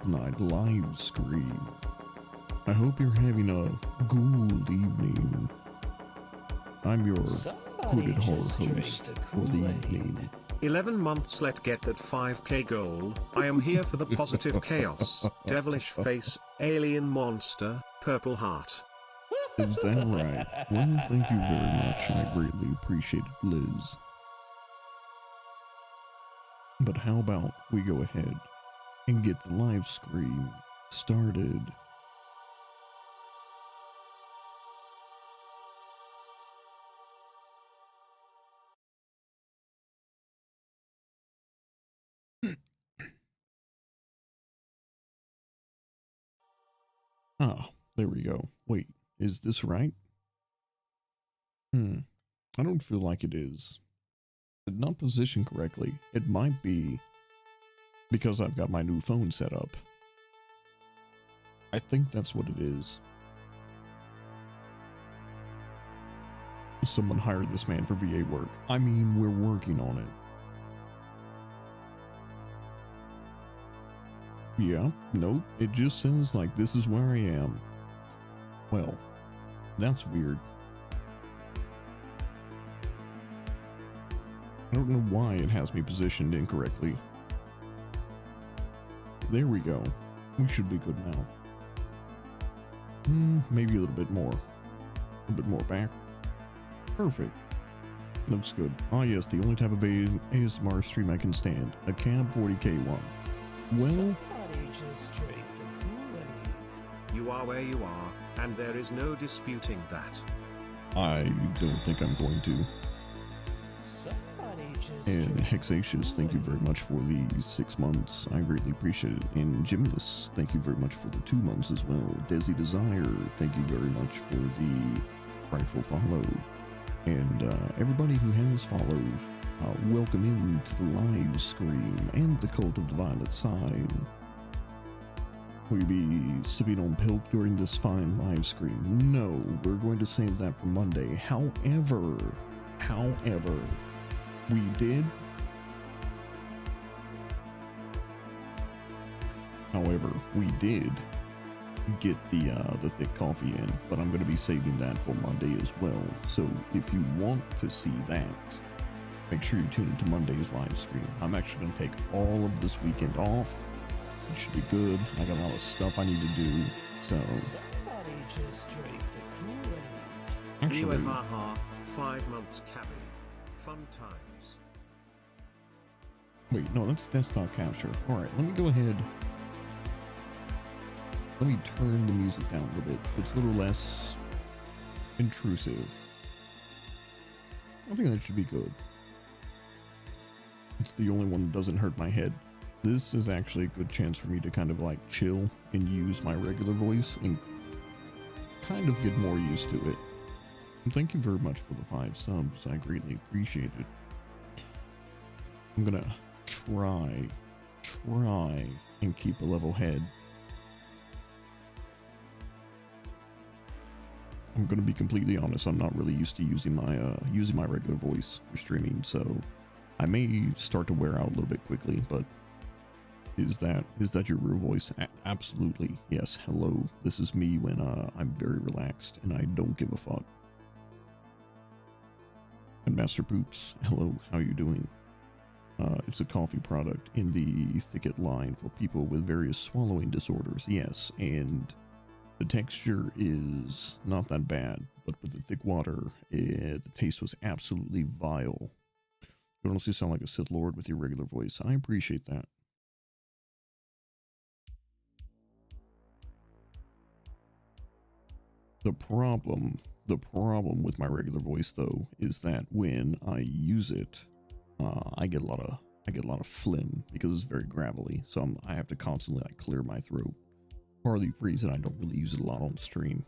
Night live stream. I hope you're having a good evening. I'm your hooded horror host for the evening. 11 months, let's get that 5k goal. I am here for the positive chaos. Devilish face, alien monster, purple heart. Is that right? Well, thank you very much. I greatly appreciate it, Liz. But how about we go ahead and get the live stream started? Ah, there we go. Wait, is this right? I don't feel like it is. It's not positioned correctly. It might be because I've got my new phone set up. I think that's what it is. Someone hired this man for VA work. I mean, we're working on it. Yeah, nope, it just sounds like this is where I am. Well, that's weird. I don't know why it has me positioned incorrectly. There we go. We should be good now. Maybe a little bit more. A bit more back. Perfect. Looks good. Ah yes, the only type of ASMR stream I can stand. A Cab 40k one. Well... Somebody just drink the Kool-Aid. You are where you are, and there is no disputing that. I don't think I'm going to. Somebody just And drink Hexatious, thank you very much for the 6 months. I greatly appreciate it. And Gymnast, thank you very much for the 2 months as well. Desi Desire, thank you very much for the frightful follow. And everybody who has followed, welcome into the live stream and the Cult of the Violet Side. Will you be sipping on Pilk during this fine live stream? No, we're going to save that for Monday. However, we did get the thick coffee in, but I'm going to be saving that for Monday as well. So if you want to see that, make sure you tune into Monday's live stream. I'm actually going to take all of this weekend off. It should be good. I got a lot of stuff I need to do. So Somebody just drink the Kool-Aid. actually, Haha, 5 months cabin. Fun times. wait, no, that's desktop capture. All right, let me go ahead. Let me turn the music down a little bit so it's a little less intrusive. I think that should be good. It's the only one that doesn't hurt my head. This is actually a good chance for me to kind of like chill and use my regular voice and kind of get more used to it. And thank you very much for the 5 subs. I greatly appreciate it. I'm gonna try and keep a level head. I'm gonna be completely honest. I'm not really used to using my regular voice for streaming, so I may start to wear out a little bit quickly. But is that your real voice? Absolutely, yes. Hello, this is me when I'm very relaxed and I don't give a fuck. And Master Poops, hello, how you doing? It's a coffee product in the thicket line for people with various swallowing disorders. Yes, and the texture is not that bad, but with the thick water, the taste was absolutely vile. You honestly sound like a Sith Lord with your regular voice. I appreciate that. The problem with my regular voice though is that when I use it, I get a lot of phlegm because it's very gravelly. So I have to constantly like clear my throat. Part of the reason I don't really use it a lot on stream.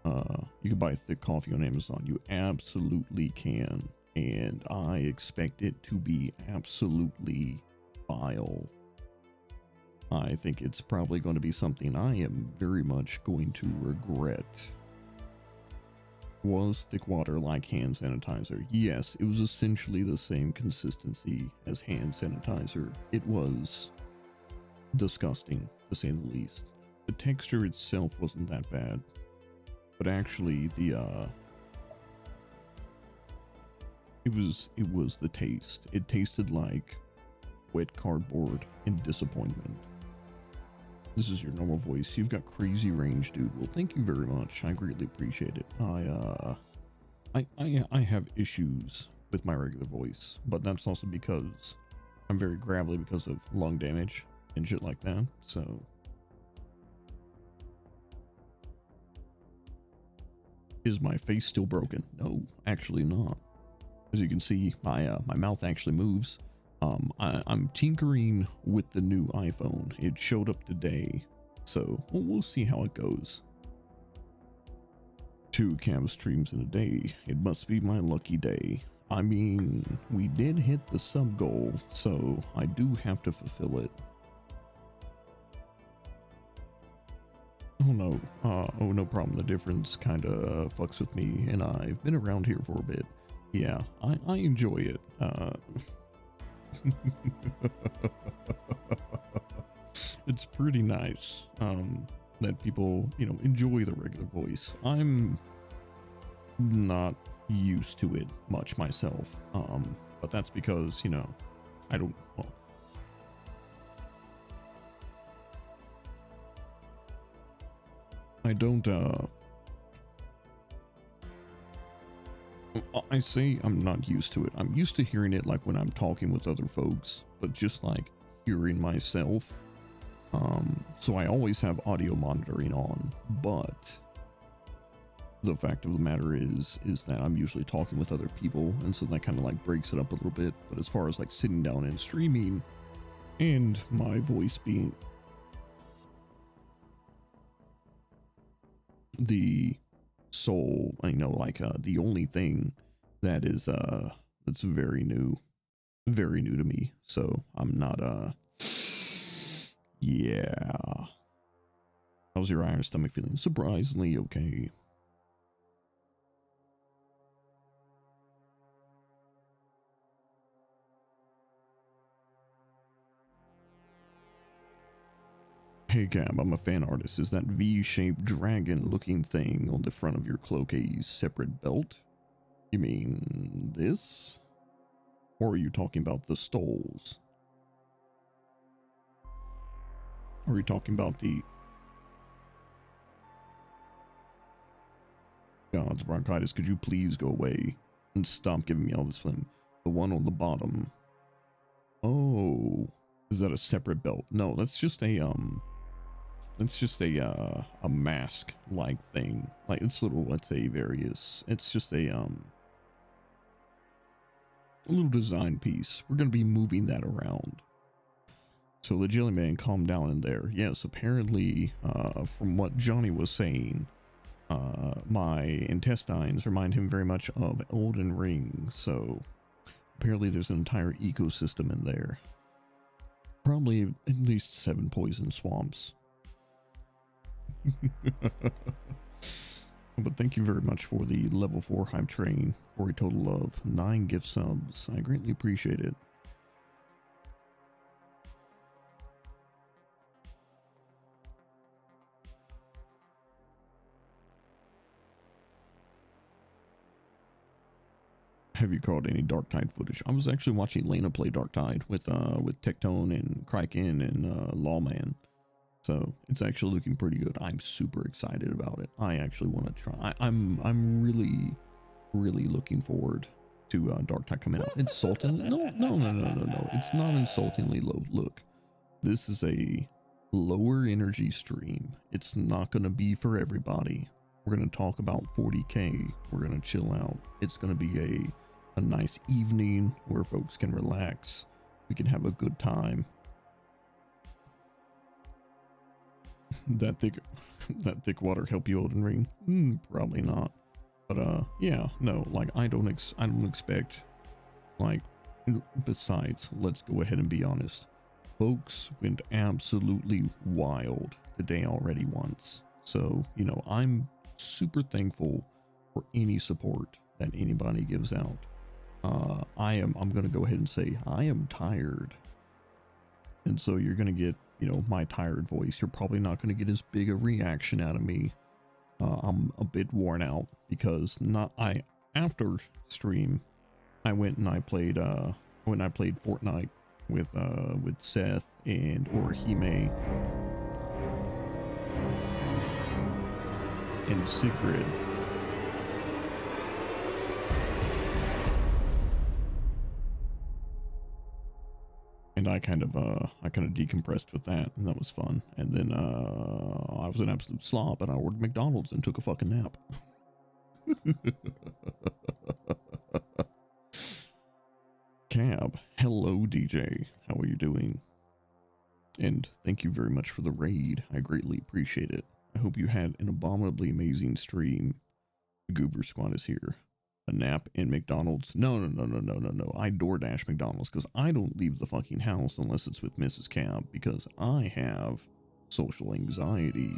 You can buy thick coffee on Amazon. You absolutely can, and I expect it to be absolutely vile. I think it's probably going to be something I am very much going to regret. Was thick water like hand sanitizer? Yes, it was essentially the same consistency as hand sanitizer. It was disgusting, to to say the least. The texture itself wasn't that bad, but actually it was the taste. It tasted like wet cardboard and disappointment. This is your normal voice. You've got crazy range, dude. Well, thank you very much. I greatly appreciate it. I have issues with my regular voice, but that's also because I'm very gravelly because of lung damage and shit like that. So is my face still broken? No, actually not. As you can see, my mouth actually moves. I'm tinkering with the new iPhone. It showed up today, so we'll see how it goes. 2 cam streams in a day. It must be my lucky day. I mean, we did hit the sub goal, so I do have to fulfill it. Oh no, oh no problem. The difference kind of fucks with me, and I've been around here for a bit. Yeah, I enjoy it. It's pretty nice that people, you know, enjoy the regular voice. I'm not used to it much myself, but that's because, you know, I don't, well, I don't, I say I'm not used to it. I'm used to hearing it like when I'm talking with other folks, but just like hearing myself. So I always have audio monitoring on, but the fact of the matter is that I'm usually talking with other people, and so that kind of like breaks it up a little bit. But as far as like sitting down and streaming and my voice being the sole, I know, like the only thing that is that's very new to me, so I'm not yeah. How's your iron stomach feeling? Surprisingly okay. Hey Gab, I'm a fan artist. Is that V-shaped dragon looking thing on the front of your cloak a separate belt? You mean this? Or are you talking about the stoles? Or are you talking about the God's bronchitis? Could you please go away and stop giving me all this phlegm? The one on the bottom. Oh, is that a separate belt? No, that's just a mask like thing. Like it's little, let's say various. It's just a little design piece. We're gonna be moving that around. So the Jelly Man, calm down in there. Yes, apparently, from what Johnny was saying, my intestines remind him very much of Elden Ring. So apparently there's an entire ecosystem in there. Probably at least 7 poison swamps. But thank you very much for the level 4 hype train for a total of 9 gift subs. I greatly appreciate it. Have you caught any Dark Tide footage? I was actually watching Lena play Dark Tide with Tectone and Kraken and Lawman. So it's actually looking pretty good. I'm super excited about it. I actually want to try. I'm really looking forward to Dark Tide coming out. Insultingly? No. It's not insultingly low. Look, this is a lower energy stream. It's not going to be for everybody. We're going to talk about 40K. We're going to chill out. It's going to be a nice evening where folks can relax. We can have a good time. that thick water help you Elden Ring? Probably not. But yeah, no, like I don't expect, like, besides, let's go ahead and be honest. Folks went absolutely wild today already once. So, you know, I'm super thankful for any support that anybody gives out. I'm gonna go ahead and say I am tired. And so you're gonna get, you know, my tired voice, you're probably not going to get as big a reaction out of me. I'm a bit worn out because after stream, I went and I played Fortnite with Seth and WARHAMMER and Secret. And I kind of decompressed with that, and that was fun. And then I was an absolute slob, and I ordered McDonald's and took a fucking nap. Cab, hello DJ, how are you doing? And thank you very much for the raid. I greatly appreciate it. I hope you had an abominably amazing stream. The Goober Squad is here. A nap in McDonald's? No. I DoorDash McDonald's because I don't leave the fucking house unless it's with Mrs. Cab because I have social anxiety.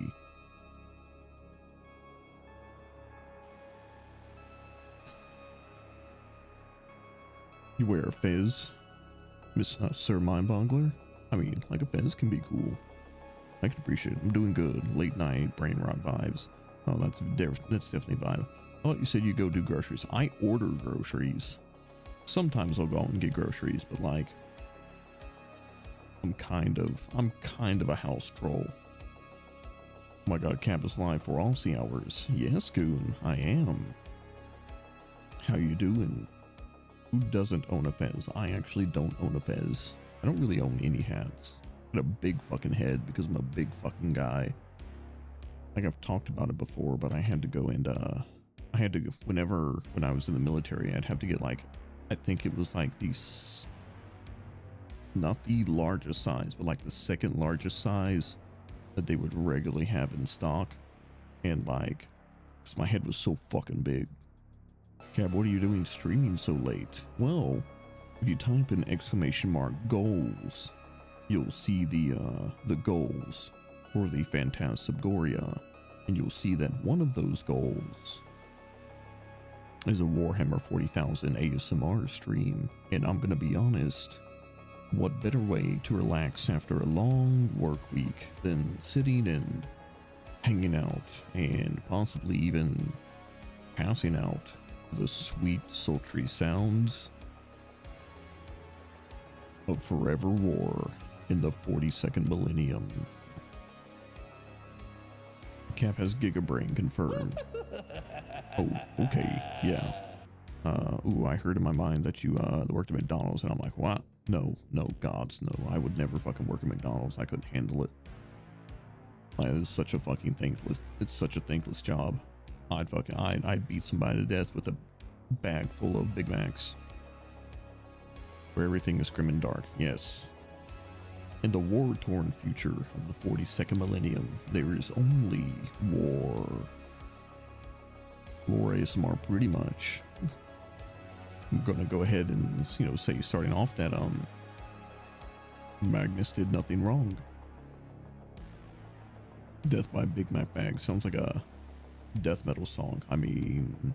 You wear a fez, Sir Mindboggler? I mean, like a fez can be cool. I can appreciate it. I'm doing good. Late night, brain rot vibes. Oh, that's definitely vibe. I thought you said you go do groceries. I order groceries. Sometimes I'll go out and get groceries, but like, I'm kind of a house troll. Oh my god, Cap is live for Aussie hours. Yes, Goon, I am. How you doing? Who doesn't own a fez? I actually don't own a fez. I don't really own any hats. I got a big fucking head because I'm a big fucking guy. Like I've talked about it before, but I had to go and when I was in the military, I'd have to get like, I think it was like not the largest size, but like the second largest size that they would regularly have in stock. And like, 'cause my head was so fucking big. Cab, what are you doing streaming so late? Well, if you type in !goals, you'll see the goals for the PantaSUBgoria, and you'll see that one of those goals is a Warhammer 40,000 ASMR stream. And I'm gonna be honest, what better way to relax after a long work week than sitting and hanging out and possibly even passing out to the sweet sultry sounds of forever war in the 42nd millennium. Cap has Gigabrain confirmed. Oh, okay, yeah. Ooh, I heard in my mind that you worked at McDonald's, and I'm like, what? No, gods, no. I would never fucking work at McDonald's. I couldn't handle it. Like, it's such a fucking thankless. It's such a thankless job. I'd beat somebody to death with a bag full of Big Macs. Where everything is grim and dark. Yes. In the war-torn future of the 42nd millennium, there is only war. War ASMR, pretty much. I'm gonna go ahead and, you know, say starting off that Magnus did nothing wrong. Death by Big Mac Bag sounds like a death metal song. I mean,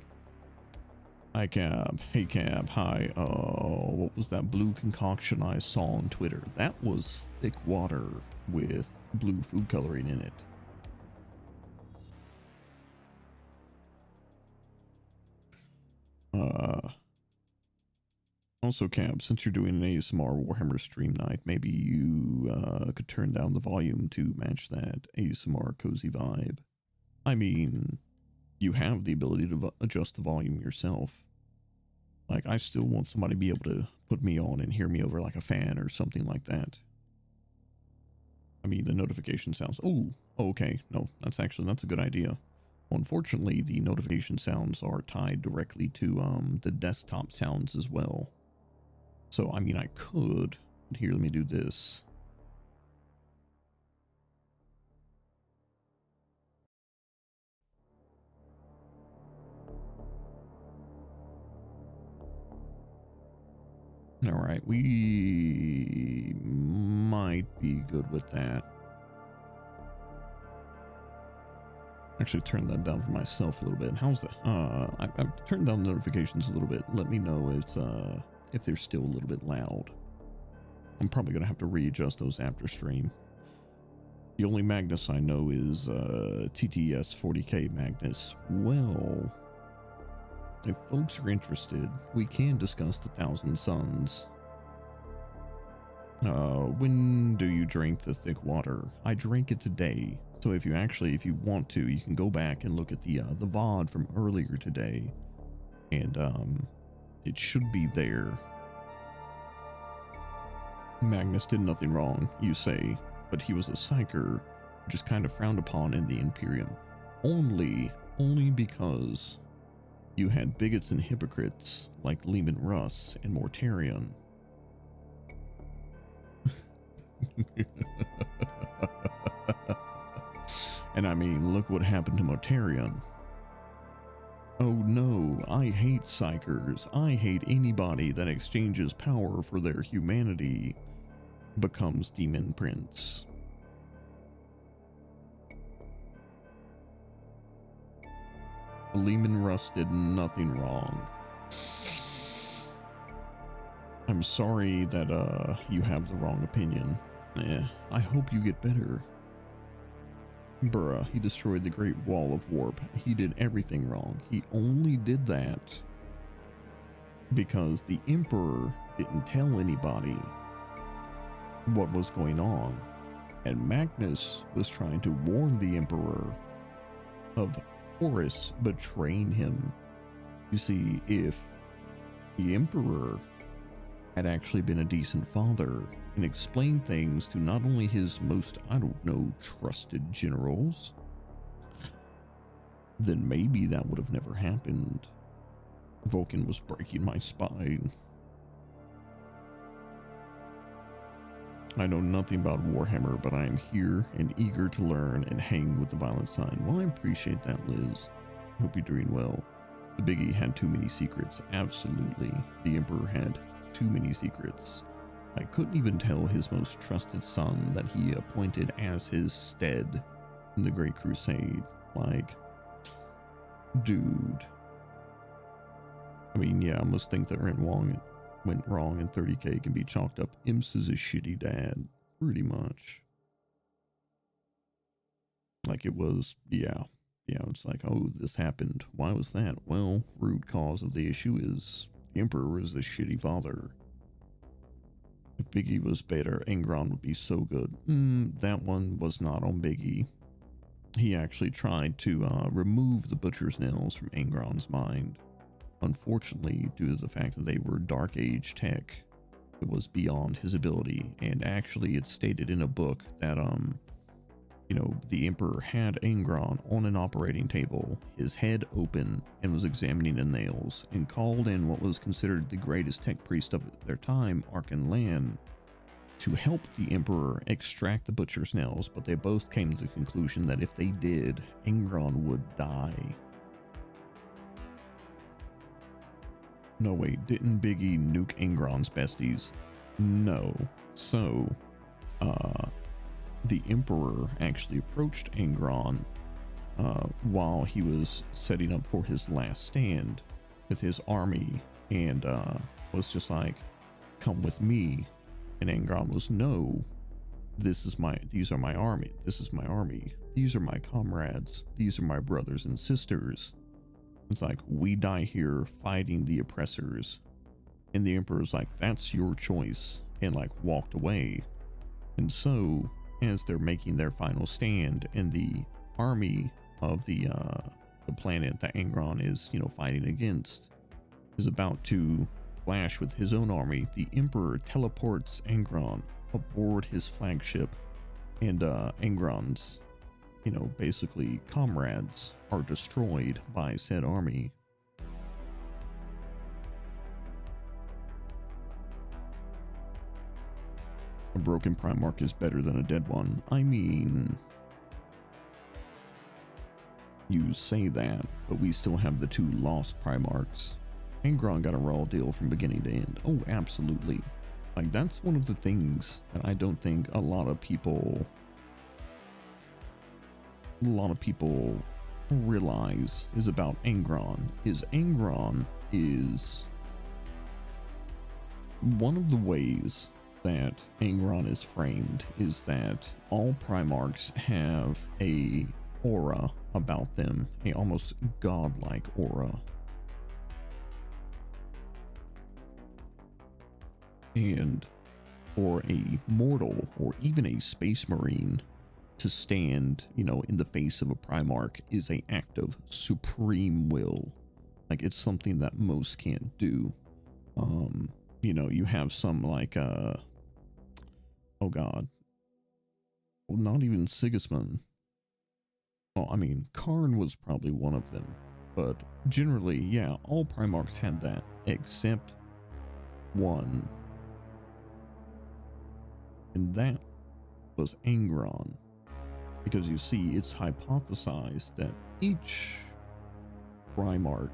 hi Cab, hey Cab, hi. What was that blue concoction I saw on Twitter? That was thick water with blue food coloring in it. Also, Cab, since you're doing an ASMR Warhammer stream night, maybe you could turn down the volume to match that ASMR cozy vibe. I mean, you have the ability to adjust the volume yourself. Like, I still want somebody to be able to put me on and hear me over like a fan or something like that. I mean, the notification sounds. Oh, okay. No, that's a good idea. Well, unfortunately, the notification sounds are tied directly to the desktop sounds as well. So, I mean, I could. Here, let me do this. All right, we might be good with that. Actually, turn that down for myself a little bit. How's that? I've turned down notifications a little bit. Let me know if they're still a little bit loud. I'm probably gonna have to readjust those after stream. The only Magnus I know is TTS 40k Magnus. Well, if folks are interested, we can discuss the Thousand Suns. When do you drink the thick water? I drank it today. So if you want to, you can go back and look at the VOD from earlier today, and it should be there. Magnus did nothing wrong, you say, but he was a psyker, which is kind of frowned upon in the Imperium. Only because you had bigots and hypocrites like Lehman Russ and Mortarion. And I mean, look what happened to Mortarion. Oh no, I hate psychers. I hate anybody that exchanges power for their humanity becomes Demon Prince. Lehman Russ did nothing wrong. I'm sorry that you have the wrong opinion. I hope you get better. Bruh, he destroyed the Great Wall of Warp. He did everything wrong. He only did that because the Emperor didn't tell anybody what was going on. And Magnus was trying to warn the Emperor of Horus betraying him. You see, if the Emperor had actually been a decent father and explained things to not only his most, I don't know, trusted generals, then maybe that would have never happened. Vulcan was breaking my spine. I know nothing about Warhammer, but I am here and eager to learn and hang with the violent sign. Well, I appreciate that, Liz. Hope you're doing well. The Biggie had too many secrets. Absolutely. The Emperor had too many secrets. I couldn't even tell his most trusted son that he appointed as his stead in the Great Crusade. Like, dude. I mean, yeah, most things that went wrong in 30k can be chalked up. Imps is a shitty dad, pretty much. Like it was, yeah, it's like, oh, this happened. Why was that? Well, root cause of the issue is the Emperor is a shitty father. If Biggie was better, Angron would be so good. That one was not on Biggie. He actually tried to remove the Butcher's Nails from Angron's mind. Unfortunately, due to the fact that they were Dark Age tech, it was beyond his ability. And actually, it's stated in a book that, you know, the Emperor had Angron on an operating table, his head open, and was examining the nails, and called in what was considered the greatest tech priest of their time, Arkan Lan, to help the Emperor extract the Butcher's Nails, but they both came to the conclusion that if they did, Angron would die. No, wait, didn't Biggie nuke Angron's besties? No. So, the Emperor actually approached Angron while he was setting up for his last stand with his army, and was just like, come with me. And Angron was, no, these are my army. This is my army. These are my comrades. These are my brothers and sisters. It's like, we die here fighting the oppressors. And the Emperor's like, that's your choice, and like walked away. And so, as they're making their final stand, and the army of the planet that Angron is, you know, fighting against is about to clash with his own army, the Emperor teleports Angron aboard his flagship, and Angron's, you know, basically comrades are destroyed by said army. A broken Primarch is better than a dead one. I mean, you say that, but we still have the two lost Primarchs. Angron got a raw deal from beginning to end. Oh, absolutely. Like, that's one of the things that I don't think a lot of people realize is about Angron. Angron is one of the ways that Angron is framed is that all Primarchs have a aura about them, a almost godlike aura. And for a mortal or even a space marine to stand, you know, in the face of a Primarch is an act of supreme will. Like, it's something that most can't do. You know, you have some like, oh god, well, not even Sigismund. Well, I mean, Karn was probably one of them, but generally, yeah, all Primarchs had that, except one. And that was Angron. Because you see, it's hypothesized that each Primarch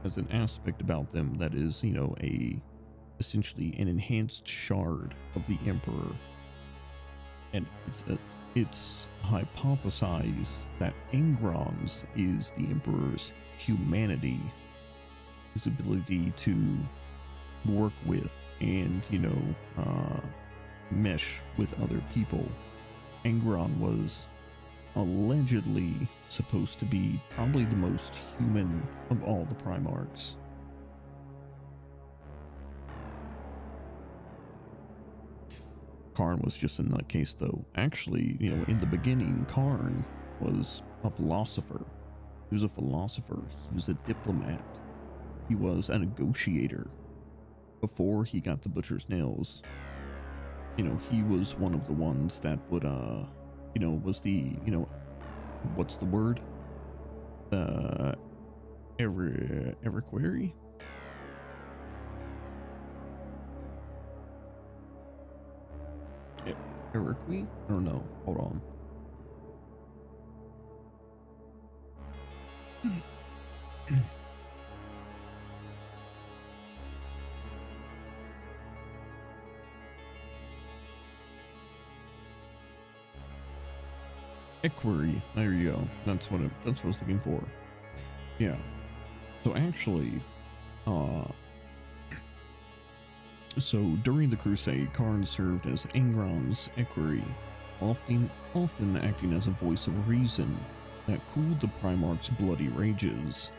has an aspect about them that is, you know, essentially an enhanced shard of the Emperor. And it's hypothesized that Angron's is the Emperor's humanity, his ability to work with and, you know, mesh with other people. Angron was allegedly supposed to be probably the most human of all the Primarchs. Karn was just a nutcase though. Actually, you know, in the beginning, Karn was a philosopher. He was a philosopher. He was a diplomat. He was a negotiator. Before he got the Butcher's Nails, you know, he was one of the ones that would, you know, was the, you know, what's the word? Eriquary? Eriqui? I don't know. Hold on. Equerry. There you go. That's what I was looking for. Yeah. So actually, so during the Crusade, Karn served as Angron's equerry, often acting as a voice of reason that cooled the Primarch's bloody rages.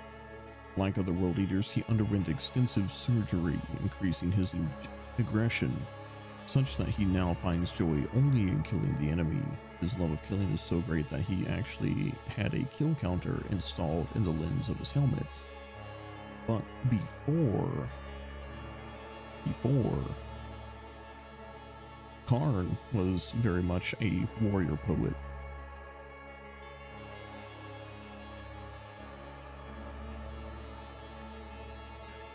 Like other world leaders, he underwent extensive surgery, increasing his aggression, such that he now finds joy only in killing the enemy. His love of killing is so great that he actually had a kill counter installed in the lens of his helmet. But before Karn was very much a warrior poet.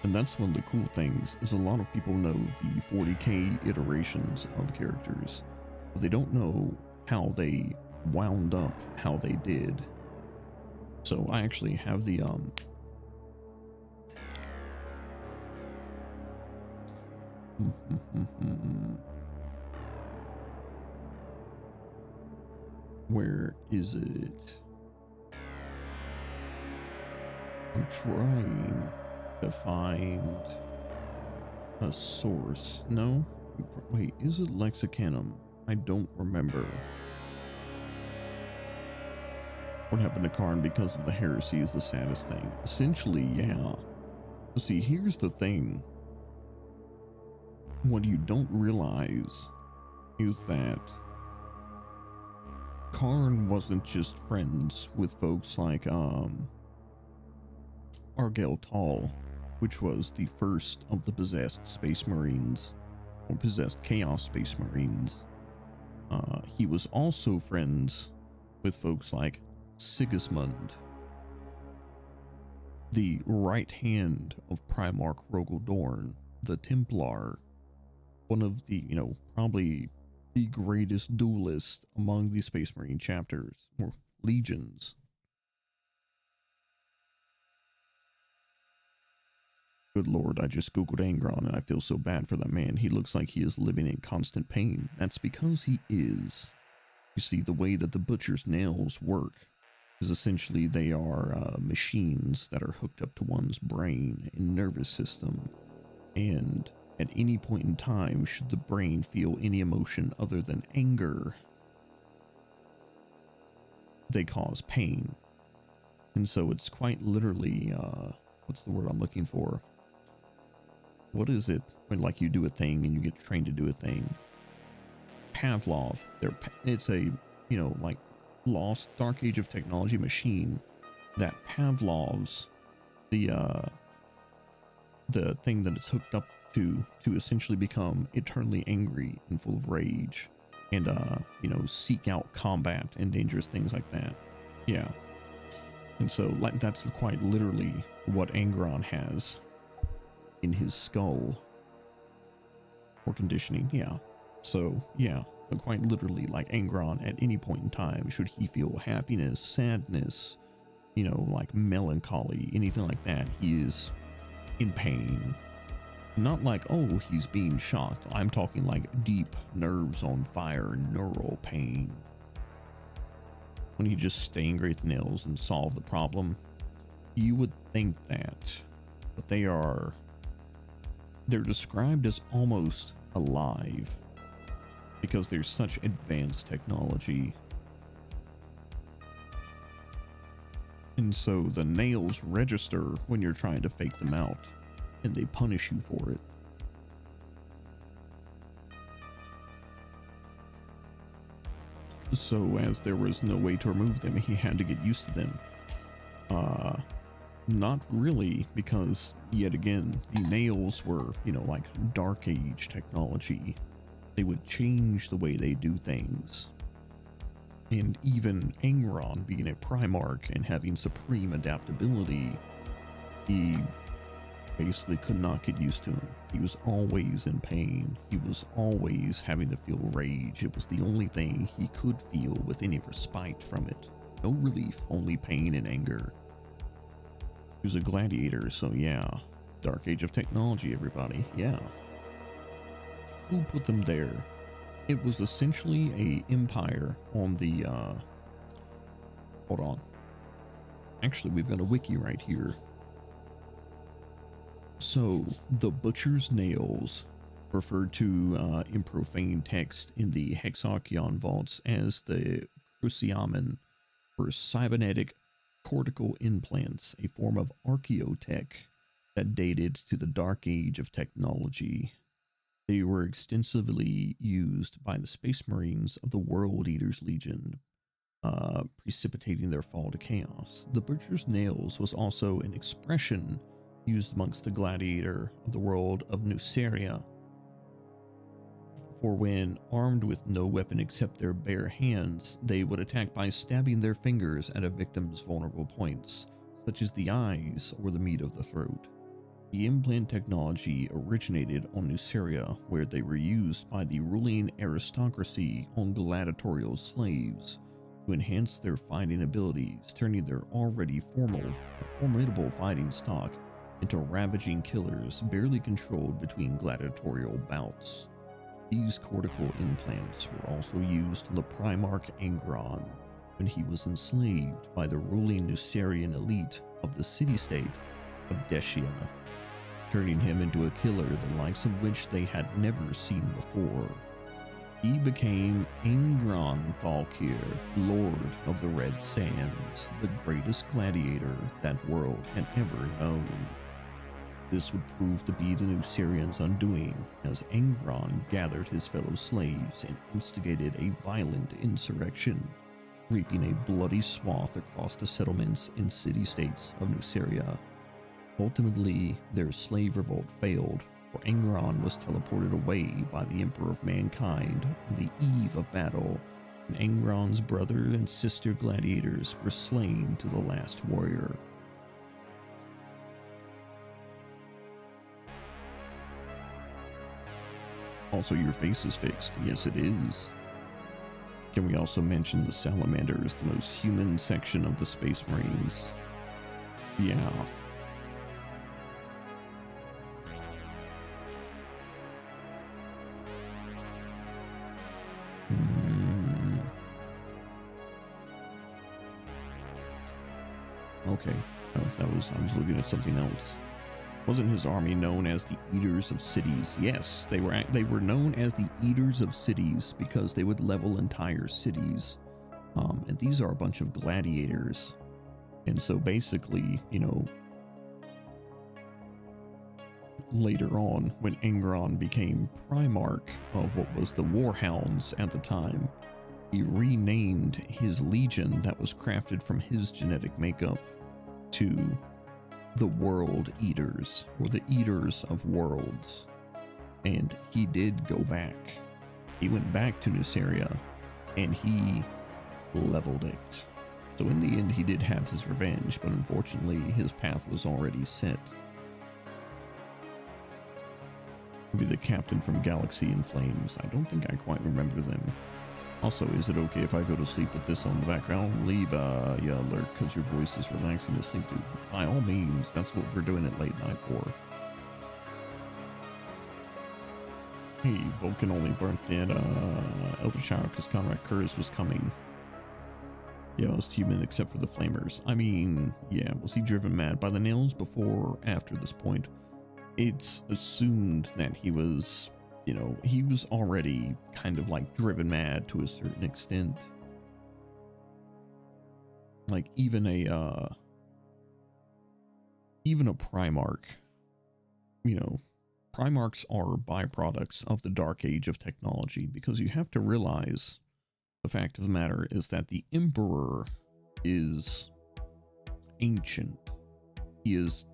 And that's one of the cool things, is a lot of people know the 40k iterations of characters, but they don't know how they wound up how they did. So I actually have the where is it? I'm trying to find a source. No? Wait, is it Lexicanum? I don't remember. What happened to Karn because of the heresy is the saddest thing. Essentially, yeah. But see, here's the thing. What you don't realize is that Karn wasn't just friends with folks like Argel Tal, which was the first of the possessed Space Marines, or possessed Chaos Space Marines. He was also friends with folks like Sigismund, the right hand of Primarch Rogel Dorn, the Templar, one of the, you know, probably the greatest duelist among the Space Marine chapters, or legions. Good lord, I just googled Angron and I feel so bad for that man. He looks like he is living in constant pain. That's because he is. You see, the way that the Butcher's Nails work is essentially they are machines that are hooked up to one's brain and nervous system. And At any point in time, should the brain feel any emotion other than anger, they cause pain. And so it's quite literally, what's the word I'm looking for? What is it when like you do a thing and you get trained to do a thing? Pavlov. It's a, you know, like lost dark age of technology machine that Pavlov's the thing that it's hooked up to essentially become eternally angry and full of rage and you know, seek out combat and dangerous things like that. Yeah. And so like that's quite literally what Angron has in his skull or conditioning. Yeah. So yeah, quite literally, like Angron at any point in time, should he feel happiness, sadness, you know, like melancholy, anything like that, he is in pain. Not like, oh, he's being shocked. I'm talking like deep nerves on fire, neural pain. When he just stay and grate the nails and solve the problem, you would think that, but they're described as almost alive because there's such advanced technology. And so the nails register when you're trying to fake them out, and they punish you for it. So as there was no way to remove them, he had to get used to them. Not really, because yet again, the nails were, you know, like dark age technology. They would change the way they do things. And even Angron, being a Primarch and having supreme adaptability, he basically could not get used to him. He was always in pain. He was always having to feel rage. It was the only thing he could feel with any respite from it. No relief, only pain and anger. He was a gladiator, so yeah. Dark age of technology, everybody. Yeah. Who put them there? It was essentially a empire on the, hold on. Actually, we've got a wiki right here. So, the Butcher's Nails, referred to in profane text in the Hexarchion vaults as the Cruciamen, were cybernetic cortical implants, a form of archaeotech that dated to the Dark Age of technology. They were extensively used by the Space Marines of the World Eaters Legion, precipitating their fall to chaos. The Butcher's Nails was also an expression used amongst the gladiator of the world of Nuceria, for when armed with no weapon except their bare hands, they would attack by stabbing their fingers at a victim's vulnerable points, such as the eyes or the meat of the throat. The implant technology originated on Nuceria, where they were used by the ruling aristocracy on gladiatorial slaves to enhance their fighting abilities, turning their already formidable fighting stock into ravaging killers barely controlled between gladiatorial bouts. These cortical implants were also used on the Primarch Angron when he was enslaved by the ruling Nucerian elite of the city-state of Decia, turning him into a killer the likes of which they had never seen before. He became Angron Thalkir, Lord of the Red Sands, the greatest gladiator that world had ever known. This would prove to be the Nucerians' undoing, as Angron gathered his fellow slaves and instigated a violent insurrection, reaping a bloody swath across the settlements and city-states of Nuceria. Ultimately, their slave revolt failed, for Angron was teleported away by the Emperor of Mankind on the eve of battle, and Angron's brother and sister gladiators were slain to the last warrior. Also, your face is fixed. Yes, it is. Can we also mention the Salamanders, the most human section of the Space Marines? Yeah. Okay. Oh, I was looking at something else. Wasn't his army known as the Eaters of Cities? Yes, they were known as the Eaters of Cities because they would level entire cities. And these are a bunch of gladiators. And so basically, you know, later on, when Angron became Primarch of what was the Warhounds at the time, he renamed his legion that was crafted from his genetic makeup to the World Eaters, or the Eaters of Worlds. And he did go back. He went back to Nuceria and he leveled it. So in the end, he did have his revenge, but unfortunately, his path was already set. Maybe the captain from Galaxy in Flames. I don't think I quite remember them. Also, is it okay if I go to sleep with this on the background? Leave yeah, alert, because your voice is relaxing to sleep, dude. By all means, that's what we're doing it late night for. Hey, Vulcan only burnt that Elder Shower because Conrad Kurz was coming. Yeah, it was human except for the flamers. I mean, yeah, was he driven mad by the nails before or after this point? It's assumed that he was, you know, he was already kind of like driven mad to a certain extent. Like even a Primarch, you know, Primarchs are byproducts of the dark age of technology, because you have to realize the fact of the matter is that the Emperor is ancient. He is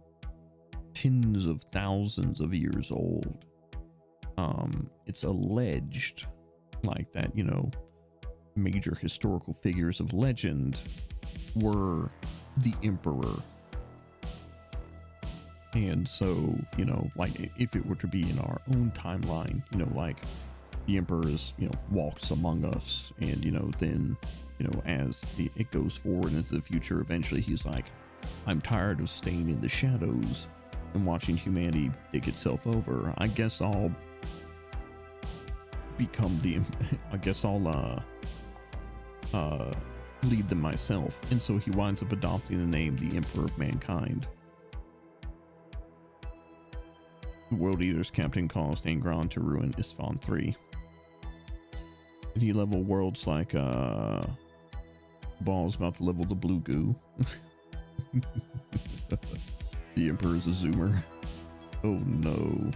tens of thousands of years old. It's alleged like that, you know, major historical figures of legend were the Emperor. And so, you know, like if it were to be in our own timeline, you know, like the Emperor is, you know, walks among us, and, you know, then, you know, as it goes forward into the future, eventually he's like, I'm tired of staying in the shadows and watching humanity dig itself over. I guess I'll become I guess I'll lead them myself. And so he winds up adopting the name the Emperor of Mankind. The World Eater's captain caused Angron to ruin Isfahan 3. Did he level worlds like Ball's about to level the blue goo? The Emperor's a zoomer. Oh no.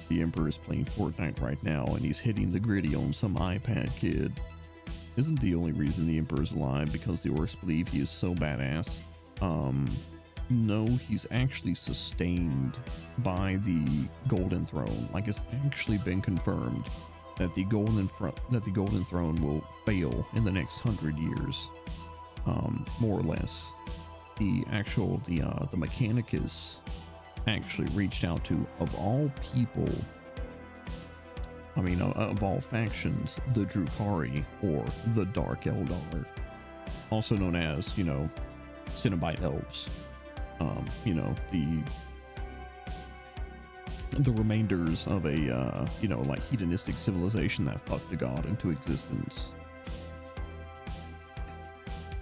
The Emperor is playing Fortnite right now and he's hitting the gritty on some iPad kid. Isn't the only reason the Emperor's alive because the orcs believe he is so badass? No, he's actually sustained by the Golden Throne. Like, it's actually been confirmed that the Golden Throne will fail in the next 100 years, more or less. The Mechanicus actually reached out to, of all people, I mean, of all factions, the Drukhari, or the Dark Eldar, also known as, you know, Cenobite Elves. You know, the remainders of a, you know, like hedonistic civilization that fucked a god into existence.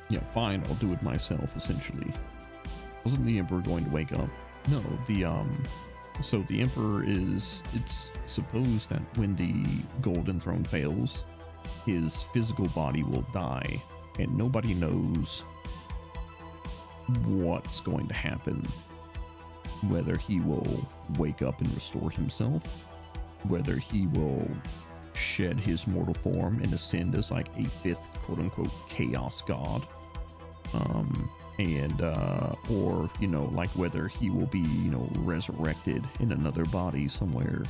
Yeah, fine, I'll do it myself, essentially. Wasn't the Emperor going to wake up? No, so the Emperor is, it's supposed that when the Golden Throne fails, his physical body will die, and nobody knows what's going to happen. Whether he will wake up and restore himself, whether he will shed his mortal form and ascend as like a fifth quote-unquote chaos god, or, you know, like whether he will be, you know, resurrected in another body somewhere.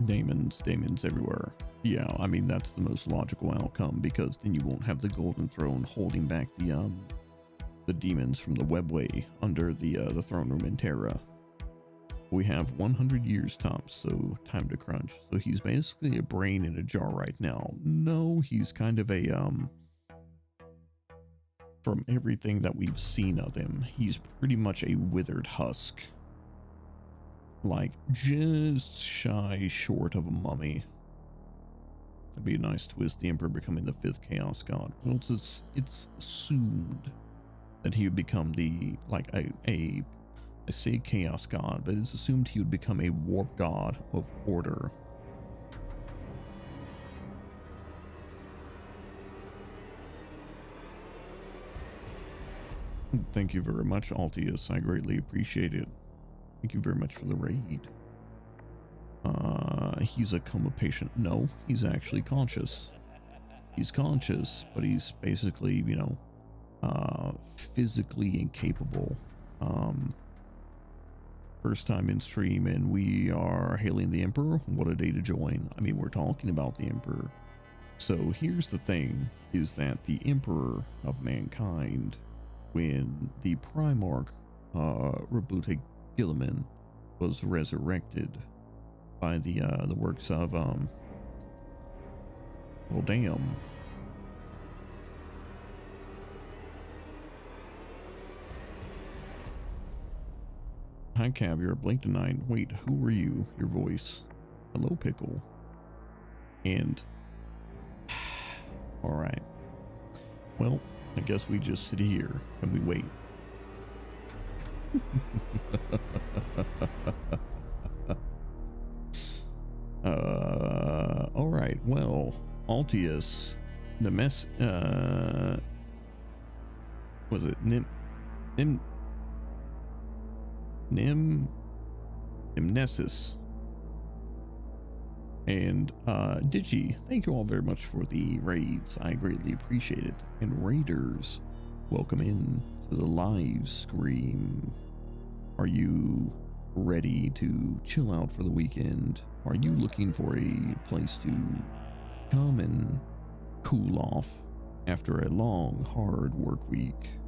Daemons everywhere. Yeah, I mean, that's the most logical outcome, because then you won't have the Golden Throne holding back the demons from the webway under the throne room in Terra. We have 100 years tops, so time to crunch. So he's basically a brain in a jar right now. No, he's kind of a from everything that we've seen of him, he's pretty much a withered husk. Like, just shy short of a mummy. That'd be a nice twist, the Emperor becoming the fifth Chaos God. Well, it's assumed that he would become the, like, I say chaos god, but it's assumed he would become a warp god of order. Thank you very much, Altius. I greatly appreciate it. Thank you very much for the raid. He's a coma patient. No, he's actually conscious. He's conscious, but he's basically, you know, physically incapable. First time in stream, and we are hailing the Emperor. What a day to join. I mean, we're talking about the Emperor. So here's the thing, is that the Emperor of mankind, when the Primarch Rebute Gilliman was resurrected by the works of well, damn. Hi Cab, you're a blink tonight. Wait, who are you? Your voice. Hello Pickle. And all right. Well, I guess we just sit here and we wait. All right. Well, Altius, was it Nimnesis, and Digi, thank you all very much for the raids. I greatly appreciate it. And Raiders, welcome in to the live scream. Are you ready to chill out for the weekend? Are you looking for a place to come and cool off after a long, hard work week?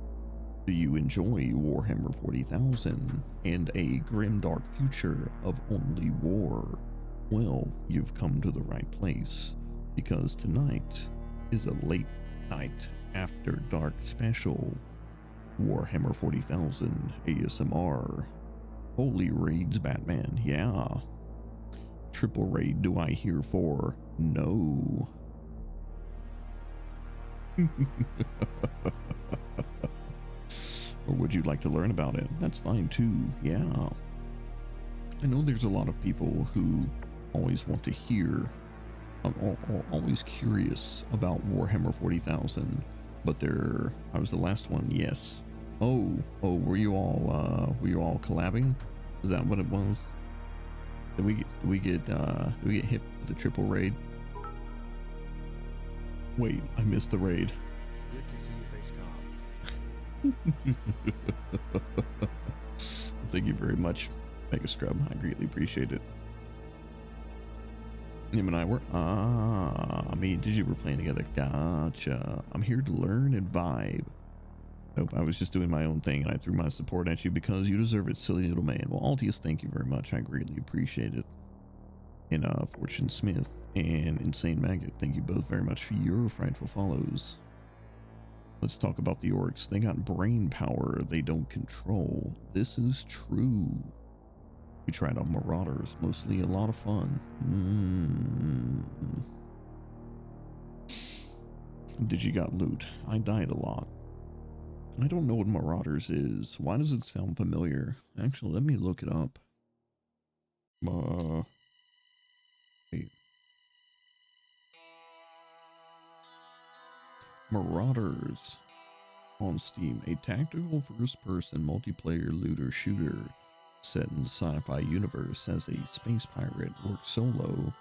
Do you enjoy Warhammer 40,000 and a grim dark future of only war? Well, you've come to the right place, because tonight is a late night after dark special. Warhammer 40,000 ASMR. Holy raids, Batman, yeah. Triple raid do I hear for? No. Or would you like to learn about it? That's fine too, yeah. I know there's a lot of people who always want to hear, or always curious about Warhammer 40,000, but I was the last one, yes. Oh, were you all collabing? Is that what it was? Did we get hit with the triple raid? Wait, I missed the raid. Good to see you, face card. Thank you very much, Mega Scrub. I greatly appreciate it. Him and I were, me and Digi were playing together. Gotcha. I'm here to learn and vibe. Nope, I was just doing my own thing and I threw my support at you because you deserve it, silly little man. Well, Altius, thank you very much. I greatly appreciate it. And Fortune Smith and Insane Maggot, thank you both very much for your frightful follows. Let's talk about the orcs. They got brain power they don't control. This is true. We tried out Marauders, mostly a lot of fun. Digi got loot. I died a lot. I don't know what Marauders is. Why does it sound familiar? Actually, let me look it up. Wait. Marauders on Steam, a tactical first-person multiplayer looter shooter set in the sci-fi universe as a space pirate, works solo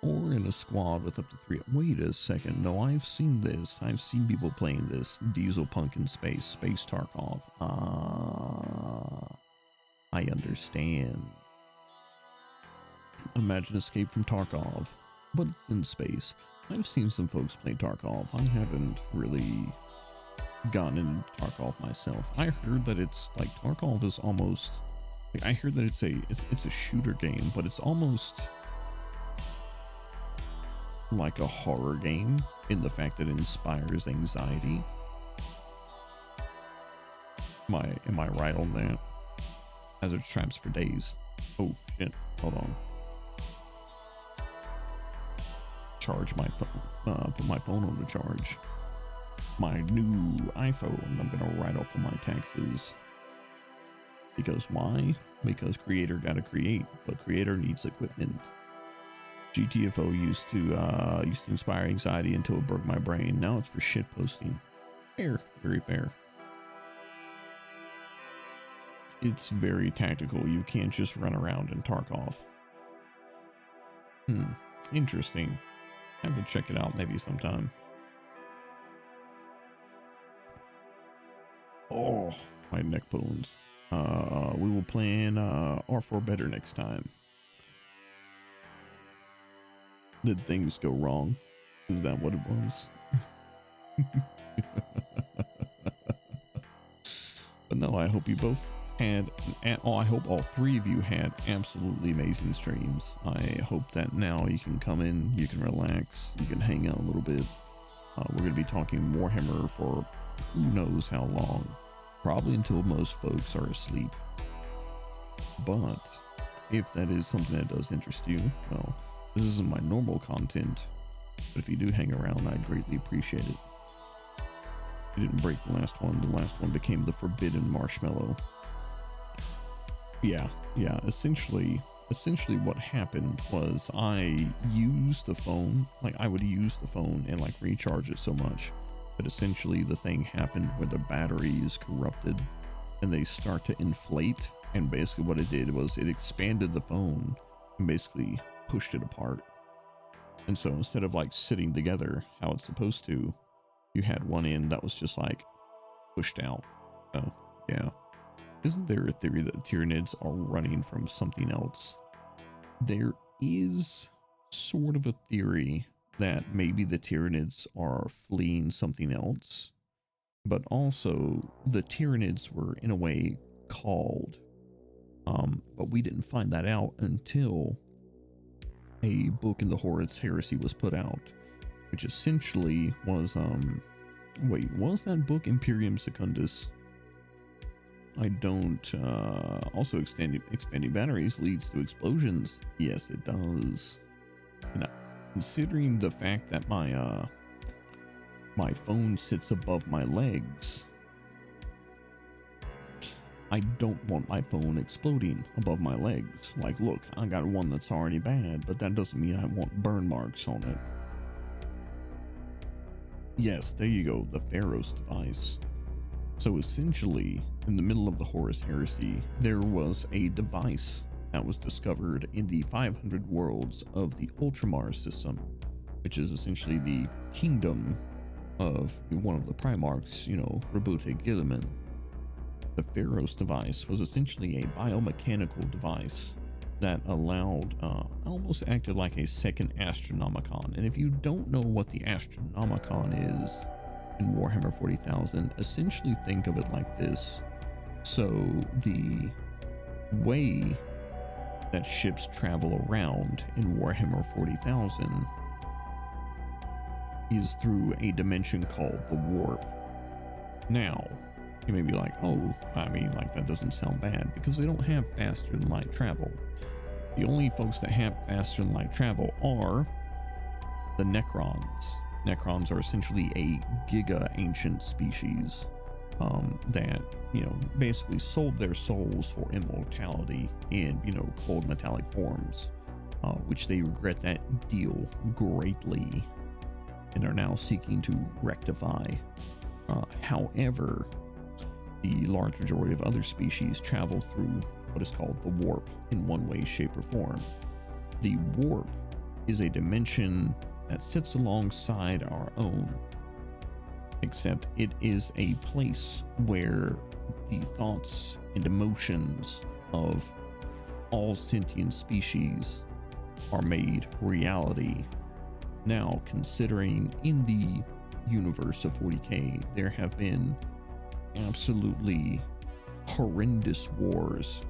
or in a squad with up to 3. Wait a second, no, I've seen this. I've seen people playing this. Diesel Punk in Space, Space Tarkov. I understand. Imagine Escape from Tarkov, but it's in space. I've seen some folks play Tarkov. I haven't really gotten into Tarkov myself. I heard that it's like Tarkov is almost like, I heard that it's a shooter game, but it's almost like a horror game in the fact that it inspires anxiety. Am I right on that? Hazard traps for days. Oh shit, hold on. Charge my phone, put my phone on the charge. my new iPhone, I'm gonna write off all my taxes. Because why? Because creator gotta create, but creator needs equipment. GTFO used to inspire anxiety until it broke my brain. Now it's for shit posting. Fair, very fair. It's very tactical. You can't just run around and Tarkov. Interesting. I have to check it out maybe sometime. Oh, my neck bones. We will plan R4 better next time. Did things go wrong? Is that what it was? But no, I hope you both had, I hope all three of you had absolutely amazing streams. I hope that now you can come in, you can relax, you can hang out a little bit. We're going to be talking Warhammer for who knows how long. Probably until most folks are asleep. But if that is something that does interest you, well, this isn't my normal content. But if you do hang around, I'd greatly appreciate it. You didn't break the last one. The last one became the Forbidden Marshmallow. Yeah. Essentially what happened was I used the phone, like I would use the phone and like recharge it so much. But essentially the thing happened where the battery is corrupted and they start to inflate. And basically what it did was it expanded the phone and basically pushed it apart. And so instead of like sitting together how it's supposed to, you had one end that was just like pushed out. So yeah. Isn't there a theory that Tyranids are running from something else? There is sort of a theory that maybe the Tyranids are fleeing something else, but also the Tyranids were in a way called, but we didn't find that out until a book in the Horus Heresy was put out, which essentially was, wait, was that book Imperium Secundus? I don't, also expanding batteries leads to explosions. Yes, it does. You know, considering the fact that my my phone sits above my legs, I don't want my phone exploding above my legs. Like, look, I got one that's already bad, but that doesn't mean I want burn marks on it. Yes, there you go, the Pharaoh's device. So essentially, in the middle of the Horus Heresy, there was a device that was discovered in the 500 worlds of the Ultramar system, which is essentially the kingdom of one of the Primarchs, you know, Rabute Gilliman. The Pharaoh's device was essentially a biomechanical device that allowed, almost acted like a second Astronomicon. And if you don't know what the Astronomicon is in Warhammer 40,000, essentially think of it like this. So the way that ships travel around in Warhammer 40,000 is through a dimension called the warp. Now, you may be like, oh, I mean, like, that doesn't sound bad, because they don't have faster than light travel. The only folks that have faster than light travel are the Necrons. Necrons are essentially a giga ancient species that, you know, basically sold their souls for immortality in, you know, cold metallic forms, which they regret that deal greatly and are now seeking to rectify. However, the large majority of other species travel through what is called the warp in one way, shape, or form. The warp is a dimension that sits alongside our own, except it is a place where the thoughts and emotions of all sentient species are made reality. Now, considering in the universe of 40k, there have been absolutely horrendous wars.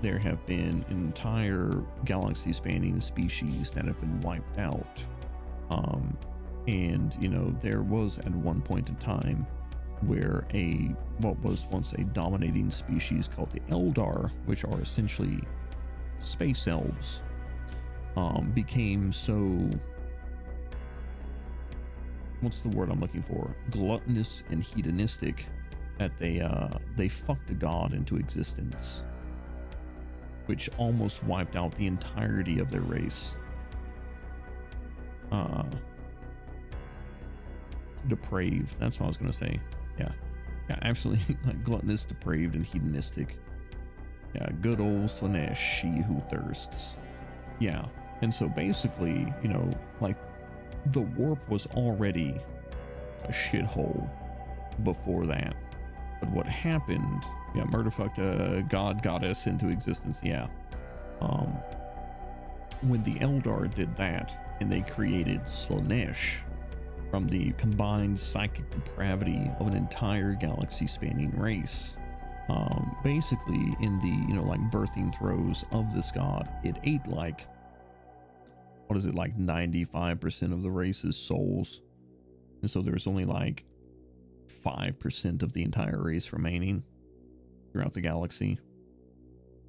There have been entire galaxy spanning species that have been wiped out. And, you know, there was at one point in time where what was once a dominating species called the Eldar, which are essentially space elves, became so what's the word I'm looking for? Gluttonous and hedonistic, that they fucked a god into existence, which almost wiped out the entirety of their race. Depraved, that's what I was gonna say. Yeah, absolutely. Like gluttonous, depraved, and hedonistic. Yeah, good old Slanesh, she who thirsts. Yeah, and so basically, you know, like the warp was already a shithole before that. But what happened, yeah, murderfucked a goddess into existence, yeah. When the Eldar did that, and they created Slanesh from the combined psychic depravity of an entire galaxy-spanning race, basically in the, you know, like birthing throes of this god, it ate like, what is it, like 95% of the race's souls, and so there's only like 5% of the entire race remaining throughout the galaxy.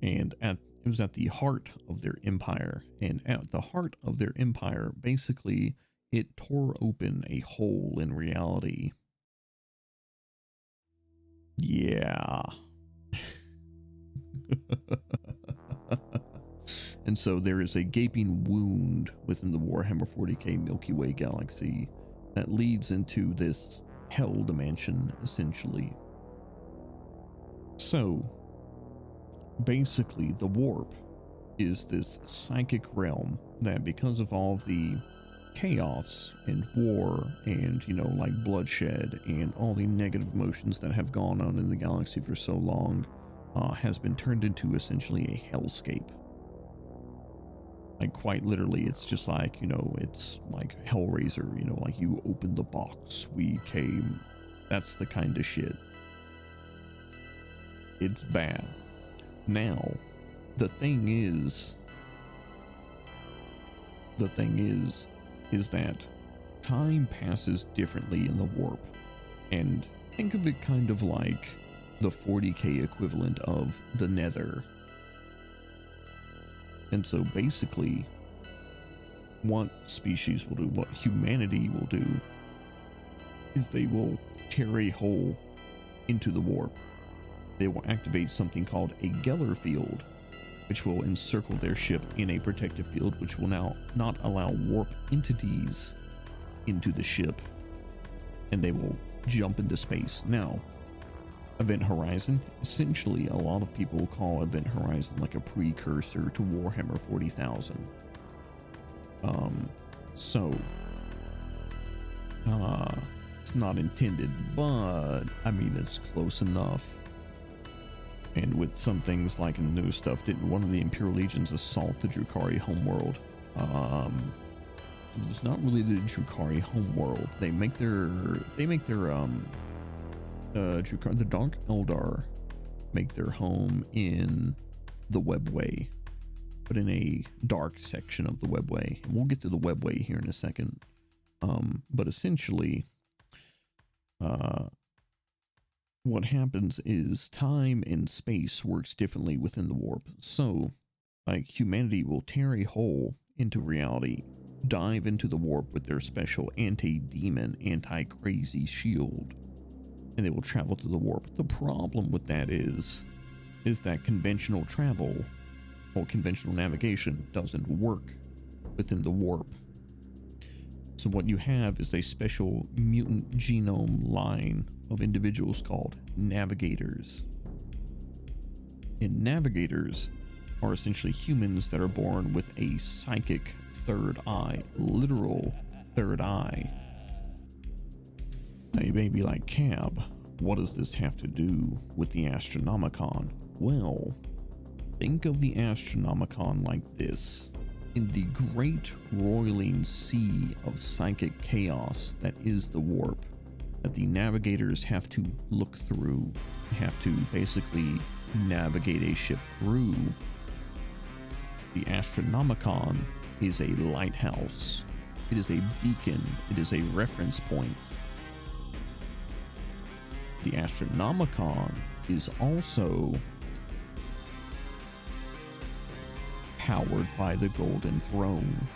And it was at the heart of their empire, and at the heart of their empire, basically it tore open a hole in reality. Yeah. And so there is a gaping wound within the Warhammer 40k Milky Way galaxy that leads into this hell dimension, essentially. So basically the warp is this psychic realm that, because of all of the chaos and war and, you know, like bloodshed and all the negative emotions that have gone on in the galaxy for so long, has been turned into essentially a hellscape. Like quite literally, it's just like, you know, it's like Hellraiser, you know, like you open the box, we came. That's the kind of shit. It's bad. Now, the thing is that time passes differently in the warp, and think of it kind of like the 40k equivalent of the Nether. And so basically, what species will do, what humanity will do, is they will tear a hole into the warp. They will activate something called a Geller field, which will encircle their ship in a protective field, which will now not allow warp entities into the ship, and they will jump into space. Now, Event Horizon, essentially a lot of people call Event Horizon like a precursor to Warhammer 40,000. It's not intended, but I mean, it's close enough. And with some things like in the new stuff, didn't one of the Imperial Legions assault the Drukhari homeworld? It's not really the Drukhari homeworld. The Dark Eldar make their home in the Webway, but in a dark section of the Webway. And we'll get to the Webway here in a second. But essentially, what happens is time and space works differently within the warp. So, like, humanity will tear a hole into reality, dive into the warp with their special anti-demon, anti-crazy shield, and they will travel to the warp. The problem with that is that conventional travel or conventional navigation doesn't work within the warp. So what you have is a special mutant genome line of individuals called navigators. And navigators are essentially humans that are born with a psychic third eye, literal third eye. Now you may be like, Cab, what does this have to do with the Astronomicon? Well, think of the Astronomicon like this. In the great roiling sea of psychic chaos that is the warp, that the navigators have to look through, have to basically navigate a ship through, the Astronomicon is a lighthouse. It is a beacon. It is a reference point. The Astronomicon is also powered by the Golden Throne,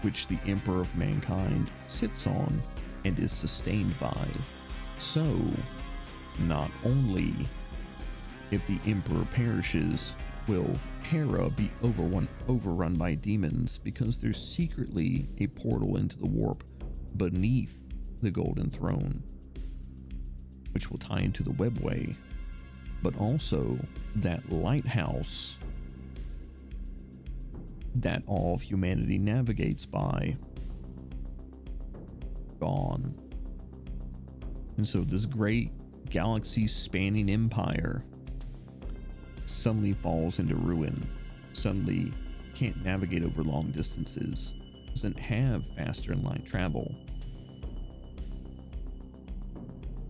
which the Emperor of Mankind sits on and is sustained by. So, not only if the Emperor perishes, will Terra be overrun by demons, because there's secretly a portal into the warp beneath the Golden Throne, which will tie into the webway, but also that lighthouse that all of humanity navigates by, gone. And so this great galaxy spanning empire suddenly falls into ruin, suddenly can't navigate over long distances, doesn't have faster and light travel.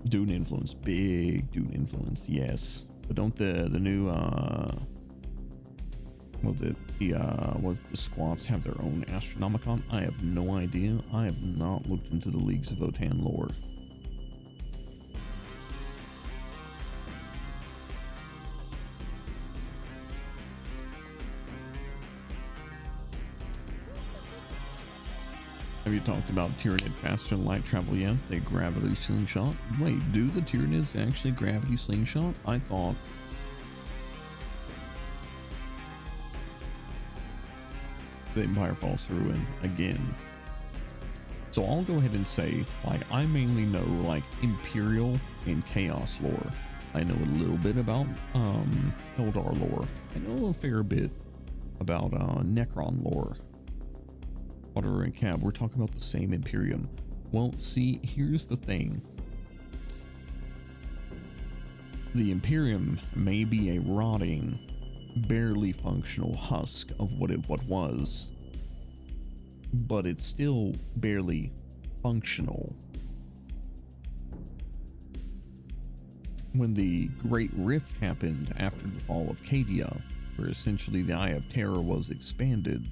Dune influence, big Dune influence, yes. But don't the new was the squats have their own Astronomicon? I have no idea. I have not looked into the Leagues of Votan lore. Have you talked about Tyranid faster than light travel yet? They gravity slingshot? Wait, do the Tyranids actually gravity slingshot? I thought the Empire falls to ruin again. So I'll go ahead and say, like, I mainly know like Imperial and Chaos lore. I know a little bit about Eldar lore. I know a fair bit about Necron lore. Whatever and Cab, we're talking about the same Imperium. Well, see, here's the thing. The Imperium may be a rotting, barely functional husk of what was, but it's still barely functional. When the Great Rift happened after the fall of Cadia, where essentially the Eye of Terror was expanded,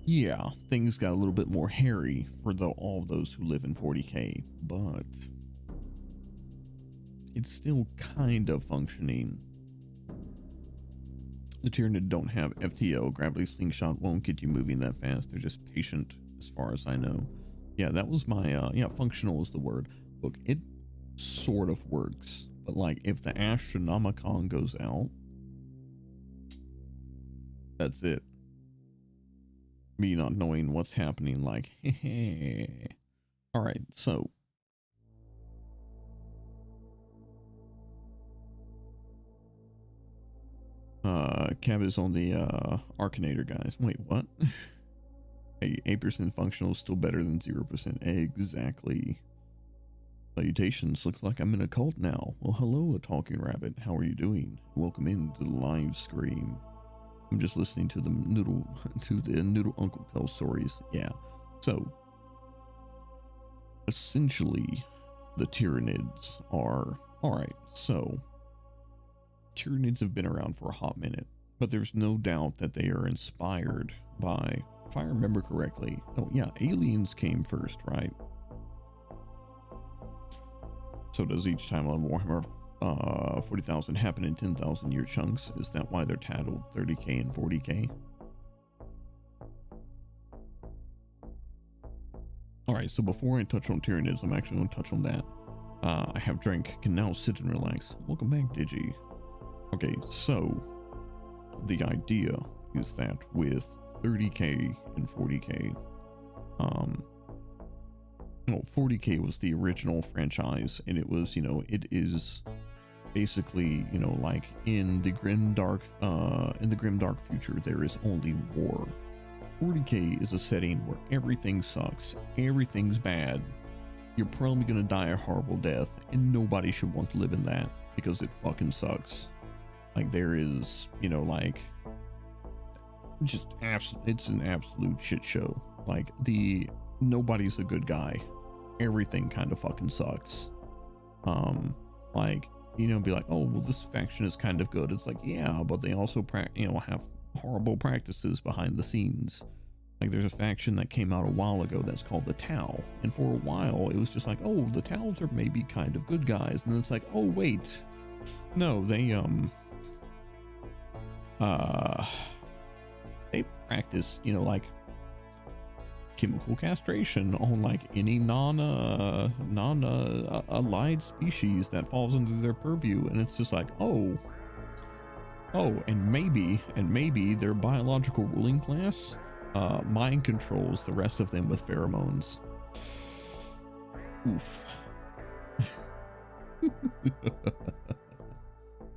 yeah, things got a little bit more hairy for all those who live in 40K, but it's still kind of functioning. The Tyranid don't have FTO. Gravity slingshot won't get you moving that fast. They're just patient, as far as I know. Yeah, that was my, yeah, functional is the word. Look, it sort of works, but like if the Astronomicon goes out, that's it. Me not knowing what's happening, like, all right, so Cab is on the Arcanator, guys. Wait, what? Hey, 8% functional is still better than 0%. Exactly. Salutations. Looks like I'm in a cult now. Well, hello, a talking rabbit. How are you doing? Welcome into the live stream. I'm just listening to the noodle uncle tell stories. Yeah. So essentially the Tyranids are all right. So Tyranids have been around for a hot minute, but there's no doubt that they are inspired by, if I remember correctly, oh yeah, aliens came first, right? So does each time on Warhammer 40,000 happen in 10,000 year chunks? Is that why they're titled 30k and 40k? All right, so before I touch on Tyranids, I'm actually going to touch on that. I have drank, can now sit and relax. Welcome back, Digi. Okay, so the idea is that with 30k and 40k, no, 40k was the original franchise, and it was, you know, it is basically, you know, like in the grim dark future, there is only war. 40k is a setting where everything sucks, everything's bad, you're probably gonna die a horrible death, and nobody should want to live in that because it fucking sucks. Like there is, you know, like just it's an absolute shit show. Like nobody's a good guy. Everything kind of fucking sucks. Like, you know, be like, oh, well, this faction is kind of good. It's like, yeah, but they also have horrible practices behind the scenes. Like there's a faction that came out a while ago that's called the Tau, and for a while it was just like, oh, the Taus are maybe kind of good guys, and then it's like, oh wait, no, they practice, you know, like chemical castration on like any allied species that falls under their purview, and it's just like, oh, and maybe their biological ruling class mind controls the rest of them with pheromones. Oof.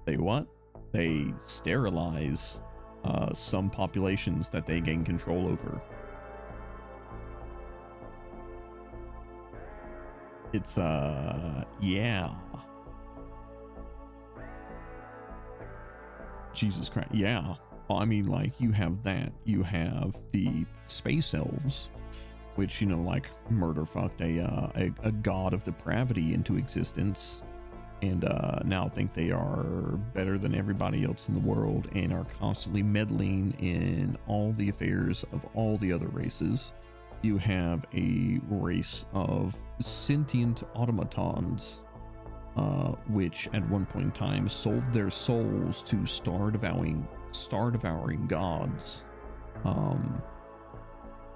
They what? They sterilize some populations that they gain control over. It's yeah. Jesus Christ. Yeah. Well, I mean, like, you have that. You have the space elves, which, you know, like, murder fucked a god of depravity into existence, and now think they are better than everybody else in the world and are constantly meddling in all the affairs of all the other races. You have a race of sentient automatons, which at one point in time sold their souls to star-devouring gods,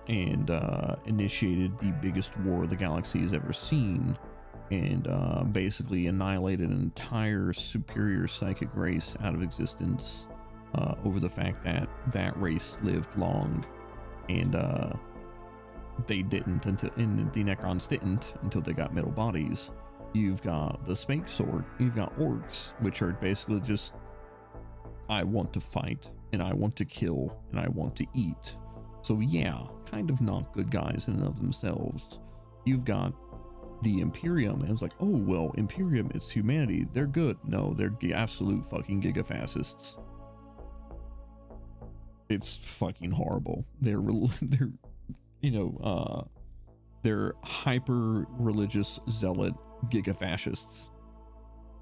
and initiated the biggest war the galaxy has ever seen, and basically annihilated an entire superior psychic race out of existence over the fact that that race lived long, and they didn't until, and the Necrons didn't until they got metal bodies. You've got the Spake Sword, you've got orcs, which are basically just, I want to fight, and I want to kill, and I want to eat. So yeah, kind of not good guys in and of themselves. You've got the Imperium, and it's like, oh, well, Imperium, it's humanity, they're good. No, they're absolute fucking gigafascists. It's fucking horrible. They're you know, they're hyper religious zealot gigafascists.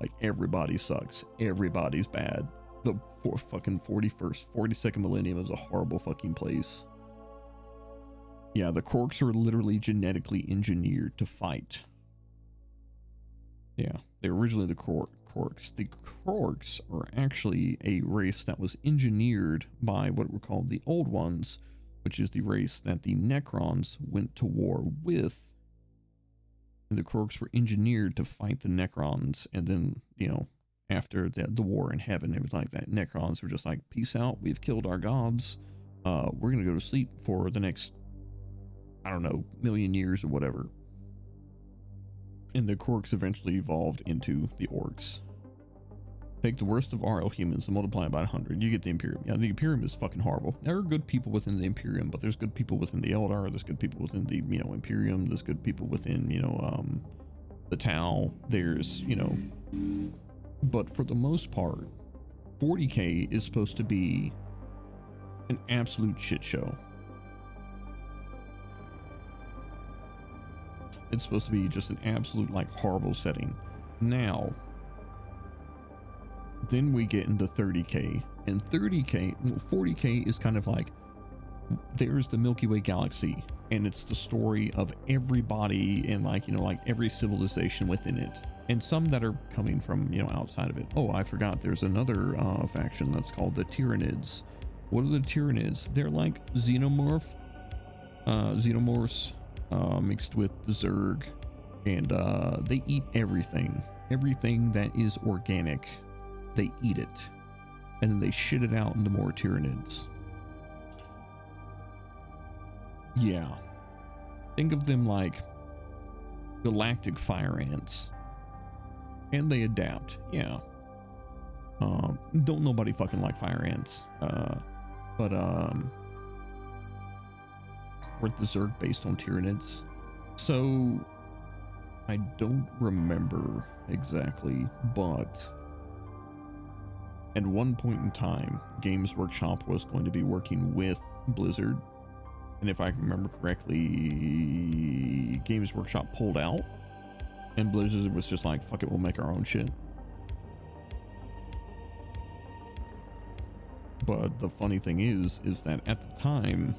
Like, everybody sucks, everybody's bad. The fucking 42nd millennium is a horrible fucking place. Yeah, the Quarks are literally genetically engineered to fight. Yeah, they're originally the Quarks. The Quarks are actually a race that was engineered by what were called the Old Ones, which is the race that the Necrons went to war with. And the Quarks were engineered to fight the Necrons, and then, you know, after the war in heaven, everything like that, Necrons were just like, peace out, we've killed our gods, we're gonna go to sleep for the next, I don't know, million years or whatever. And the Quarks eventually evolved into the Orcs. Take the worst of RL humans and multiply it by 100, you get the Imperium. Yeah, the Imperium is fucking horrible. There are good people within the Imperium, but there's good people within the Eldar, there's good people within the, you know, Imperium, there's good people within, you know, the Tau, there's, you know, but for the most part, 40K is supposed to be an absolute shit show. It's supposed to be just an absolute, like, horrible setting. Now, then we get into 30K, and 30K, well, 40K is kind of like, there's the Milky Way galaxy, and it's the story of everybody and, like, you know, like every civilization within it, and some that are coming from, you know, outside of it. Oh, I forgot, there's another faction that's called the Tyranids. What are the Tyranids? They're like xenomorphs mixed with the Zerg, and they eat everything that is organic. They eat it, and then they shit it out into more Tyranids. Yeah, think of them like galactic fire ants, and they adapt. Yeah, don't nobody fucking like fire ants, but weren't the Zerg based on Tyranids? So I don't remember exactly, but at one point in time, Games Workshop was going to be working with Blizzard, and if I remember correctly, Games Workshop pulled out, and Blizzard was just like, fuck it, we'll make our own shit. But the funny thing is that at the time,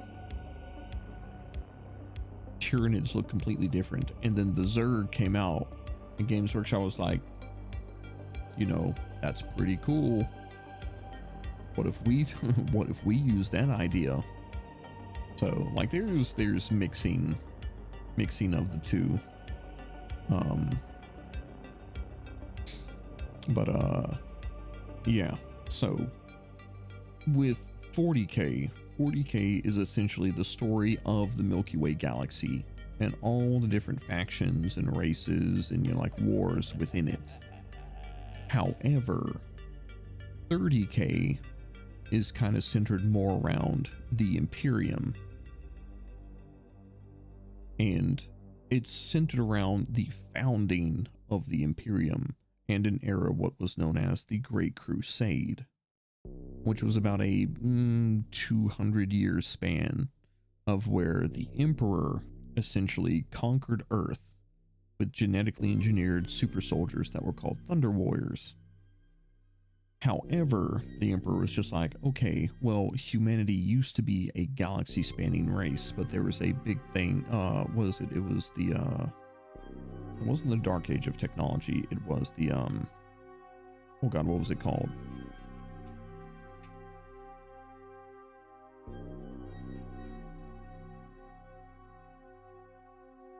Tyranids looked completely different, and then the Zerg came out, and Games Workshop was like, you know, that's pretty cool. What if we use that idea? So like there's mixing of the two. Yeah, so with 40K is essentially the story of the Milky Way galaxy and all the different factions and races and, you know, like wars within it. However, 30K is kind of centered more around the Imperium, and it's centered around the founding of the Imperium and an era what was known as the Great Crusade, which was about a 200-year span of where the Emperor essentially conquered Earth with genetically engineered super soldiers that were called Thunder Warriors. However, the Emperor was just like, okay, well, humanity used to be a galaxy spanning race, but there was a big thing. It wasn't the Dark Age of technology. It was the, oh God, what was it called?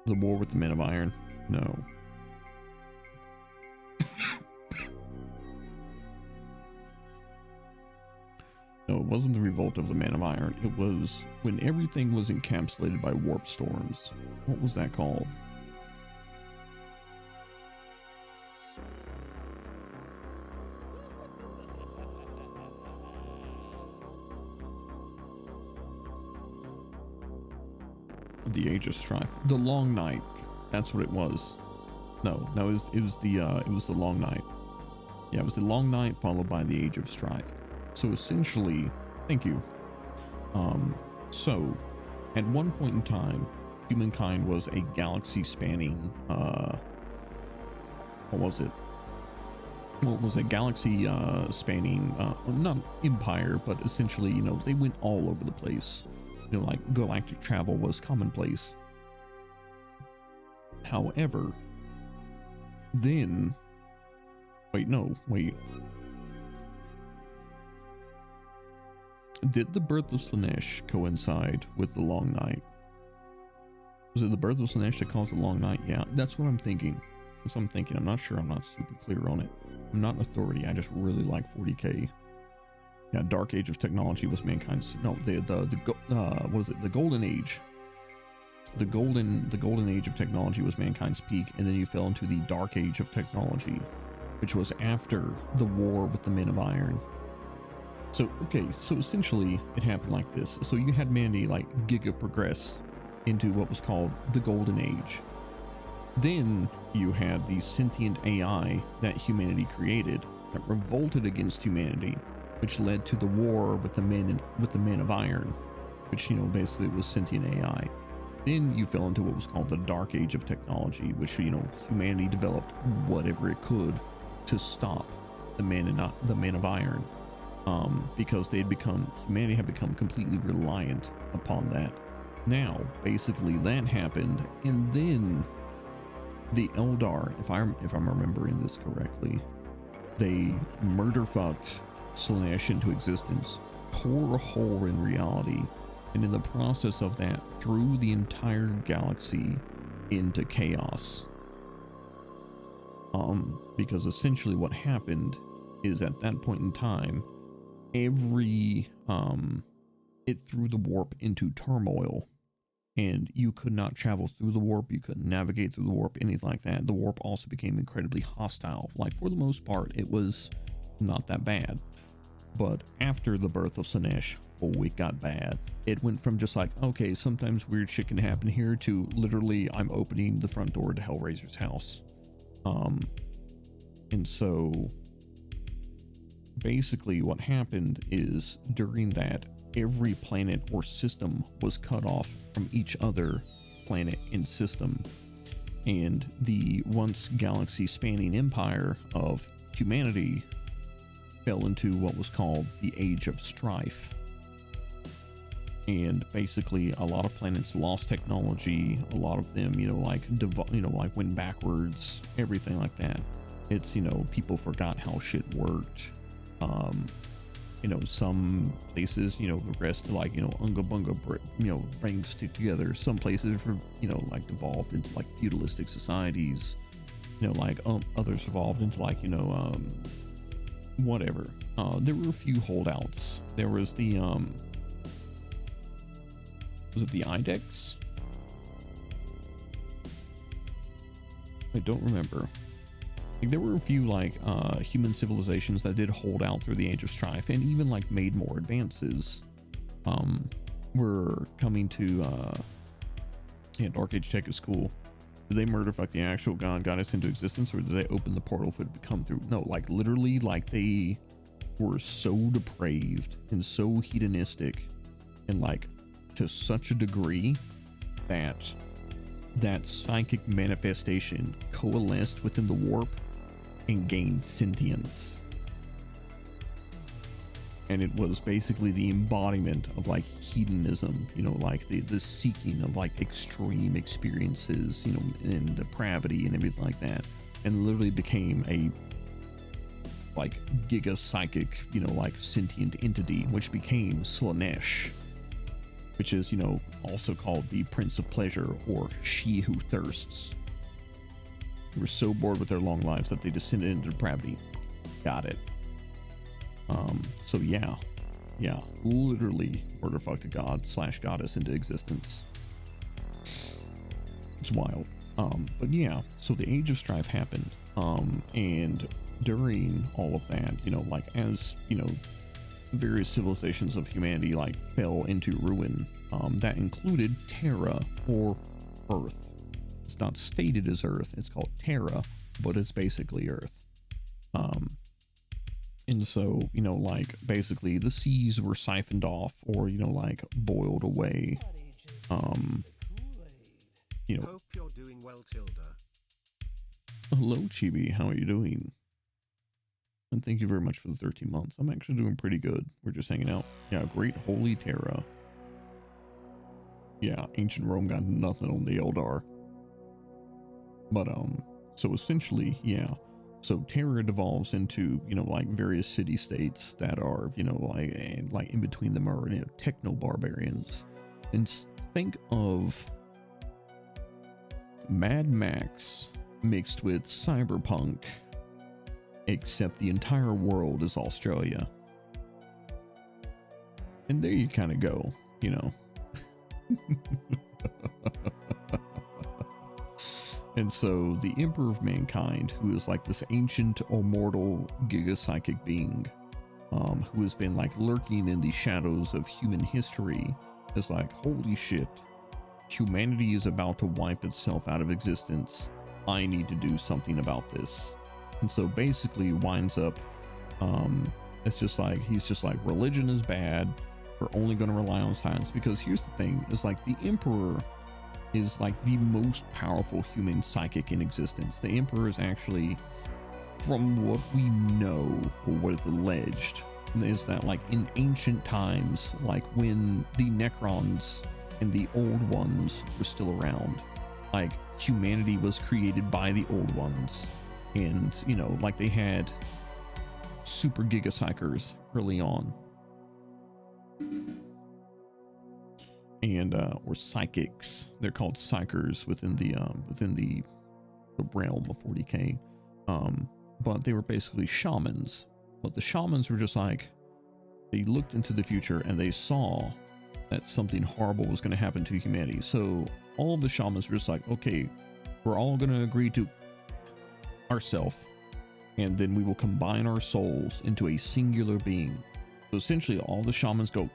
The War with the Men of Iron? No. No, it wasn't the Revolt of the Man of Iron. It was when everything was encapsulated by warp storms. What was that called? The Age of Strife. The Long Night. That's what it was. No, it was the Long Night. Yeah, it was the Long Night followed by the Age of Strife. So essentially, thank you. So at one point in time, humankind was a galaxy spanning, what was it? Well, it was a galaxy spanning, not empire, but essentially, you know, they went all over the place. You know, like galactic travel was commonplace. However, then, wait. Did the birth of Slaanesh coincide with the Long Night? Was it the birth of Slaanesh that caused the Long Night? Yeah, that's what I'm thinking. That's what I'm thinking. I'm not sure. I'm not super clear on it. I'm not an authority. I just really like 40K. Yeah, Dark Age of technology was mankind's, no, what is it? The Golden Age. The golden age of technology was mankind's peak, and then you fell into the Dark Age of technology, which was after the war with the Men of Iron. So, okay, so essentially it happened like this. So you had humanity like giga progress into what was called the Golden Age. Then you had the sentient AI that humanity created that revolted against humanity, which led to the war with the Men of Iron, which, you know, basically was sentient AI. Then you fell into what was called the Dark Age of technology, which, you know, humanity developed whatever it could to stop the Men of Iron, because humanity had become completely reliant upon that. Now, basically, that happened, and then the Eldar, if I'm remembering this correctly, they murder-fucked Slaanesh into existence, tore a hole in reality, and in the process of that, threw the entire galaxy into chaos. Because essentially what happened is at that point in time, it threw the warp into turmoil, and you could not travel through the warp, you couldn't navigate through the warp, anything like that. The warp also became incredibly hostile. Like, for the most part, it was not that bad. But after the birth of Slaanesh, oh, it got bad. It went from just like, okay, sometimes weird shit can happen here, to literally I'm opening the front door to Hellraiser's house. And so basically what happened is during that, every planet or system was cut off from each other planet and system. And the once galaxy spanning empire of humanity fell into what was called the Age of Strife. And basically a lot of planets lost technology, a lot of them, like went backwards, everything like that. It's, people forgot how shit worked. You know, some places, you know, regress to like, you know, Unga Bunga, you know, rings stick together. Some places, you know, like devolved into like feudalistic societies. You know, like others evolved into like, you know, whatever. There were a few holdouts. There was the was it the Idex? I don't remember. Like, there were a few like human civilizations that did hold out through the Age of Strife and even like made more advances. We're coming to yeah, Dark Age Tech is cool. Did they murder fuck the actual goddess into existence, or did they open the portal for it to come through? No, like literally, like they were so depraved and so hedonistic and like to such a degree that that psychic manifestation coalesced within the warp and gained sentience. And it was basically the embodiment of like hedonism, you know, like the seeking of like extreme experiences, you know, and depravity and everything like that, and literally became a like giga psychic, you know, like sentient entity, which became Slanesh, which is, you know, also called the Prince of Pleasure, or She Who Thirsts. They were so bored with their long lives that they descended into depravity. Got it. So yeah, literally murder fucked a god / goddess into existence. It's wild. But yeah, so the Age of Strife happened. And during all of that, you know, like as, you know, various civilizations of humanity like fell into ruin, that included Terra, or Earth. It's not stated as Earth, it's called Terra, but it's basically Earth. And so, you know, like basically the seas were siphoned off, or, you know, like boiled away. You know. Hope you're doing well, Tilda. Hello, Chibi. How are you doing? And thank you very much for the 13 months. I'm actually doing pretty good. We're just hanging out. Yeah, Great Holy Terra. Yeah, Ancient Rome got nothing on the Eldar. But, so essentially, yeah. So Terra devolves into, you know, like various city-states that are, you know, like in between them are, you know, techno-barbarians. And think of Mad Max mixed with Cyberpunk, except the entire world is Australia. And there you kind of go, you know. And so the Emperor of Mankind, who is like this ancient, immortal, giga-psychic being, who has been like lurking in the shadows of human history, is like, holy shit, humanity is about to wipe itself out of existence. I need to do something about this. And so basically winds up, it's just like, he's just like, religion is bad. We're only going to rely on science. Because here's the thing, is like the Emperor is like the most powerful human psychic in existence. The Emperor is actually, from what we know, or what is alleged, is that like in ancient times, like when the Necrons and the Old Ones were still around, like humanity was created by the Old Ones. And, you know, like they had super giga psychers early on. And or psychics, they're called psychers within the realm of 40k. But they were basically shamans. But the shamans were just like, they looked into the future and they saw that something horrible was going to happen to humanity. So all of the shamans were just like, okay, we're all going to agree to ourselves, and then we will combine our souls into a singular being. So essentially all the shamans go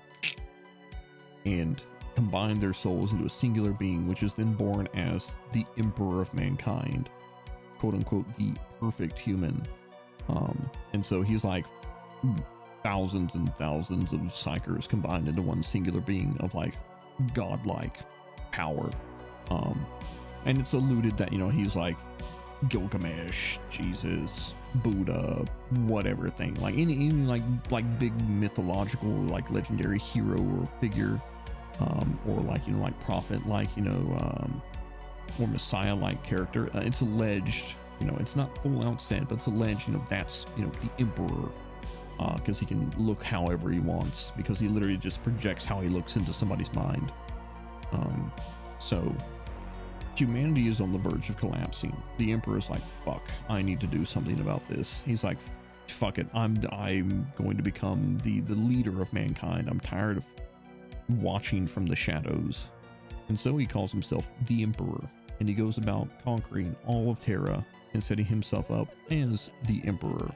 and combine their souls into a singular being, which is then born as the Emperor of Mankind, quote unquote, the perfect human. And so he's like thousands and thousands of psychers combined into one singular being of like godlike power. And it's alluded that, you know, he's like Gilgamesh, Jesus, Buddha, whatever thing, like any like big mythological, like legendary hero or figure, or like, you know, like prophet, like, you know, or Messiah like character. It's alleged, you know, it's not full out said, but it's alleged, you know, that's, you know, the Emperor. because he can look however he wants, because he literally just projects how he looks into somebody's mind. So humanity is on the verge of collapsing. The Emperor is like, fuck, I need to do something about this. He's like, fuck it, I'm going to become the leader of mankind. I'm tired of watching from the shadows. And so he calls himself the Emperor, and he goes about conquering all of Terra and setting himself up as the Emperor.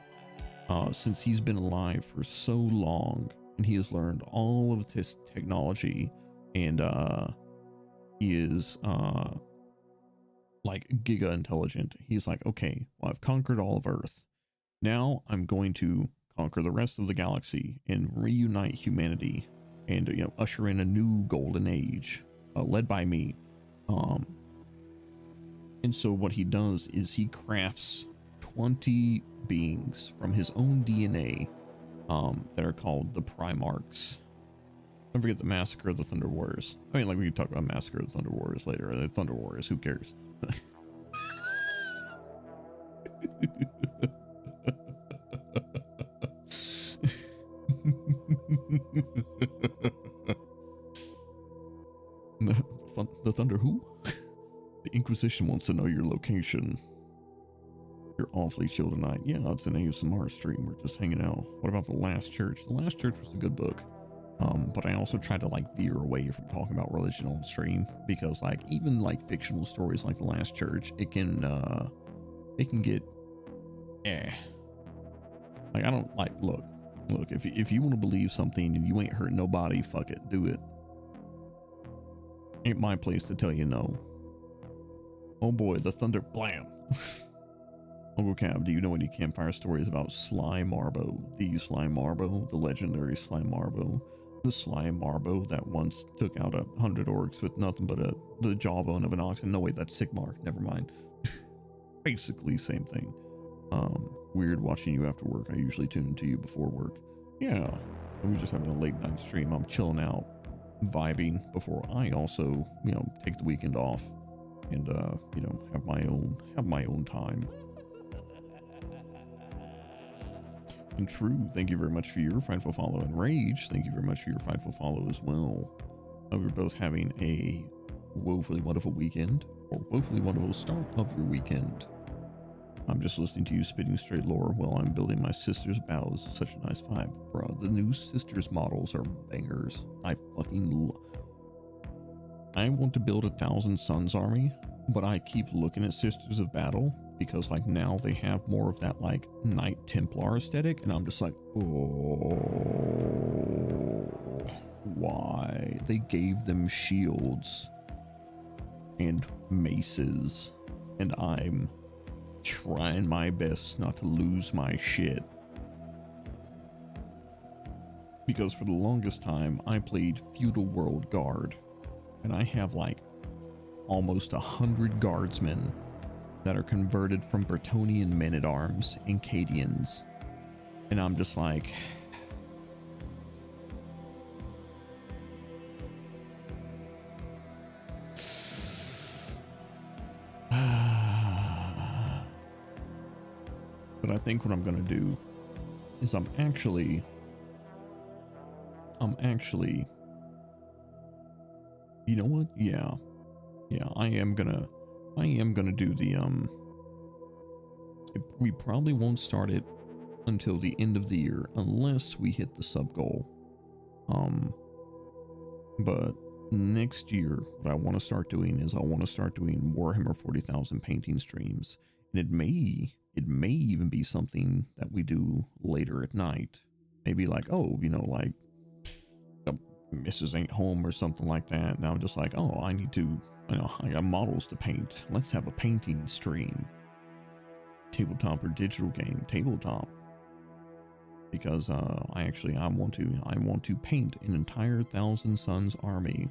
Since he's been alive for so long, and he has learned all of this technology, and he is like giga intelligent. He's like, okay, well, I've conquered all of Earth. Now I'm going to conquer the rest of the galaxy and reunite humanity, and usher in a new golden age, led by me. And so what he does is he crafts 20 beings from his own DNA, that are called the Primarchs. Don't forget the Massacre of the Thunder Warriors. I mean, like, we can talk about Massacre of the Thunder Warriors later. The Thunder Warriors, who cares? The Thunder who? The Inquisition wants to know your location. You're awfully chill tonight. Yeah, it's an ASMR stream. We're just hanging out. What about The Last Church? The Last Church was a good book. But I also tried to like veer away from talking about religion on stream, because like even like fictional stories like The Last Church, it can get like, I don't like, look, if you want to believe something and you ain't hurt nobody, fuck it, do it. Ain't my place to tell you no. Oh boy, the thunder, blam. Uncle Cab, do you know any campfire stories about Sly Marbo? The Sly Marbo, the legendary Sly Marbo. The Sly Marbo that once took out 100 orcs with nothing but the jawbone of an oxen. No, wait, that's Sigmar. Never mind. Basically, same thing. Weird watching you after work. I usually tune into you before work. Yeah, we're just having a late night stream. I'm chilling out, vibing before I also, take the weekend off and, have my own time. And True, thank you very much for your Frightful follow. And Rage, thank you very much for your Frightful follow as well. Hope you're both having a woefully wonderful weekend, or woefully wonderful start of your weekend. I'm just listening to you spitting straight lore while I'm building my sister's bows. Such a nice vibe, bro. The new sisters models are bangers. I want to build 1,000 Suns army, but I keep looking at Sisters of Battle, because like now they have more of that like Knight Templar aesthetic, and I'm just like, oh, why? They gave them shields and maces, and I'm trying my best not to lose my shit, because for the longest time I played Feudal World Guard, and I have like almost 100 guardsmen that are converted from Bretonnian men-at-arms and Cadians, and I'm just like, but I think what I'm gonna do is I'm actually, you know what? Yeah, I am gonna do the, we probably won't start it until the end of the year, unless we hit the sub goal. But next year, what I want to start doing is I want to start doing Warhammer 40,000 painting streams, and it may even be something that we do later at night. Maybe like, oh, like Mrs. ain't home or something like that. And I'm just like, oh, I need to, I got models to paint. Let's have a painting stream. Tabletop or digital game? Tabletop. Because I want to paint an entire 1,000 Suns army.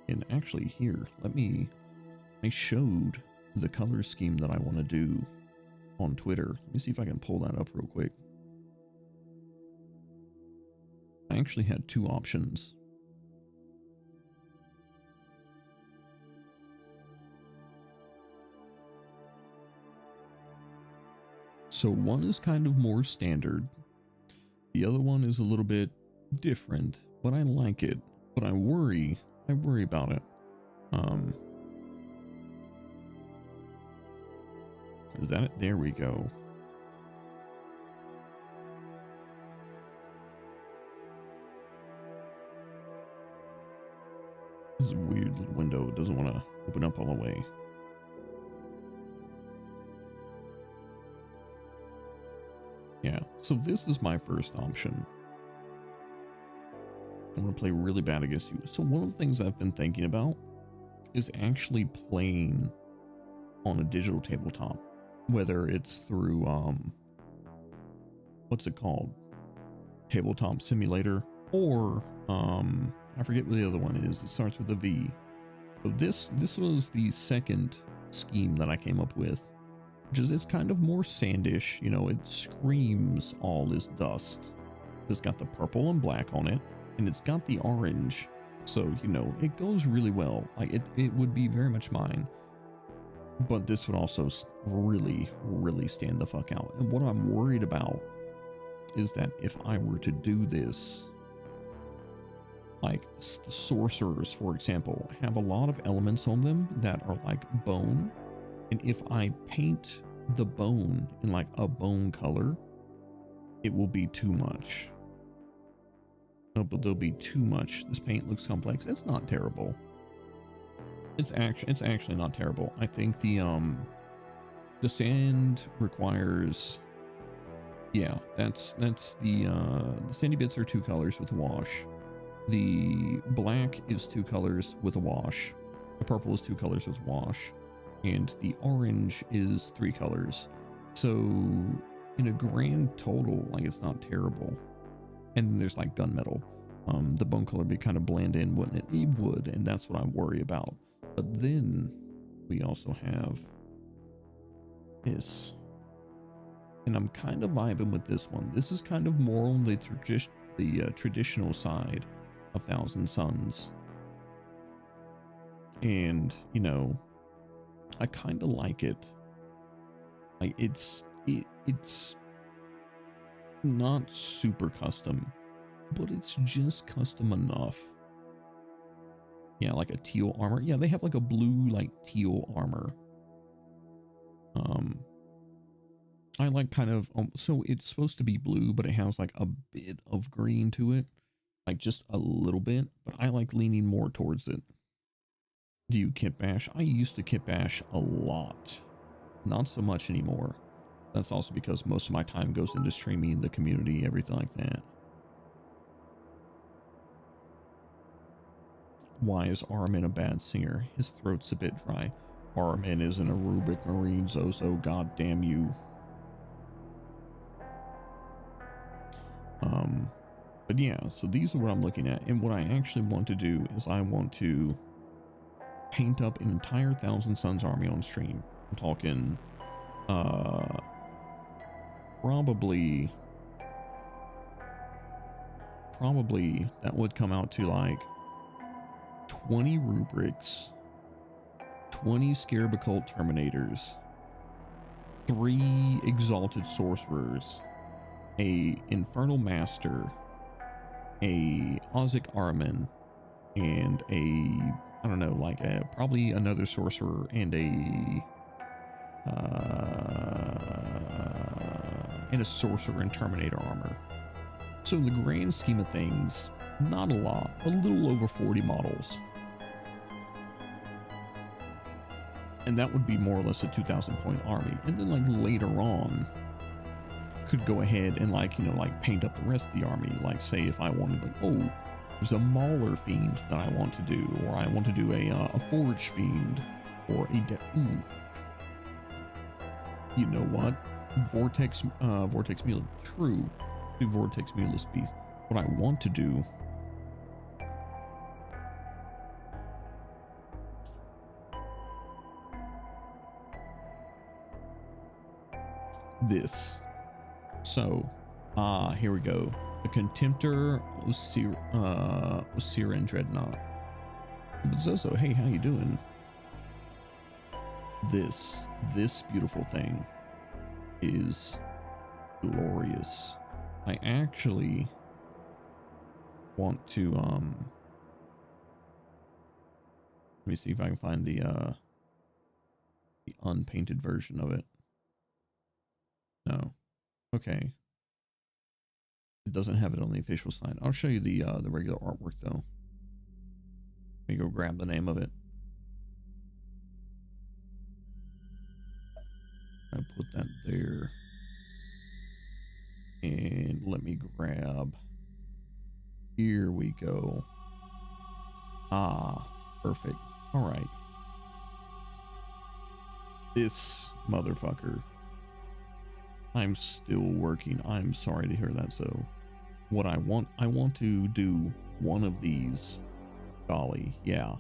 And actually here, I showed the color scheme that I want to do on Twitter. Let me see if I can pull that up real quick. I actually had two options. So one is kind of more standard, The other one is a little bit different, but I like it. But I worry about it. Is that it? There we go. This is a weird little window. It doesn't want to open up all the way. Yeah, so this is my first option. I'm going to play really bad against you. So one of the things I've been thinking about is actually playing on a digital tabletop, whether it's through, what's it called? Tabletop Simulator, or, I forget what the other one is. It starts with a V. So this was the second scheme that I came up with, which is it's kind of more sandish. You know, it screams all this dust. It's got the purple and black on it, and it's got the orange. So, you know, it goes really well. Like it would be very much mine. But this would also really, really stand the fuck out. And what I'm worried about is that if I were to do this, like the sorcerers, for example, have a lot of elements on them that are like bone. And if I paint the bone in like a bone color, it will be too much. No, but there'll be too much. This paint looks complex. It's not terrible. It's actually not terrible. I think the sand requires, yeah, that's the sandy bits are 2 colors with a wash. The black is 2 colors with a wash. The purple is 2 colors with a wash. And the orange is 3 colors. So in a grand total, like, it's not terrible. And then there's like gunmetal. The bone color would be kind of blend in, wouldn't it? It would, and that's what I worry about. But then we also have this. And I'm kind of vibing with this one. This is kind of more on the traditional side of Thousand Suns. And, you know, I kind of like it. Like it's not super custom, but it's just custom enough. Yeah, like a teal armor. Yeah, they have like a blue, like teal armor. I like kind of, so it's supposed to be blue, but it has like a bit of green to it, like just a little bit, but I like leaning more towards it. Do you kit bash? I used to kit bash a lot, not so much anymore. That's also because most of my time goes into streaming, the community, everything like that. Why is Armin a bad singer? His throat's a bit dry. Armin is an aerobic marine, Zozo, god damn you. But yeah, so these are what I'm looking at. And what I actually want to do is I want to paint up an entire Thousand Suns army on stream. I'm talking, probably that would come out to like 20 rubrics, 20 Scarab Occult Terminators, 3 Exalted Sorcerers, a Infernal Master, a Ozic Armin, and a, I don't know, like a, probably another Sorcerer and a Sorcerer and Terminator armor. So in the grand scheme of things, not a lot, a little over 40 models. And that would be more or less a 2,000 point army. And then like later on, could go ahead and like, you know, like paint up the rest of the army. Like say if I wanted like, oh, there's a Mauler Fiend that I want to do, or I want to do a Forge Fiend, or a, you know what? Vortex Mule, true. Do Vortex Mulus Beast. What I want to do this. So, here we go. The Contemptor Osiran Dreadnought. But Zozo, hey, how you doing? This beautiful thing is glorious. I actually want to let me see if I can find the unpainted version of it. No. Okay. It doesn't have it on the official site. I'll show you the regular artwork though. Let me go grab the name of it. I put that there. And let me grab. Here we go. Ah, perfect. All right. This motherfucker. I'm still working. I'm sorry to hear that. So what I want to do one of these. Golly, yeah.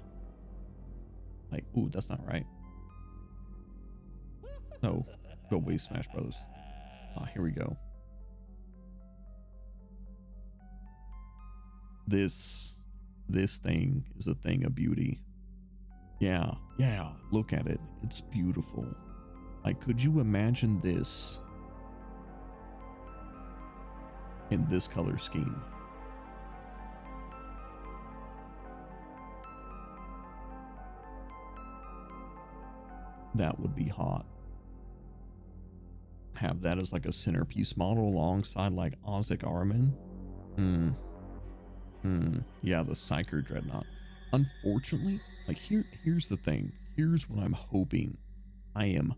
Like, ooh, that's not right. No, go away, Smash Brothers. Ah, here we go. This thing is a thing of beauty. Yeah, look at it. It's beautiful. Like, could you imagine this in this color scheme? That would be hot. Have that as like a centerpiece model alongside like Ozek Armin. Yeah, the Psyker Dreadnought. Unfortunately, like here's the thing. Here's what I'm hoping. I am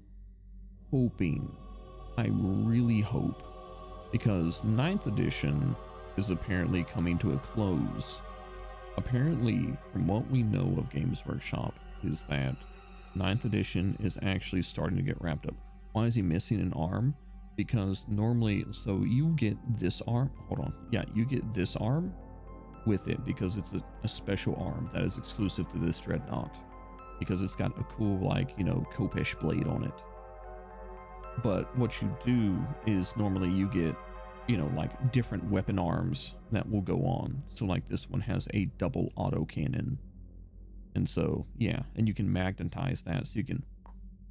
hoping. I really hope. Because 9th edition is apparently coming to a close. Apparently, from what we know of Games Workshop, is that 9th edition is actually starting to get wrapped up. Why is he missing an arm? Because normally, so you get this arm. Hold on. Yeah, you get this arm with it because it's a special arm that is exclusive to this Dreadnought. Because it's got a cool, like, you know, Kopesh blade on it. But what you do is normally you get, you know, like different weapon arms that will go on. So like this one has a double auto cannon. And so, yeah, and you can magnetize that, so you can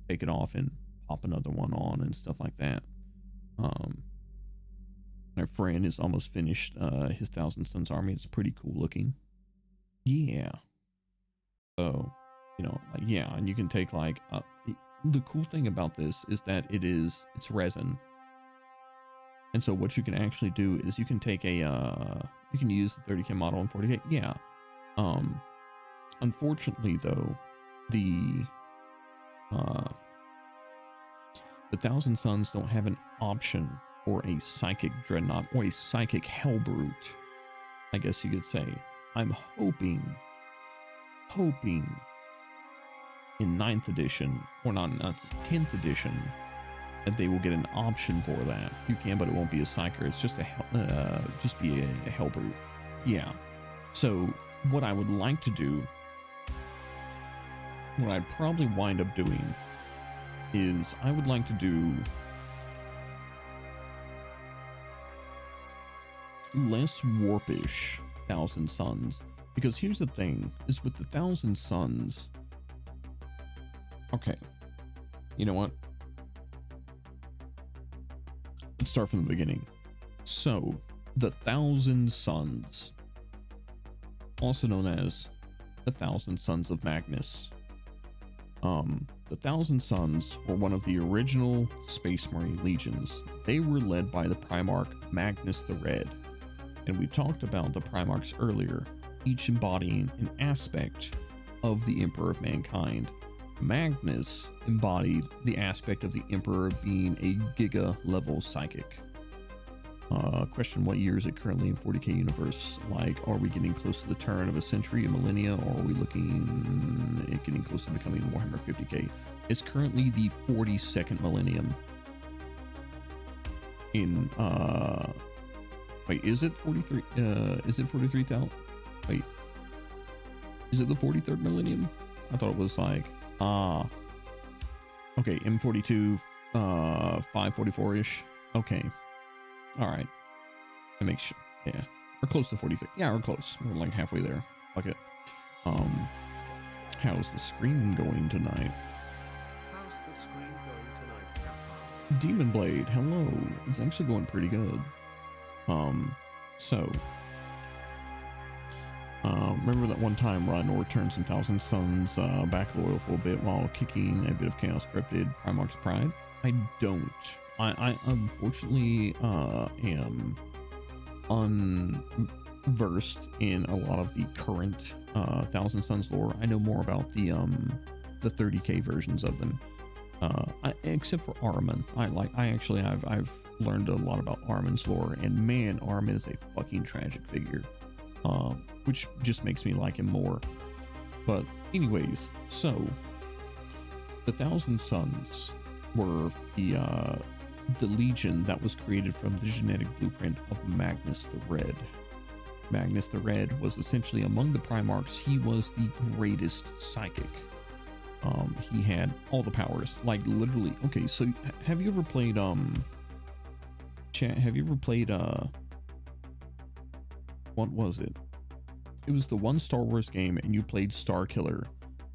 take it off and pop another one on and stuff like that. My friend is almost finished his Thousand Suns army. It's pretty cool looking. Yeah. So, you know, like, yeah, and you can take like, the cool thing about this is that it's resin. And so what you can actually do is you can take a, you can use the 30K model and 40K. Yeah. Unfortunately, though, the Thousand Suns don't have an option for a Psychic Dreadnought or a Psychic Hellbrute, I guess you could say. I'm hoping in 9th edition, or not 10th edition, that they will get an option for that. You can, but it won't be a Psyker. It's just just be a Hellbrute. Yeah. So what I would like to do, what I'd probably wind up doing, is I would like to do less warpish Thousand Suns, because here's the thing, is with the Thousand Suns, okay, you know what, let's start from the beginning. So the Thousand Suns, also known as the Thousand Sons of Magnus, the Thousand Suns were one of the original Space Marine legions. They were led by the Primarch Magnus the Red, and we talked about the Primarchs earlier, each embodying an aspect of the Emperor of Mankind. Magnus embodied the aspect of the Emperor being a Giga level psychic. Question, what year is it currently in 40K universe? Like, are we getting close to the turn of a century, a millennia, or are we looking at getting close to becoming Warhammer 50K? It's currently the 42nd millennium. In, wait, is it 43? Is it 43,000? Wait, is it the 43rd millennium? I thought it was like, okay, M42, 544-ish. Okay. All right. That makes sure. Yeah. We're close to 43. Yeah, we're close. We're like halfway there. Fuck it. How's the stream going tonight? How's the stream going tonight, Capcom? Demon Blade, hello. It's actually going pretty good. So remember that one time Rhinor turned some Thousand Suns back loyal for a bit while kicking a bit of chaos corrupted Primarch's pride? I don't. I unfortunately am unversed in a lot of the current Thousand Suns lore. I know more about the 30k versions of them, except for Armin. I've learned a lot about Armin's lore, and man, Armin is a fucking tragic figure, which just makes me like him more. But anyways, so the Thousand Suns were the legion that was created from the genetic blueprint of Magnus the Red. Magnus the Red was essentially among the Primarchs. He was the greatest psychic. He had all the powers, like literally. Okay, so have you ever played chat, have you ever played what was it? It was the one Star Wars game, and you played Star Killer,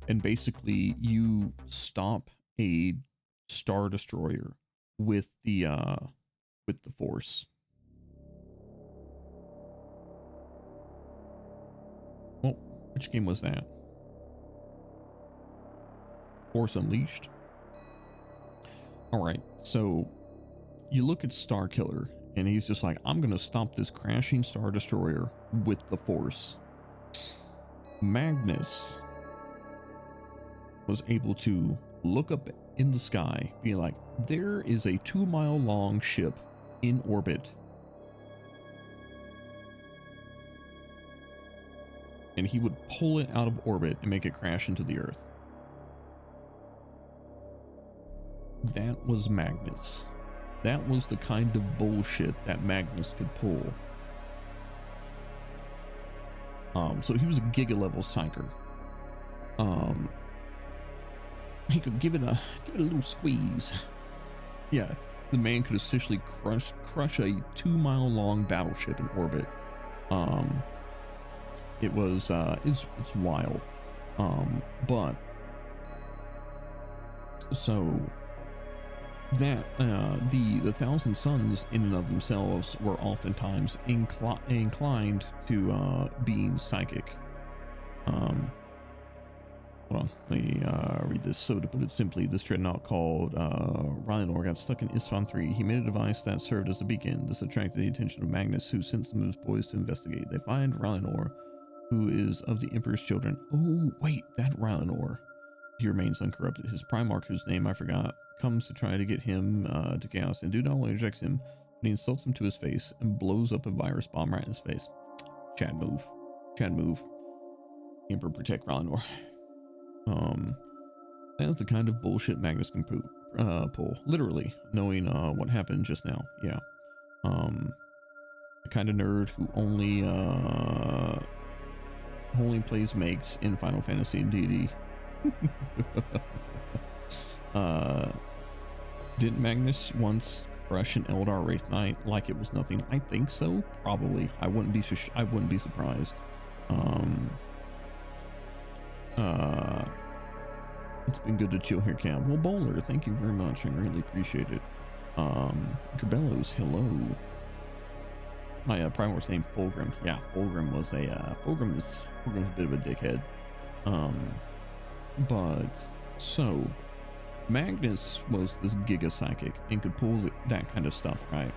and basically you stop a Star Destroyer with the Force. Well, which game was that? Force Unleashed. All right, so you look at Star Killer, and he's just like, I'm gonna stop this crashing Star Destroyer with the Force. Magnus was able to look up in the sky, be like, there is a 2-mile long ship in orbit, and he would pull it out of orbit and make it crash into the earth. That was Magnus. That was the kind of bullshit that Magnus could pull. So he was a giga level psyker. He could give it a little squeeze. Yeah, the man could essentially crush a 2-mile long battleship in orbit. It was it's wild. But so that the Thousand Suns in and of themselves were oftentimes inclined to being psychic. Hold on, let me read this. So to put it simply, this dreadnought called Rhinor got stuck in Isfahan 3. He made a device that served as a beacon. This attracted the attention of Magnus, who sent some of his boys to investigate. They find Rhinor, who is of the Emperor's children. Oh wait, that Rhinor. He remains uncorrupted. His Primarch, whose name I forgot, comes to try to get him to chaos, and dude not only rejects him, but he insults him to his face and blows up a virus bomb right in his face. Chad move. Chad move. Emperor protect Rhinor. That is the kind of bullshit Magnus can pull. Literally, knowing what happened just now. Yeah. The kind of nerd who only plays makes in Final Fantasy and D&D. Didn't Magnus once crush an Eldar Wraith Knight like it was nothing? I think so. Probably. I wouldn't be surprised. It's been good to chill here, Cam. Well, Bowler, thank you very much. I really appreciate it. Cabellos, hello. My Primarch's name Fulgrim. Yeah, Fulgrim was Fulgrim's a bit of a dickhead. But so Magnus was this giga psychic and could pull that kind of stuff, right?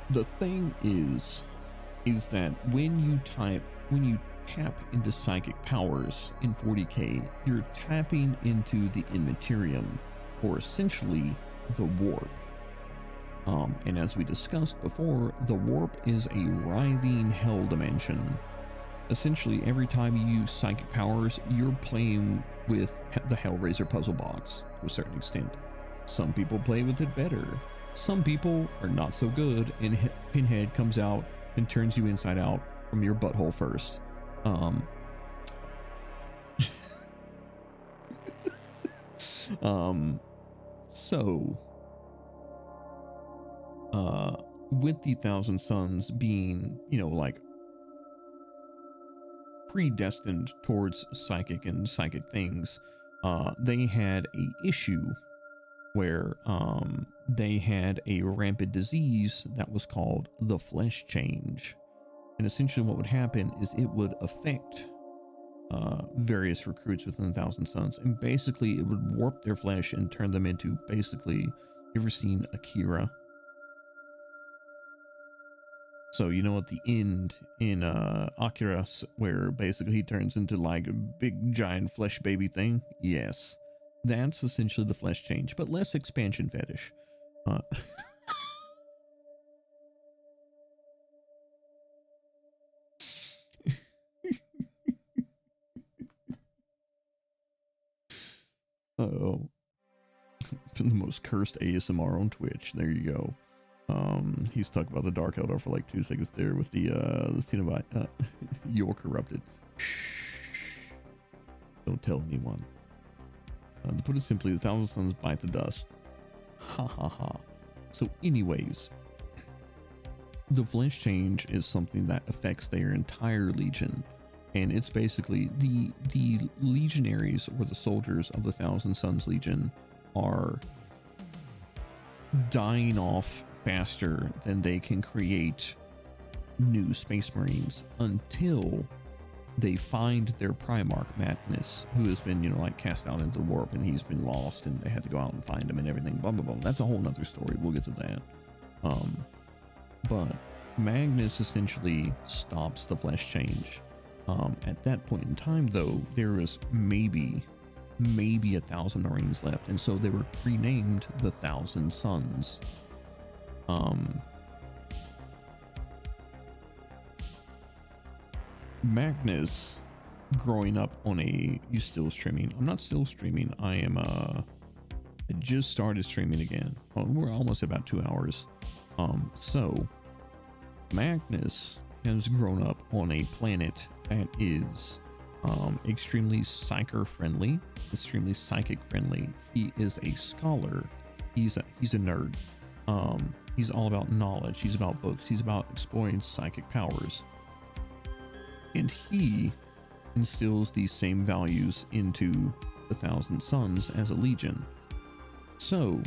The thing is that when you tap into psychic powers in 40k, you're tapping into the immaterium, or essentially the warp. And as we discussed before, the warp is a writhing hell dimension. Essentially, every time you use psychic powers, you're playing with the Hellraiser puzzle box to a certain extent. Some people play with it better. Some people are not so good, and Pinhead comes out and turns you inside out from your butthole first. With the Thousand Suns being, like predestined towards psychic things, they had a issue where they had a rampant disease that was called the flesh change. And essentially what would happen is it would affect various recruits within the Thousand Sons, and basically it would warp their flesh and turn them into, basically, you ever seen Akira? So you know at the end in Akira, where basically he turns into like a big giant flesh baby thing? Yes, that's essentially the flesh change, but less expansion fetish. Oh, the most cursed ASMR on Twitch. There you go. He's talking about the Dark Elder for like 2 seconds there with the Cenobite. You're corrupted. Shh. Don't tell anyone. To put it simply, the Thousand Sons bite the dust. Ha ha ha. So anyways, the flesh change is something that affects their entire legion. And it's basically the legionaries, or the soldiers of the Thousand Sons Legion, are dying off faster than they can create new Space Marines until they find their Primarch, Magnus, who has been, you know, like cast out into the warp, and he's been lost, and they had to go out and find him and everything. Blah blah blah. That's a whole nother story. We'll get to that. But Magnus essentially stops the flesh change. At that point in time, though, there was maybe 1,000 Marines left, and so they were renamed the Thousand Sons. Magnus, growing up on a... You still streaming? I'm not still streaming. I am I just started streaming again. We're almost about 2 hours. So Magnus has grown up on a planet that is extremely psyker friendly, extremely psychic friendly. He is a scholar. He's a nerd. He's all about knowledge. He's about books. He's about exploring psychic powers. And he instills these same values into the Thousand Sons as a legion. So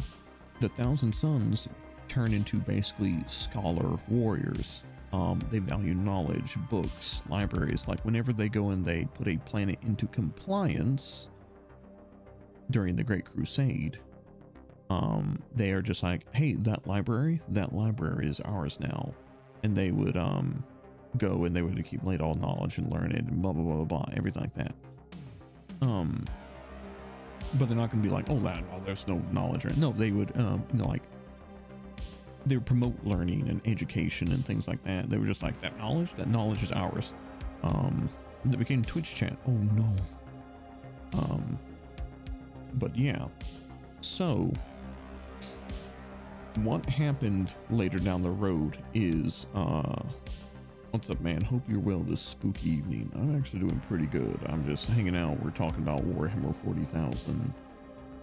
the Thousand Sons turn into basically scholar warriors. They value knowledge, books, libraries. Like whenever they go and they put a planet into compliance during the Great Crusade, they are just like, hey, that library is ours now. And they would go and they would accumulate all knowledge and learn it and blah blah blah blah, everything like that. But they're not going to be like, oh, there's no knowledge. No, they would you know, like, they would promote learning and education and things like that. They were just like, that knowledge is ours. And it became Twitch chat. Oh no. But yeah, so what happened later down the road is what's up, man? Hope you're well this spooky evening. I'm actually doing pretty good. I'm just hanging out. We're talking about Warhammer 40,000.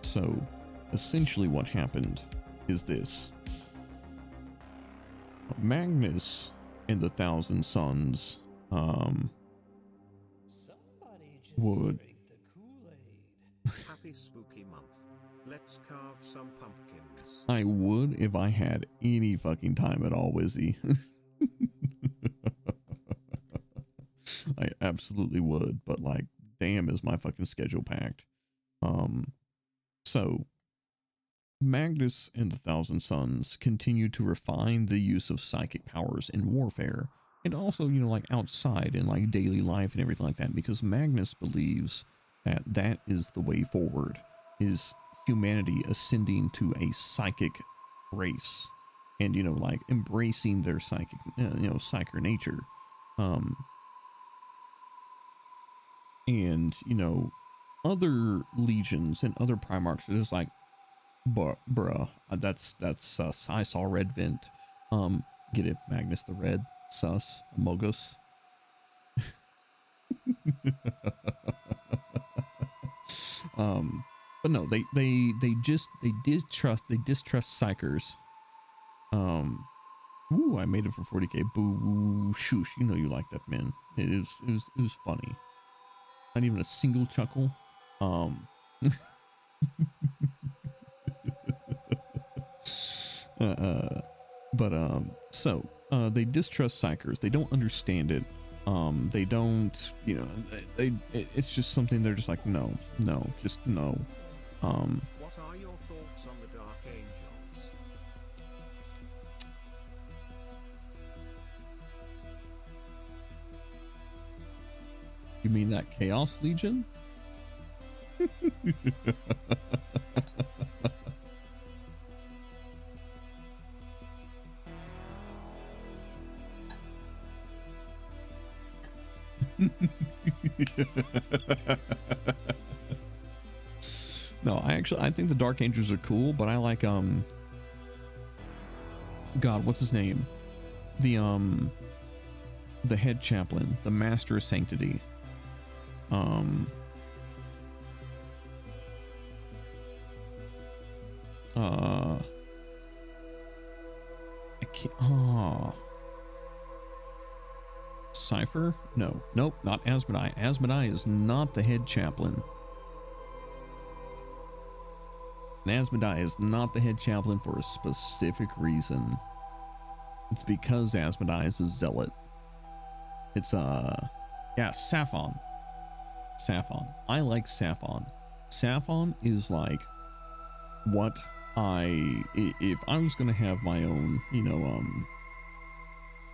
So essentially what happened is this. Magnus and the Thousand Sons would... Drink the Kool-Aid. Happy spooky month. Let's carve some pumpkins. I would if I had any fucking time at all, Wizzy. I absolutely would, but like, damn, is my fucking schedule packed. So Magnus and the Thousand Sons continue to refine the use of psychic powers in warfare, and also, you know, like outside in like daily life and everything like that, because Magnus believes that that is the way forward, is humanity ascending to a psychic race, and, you know, like embracing their psychic, you know, psyker nature. And, you know, other legions and other Primarchs are just like, bruh, that's sus. I saw red vent. Get it, Magnus the Red, sus, Amogus. But no, they distrust psychers. Ooh, I made it for 40k. Boo, shoosh. You know you like that, man. It was funny. Not even a single chuckle. So they distrust psychers. They don't understand it. They don't, you know, it's just something they're just like, no, just no. What are your thoughts on the Dark Angels? You mean that Chaos Legion? No, I think the Dark Angels are cool, but I like God, what's his name? The head chaplain, the Master of Sanctity. I can't. Cypher? No, nope, not Asmodai. Asmodai is not the head chaplain. And Asmodai is not the head chaplain for a specific reason. It's because Asmodai is a zealot. It's yeah, Saffon. I like Saffon. Saffon is like what if I was gonna have my own, you know,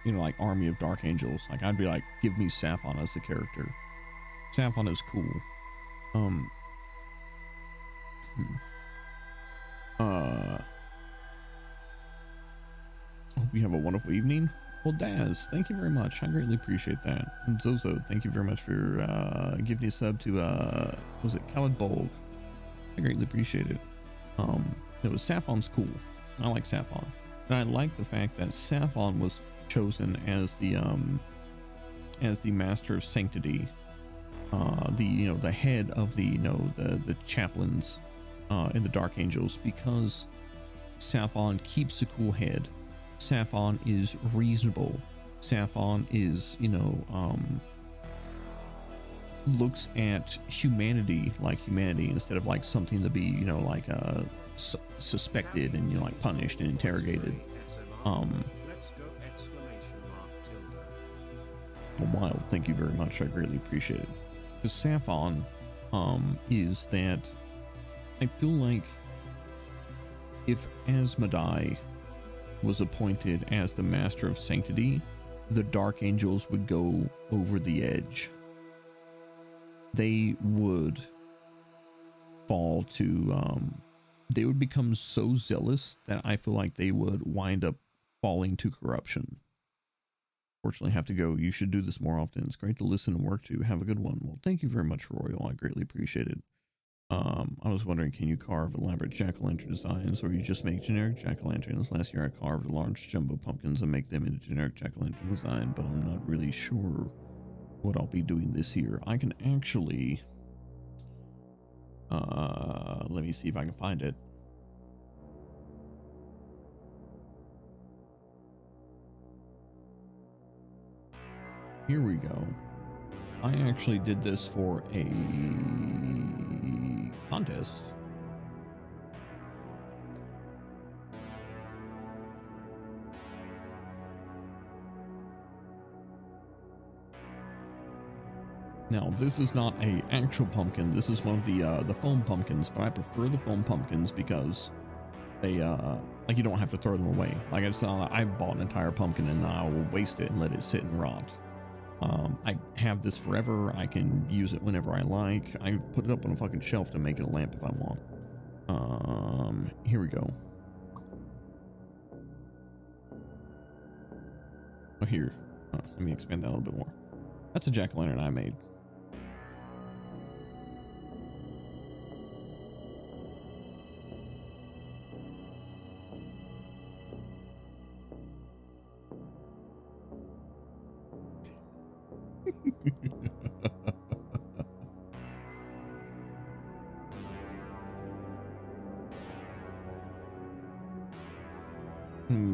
like army of Dark Angels, like I'd be like, give me Saffon as the character. Saffon is cool. Hope you have a wonderful evening. Well, Daz, thank you very much. I greatly appreciate that. And Zozo, thank you very much for giving me a sub to was it Khaled Bolg? I greatly appreciate it. Saffron's cool. I like Saffron. And I like the fact that Saffron was chosen as the Master of Sanctity, the head of the the chaplains in the Dark Angels, because Saffron keeps a cool head. Saffron is reasonable. Saffron is, looks at humanity like humanity instead of like something to be, like suspected and like punished and interrogated. Wild, thank you very much. I greatly appreciate it. Because Saffron is that I feel like if Asmodai was appointed as the Master of Sanctity, the Dark Angels would go over the edge. They would fall to they would become so zealous that I feel like they would wind up falling to corruption. Fortunately, have to go. You should do this more often. It's great to listen and work to. Have a good one. Well, thank you very much, Royal. I greatly appreciate it. I was wondering, can you carve elaborate jack-o'-lantern designs, or you just make generic jack-o'-lanterns? Last year I carved large jumbo pumpkins and make them into generic jack-o'-lantern design, but I'm not really sure what I'll be doing this year. I can actually let me see if I can find it. Here we go. I actually did this for a contest. Now, this is not a actual pumpkin. This is one of the foam pumpkins, but I prefer the foam pumpkins because they like you don't have to throw them away. Like I've bought an entire pumpkin and I will waste it and let it sit and rot. I have this forever. I can use it whenever I like. I put it up on a fucking shelf to make it a lamp if I want. Here we go. Oh, here. Let me expand that a little bit more. That's a jack-o'-lantern I made.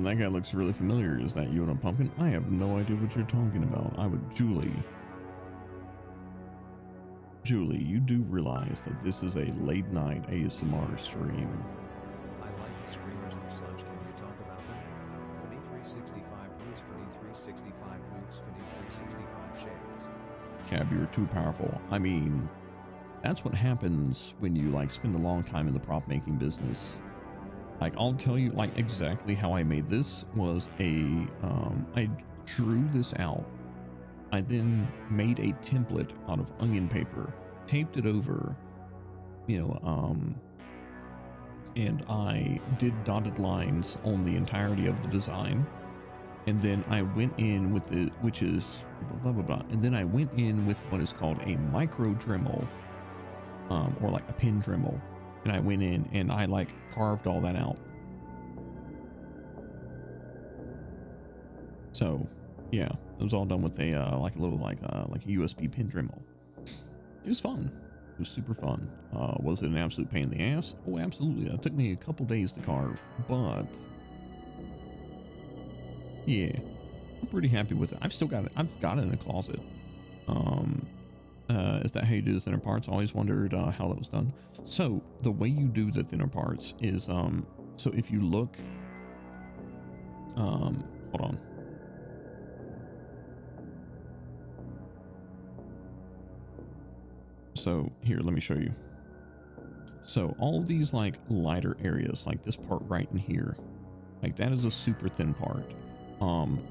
That guy looks really familiar. Is that you in a pumpkin? I have no idea what you're talking about. Julie, you do realize that this is a late night ASMR stream. I like the screamers themselves. Can you talk about Xfinity 365 shades. Cab, you're too powerful. I mean, that's what happens when you like spend a long time in the prop making business. Like, I'll tell you like exactly how I made this was I drew this out. I then made a template out of onion paper, taped it over, and I did dotted lines on the entirety of the design. And then I went in with it, which is blah, blah, blah. And then I went in with what is called a micro Dremel, or like a pin Dremel. And I went in and I like carved all that out. So yeah, it was all done with a, like a little, like a USB pin Dremel. It was fun. It was super fun. Was it an absolute pain in the ass? Oh, absolutely. That took me a couple days to carve, but yeah, I'm pretty happy with it. I've still got it. I've got it in a closet. Is that how you do the thinner parts? I always wondered how that was done. So the way you do the thinner parts is, so if you look, hold on. So here, let me show you. So all these like lighter areas, like this part right in here, like that is a super thin part.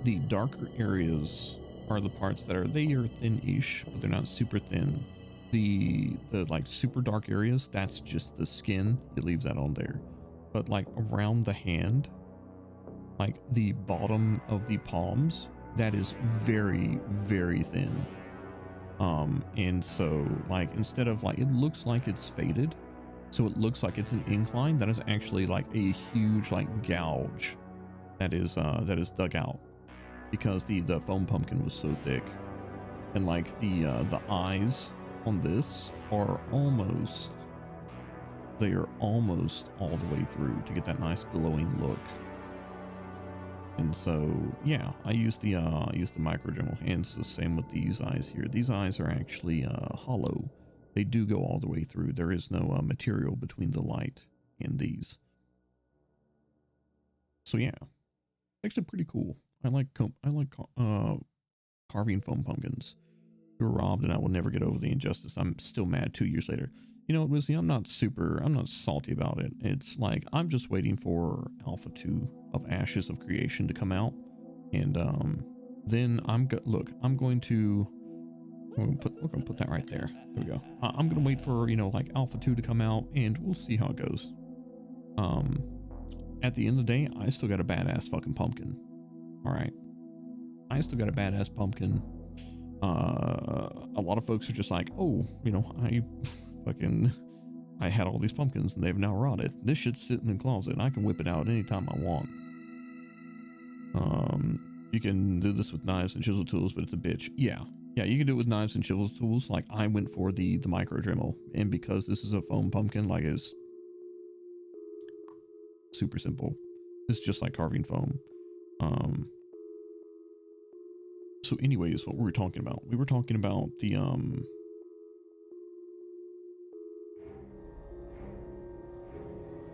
The darker areas are the parts that are, they are thin-ish, but they're not super thin. The like super dark areas, that's just the skin. It leaves that on there. But like around the hand, like the bottom of the palms, that is very, very thin. And so like, instead of like, it looks like it's faded, so it looks like it's an incline, that is actually like a huge like gouge that is dug out because the foam pumpkin was so thick. And like the eyes on this are almost, they are almost all the way through to get that nice glowing look. And so yeah, I use the micro Dremel, and it's the same with these eyes here. These eyes are actually hollow. They do go all the way through. There is no material between the light and these. So yeah, actually pretty cool. I like carving foam pumpkins. We were robbed, and I will never get over the injustice. I'm still mad 2 years later. You know, Wizzy, I'm not salty about it. It's like, I'm just waiting for Alpha 2 of Ashes of Creation to come out. And then we're going to put that right there. There we go. I'm going to wait for, like Alpha 2 to come out, and we'll see how it goes. At the end of the day, I still got a badass fucking pumpkin. All right. I still got a badass pumpkin. A lot of folks are just like, oh, I had all these pumpkins and they've now rotted. This should sit in the closet. I can whip it out anytime I want. You can do this with knives and chisel tools, but it's a bitch. Yeah, you can do it with knives and chisel tools. Like, I went for the micro Dremel, and because this is a foam pumpkin, like, it's super simple. It's just like carving foam. So anyways, what were we talking about? We were talking about the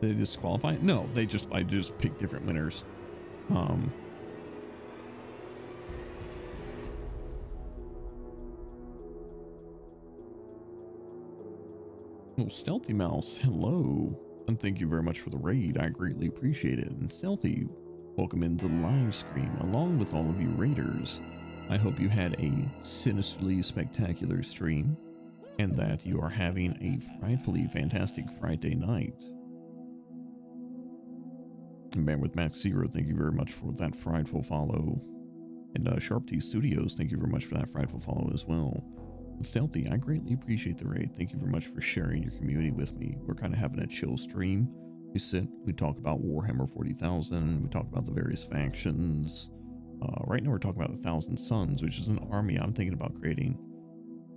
they disqualify? No, I just picked different winners. Oh, Stealthy Mouse, hello. And thank you very much for the raid. I greatly appreciate it. And Stealthy, welcome into the live stream along with all of you raiders. I hope you had a sinisterly spectacular stream and that you are having a frightfully fantastic Friday night. And Man with Max Zero, thank you very much for that frightful follow. And Sharp T Studios, thank you very much for that frightful follow as well. And Stealthy, I greatly appreciate the raid. Thank you very much for sharing your community with me. We're kind of having a chill stream. We talk about Warhammer 40,000, we talk about the various factions. Right now we're talking about 1,000 Suns, which is an army I'm thinking about creating.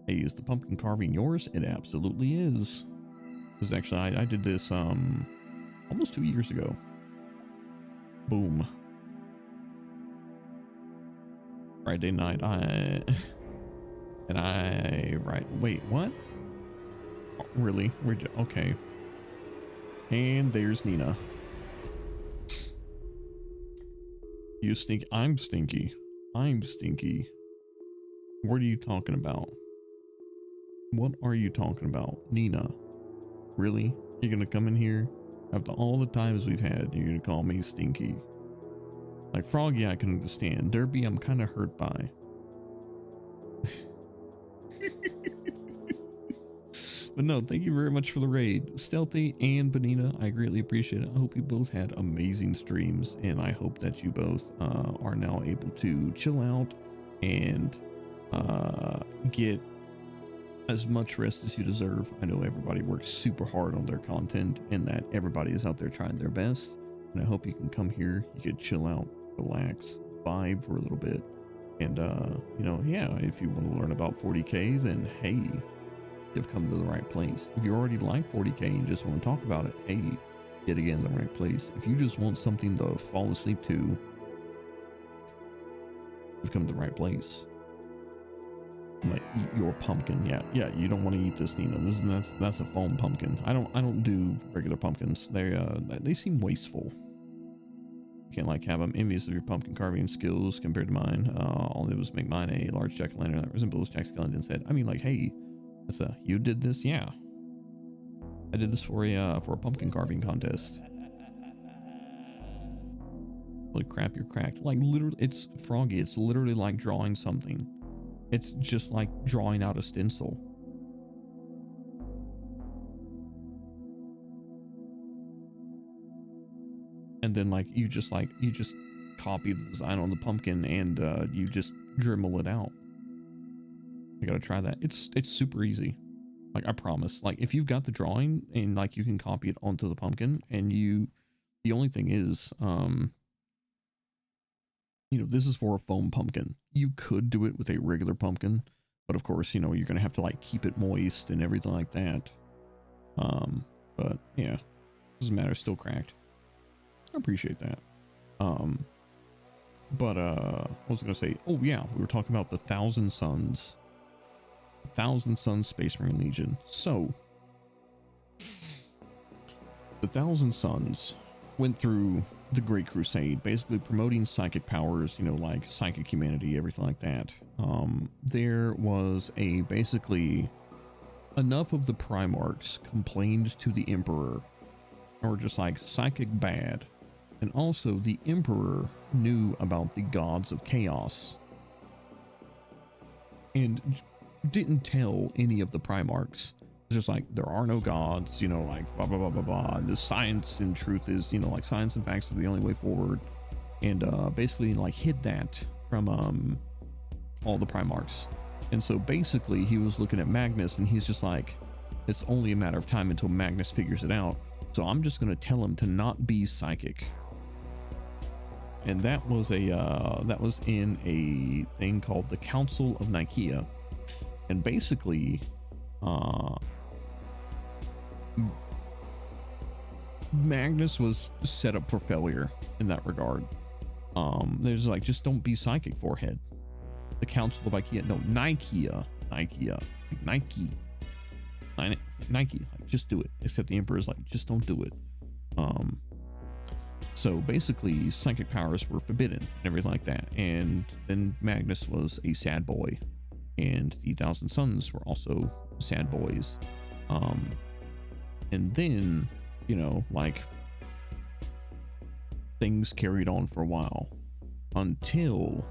Hey, is the pumpkin carving yours? It absolutely is. This is actually, I did this almost 2 years ago. Boom. Friday night, wait, what? Oh, really? Okay. And there's Nina. You stink. I'm stinky. I'm stinky. What are you talking about? What are you talking about? Nina, really? You're gonna come in here after all the times we've had, you're gonna call me stinky? Like Froggy, I can understand. Derby, I'm kind of hurt by. But no, thank you very much for the raid. Stealthy and Benina, I greatly appreciate it. I hope you both had amazing streams, and I hope that you both are now able to chill out and get as much rest as you deserve. I know everybody works super hard on their content and that everybody is out there trying their best. And I hope you can come here, you can chill out, relax, vibe for a little bit. And, you know, yeah, if you want to learn about 40K, then hey, you've come to the right place. If you already like 40K and just want to talk about it, hey, yet again, the right place. If you just want something to fall asleep to, you've come to the right place. I'm gonna eat your pumpkin. Yeah, you don't want to eat this, Nina. That's a foam pumpkin. I don't do regular pumpkins. They seem wasteful. You can't like have them. Envious of your pumpkin carving skills compared to mine. All I did was make mine a large jack-o'-lantern that resembles Jack Skellington said. I mean, like, hey, that's you did this? Yeah, I did this for a pumpkin carving contest. Holy crap, you're cracked. Like literally, it's Froggy. It's literally like drawing something. It's just like drawing out a stencil. And then like you just copy the design on the pumpkin and you just Dremel it out. You gotta try that. It's super easy. Like I promise. Like if you've got the drawing and like you can copy it onto the pumpkin and the only thing is you know, this is for a foam pumpkin. You could do it with a regular pumpkin, but of course, you know, you're gonna have to like keep it moist and everything like that. But yeah, doesn't matter, still cracked. I appreciate that. But what was I gonna say? Oh yeah, we were talking about the Thousand Suns. Thousand Suns Space Marine Legion. So the Thousand Suns went through the Great Crusade, basically promoting psychic powers, you know, like psychic humanity, everything like that. There was basically enough of the Primarchs complained to the Emperor, or just like psychic bad, and also the Emperor knew about the gods of chaos and didn't tell any of the Primarchs. It's just like, there are no gods, you know, like blah blah blah blah blah. The science and truth is, you know, like science and facts are the only way forward, and basically like hid that from all the Primarchs. And so basically he was looking at Magnus and he's just like, it's only a matter of time until Magnus figures it out, so I'm just going to tell him to not be psychic. And that was in a thing called the Council of Nicaea. And basically Magnus was set up for failure in that regard. There's like, just don't be psychic, forehead. The Council of Nicaea, no, Nicaea, Nike, like, just do it. Except the Emperor is like, just don't do it. So basically psychic powers were forbidden and everything like that. And then Magnus was a sad boy, and the Thousand Suns were also sad boys. And then, you know, like things carried on for a while until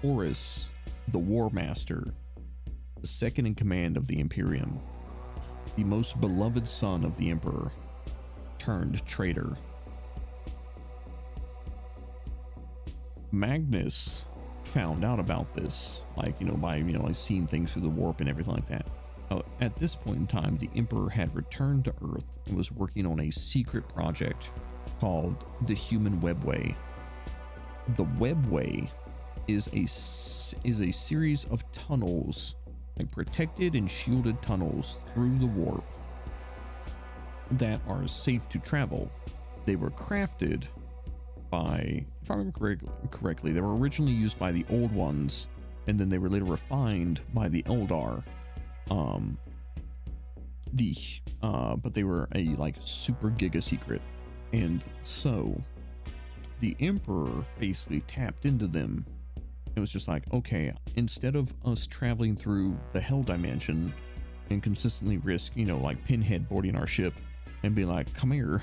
Horus, the War Master, the second in command of the Imperium, the most beloved son of the Emperor, turned traitor. Magnus found out about this, like, you know, by, you know, like seeing things through the warp and everything like that. At this point in time, the Emperor had returned to Earth and was working on a secret project called the Human Webway. The Webway is a series of tunnels, like protected and shielded tunnels through the warp that are safe to travel. They were crafted by, if I remember correctly, they were originally used by the Old Ones, and then they were later refined by the Eldar. But they were a like super giga secret. And so the Emperor basically tapped into them. It was just like, okay, instead of us traveling through the hell dimension and consistently risk, you know, like Pinhead boarding our ship and be like, come here,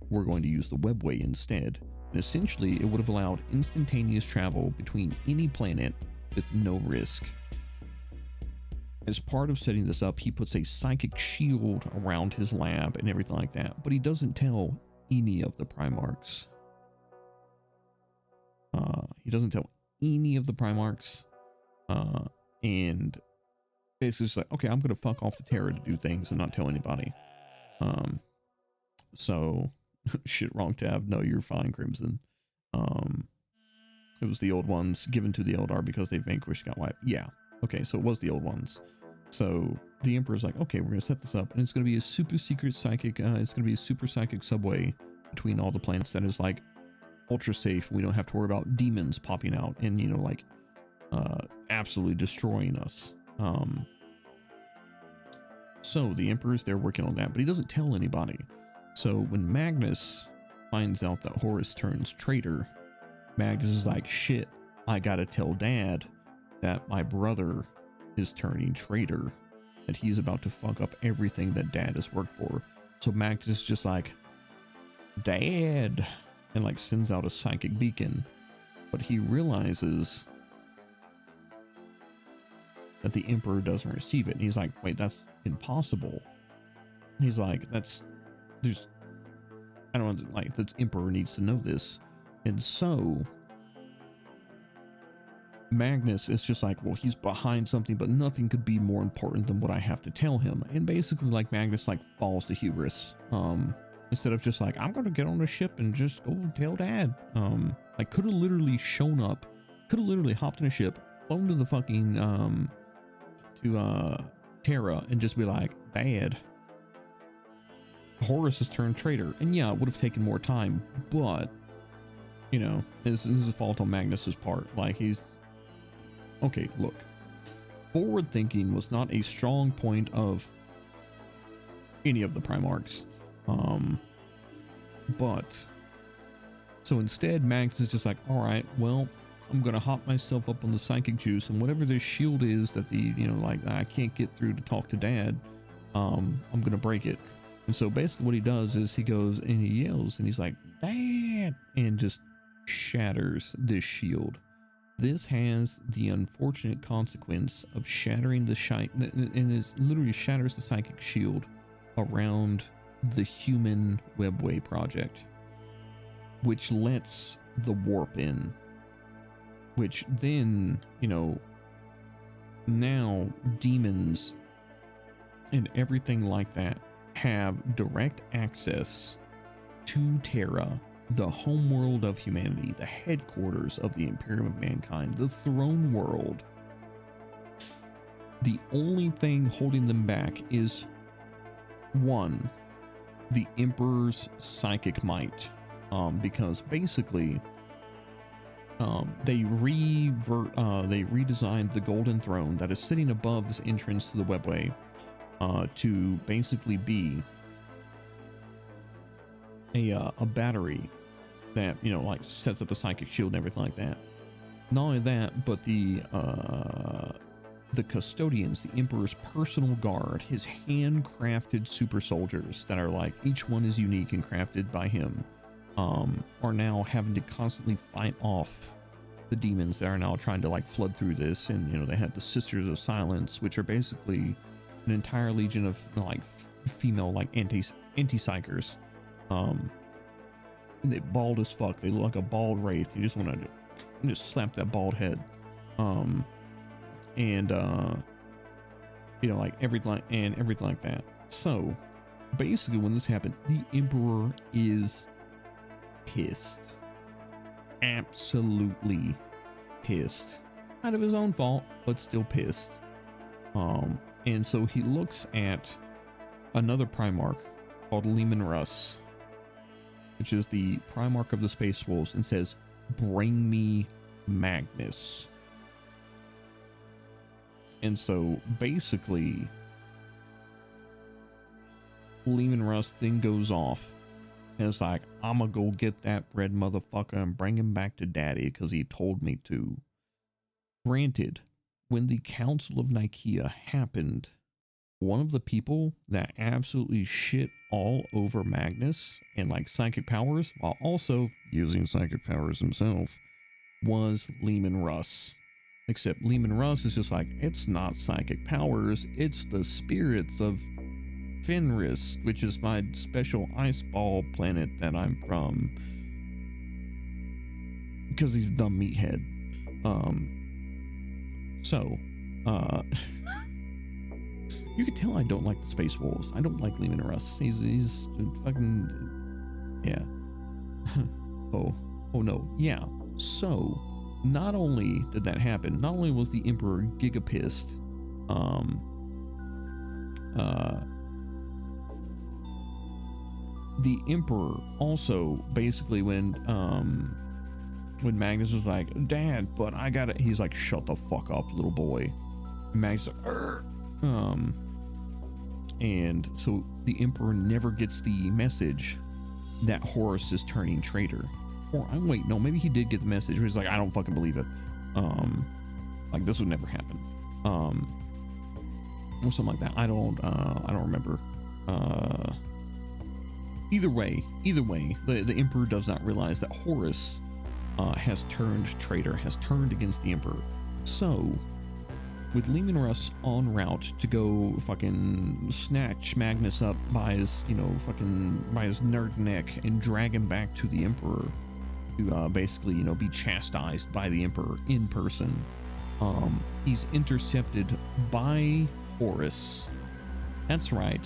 we're going to use the webway instead. And essentially it would have allowed instantaneous travel between any planet with no risk. As part of setting this up, he puts a psychic shield around his lab and everything like that, but he doesn't tell any of the Primarchs. He doesn't tell any of the Primarchs, and basically it's like, okay, I'm gonna fuck off to Terra to do things and not tell anybody. So shit, wrong tab. No, you're fine, Crimson. It was the old ones given to the Eldar because they vanquished, got wiped. Yeah, okay, so it was the old ones. So the Emperor's like, okay, we're gonna set this up, and it's gonna be a super secret psychic. It's gonna be a super psychic subway between all the planets that is like ultra safe. We don't have to worry about demons popping out and, you know, like absolutely destroying us. So the Emperor's there working on that, but he doesn't tell anybody. So when Magnus finds out that Horus turns traitor, Magnus is like, shit, I gotta tell Dad that my brother is turning traitor, that he's about to fuck up everything that Dad has worked for. So Magnus is just like, Dad, and like sends out a psychic beacon, but he realizes that the Emperor doesn't receive it. And he's like, wait, that's impossible. He's like, I don't know, like, the Emperor needs to know this. And so Magnus is just like, well, he's behind something, but nothing could be more important than what I have to tell him. And basically, like, Magnus like falls to hubris. Instead of just like, I'm gonna get on a ship and just go tell Dad. Like, could have literally shown up, could have literally hopped in a ship, flown to the fucking to Terra, and just be like, Dad, Horus has turned traitor. And yeah, it would have taken more time, but you know, this is a fault on Magnus's part. Like, he's okay. Look, forward thinking was not a strong point of any of the Primarchs. But so instead, Magnus is just like, all right, well, I'm gonna hop myself up on the psychic juice, and whatever this shield is that the, you know, like, I can't get through to talk to Dad, I'm gonna break it. And so basically what he does is he goes and he yells and he's like, Dad, and just shatters this shield. This has the unfortunate consequence of shattering the and it literally shatters the psychic shield around the human webway project, which lets the warp in, which then, you know, now demons and everything like that have direct access to Terra, the homeworld of humanity, the headquarters of the Imperium of Mankind, the throne world. The only thing holding them back is, one, the Emperor's psychic might, because basically they redesigned the golden throne that is sitting above this entrance to the webway to basically be a battery that, you know, like sets up a psychic shield and everything like that. Not only that, but the custodians, the Emperor's personal guard, his handcrafted super soldiers that are like, each one is unique and crafted by him, are now having to constantly fight off the demons that are now trying to like flood through this. And, you know, they have the Sisters of Silence, which are basically an entire legion of like female like anti-psychers. They bald as fuck. They look like a bald wraith. You just want to just slap that bald head. And you know, like everything like that. So basically when this happened, the Emperor is pissed, absolutely pissed, out of his own fault, but still pissed. And so he looks at another Primarch called Leman Russ, which is the Primarch of the Space Wolves, and says, bring me Magnus. And so basically Leman Russ then goes off and it's like, I'ma go get that red motherfucker and bring him back to daddy because he told me to. Granted, when the Council of Nicaea happened, one of the people that absolutely shit all over Magnus and like psychic powers, while also using psychic powers himself, was Lehman Russ. Except Lehman Russ is just like, it's not psychic powers, it's the spirits of Fenris, which is my special ice ball planet that I'm from. Because he's a dumb meathead. You can tell I don't like the Space Wolves. I don't like Lehman Russ. He's fucking, yeah. oh no, yeah. So, not only did that happen, not only was the Emperor gigapissed, the Emperor also basically when Magnus was like, Dad, but I gotta, he's like, shut the fuck up, little boy. And Magnus was like, and so the Emperor never gets the message that Horus is turning traitor. Or wait, no, maybe he did get the message, but he's like, I don't fucking believe it. Like this would never happen. Or something like that. I don't remember. Either way, the Emperor does not realize that Horus has turned traitor, has turned against the Emperor. So, with Lehman Russ en route to go fucking snatch Magnus up by his, by his nerd neck and drag him back to the Emperor to basically, be chastised by the Emperor in person, he's intercepted by Horus. That's right.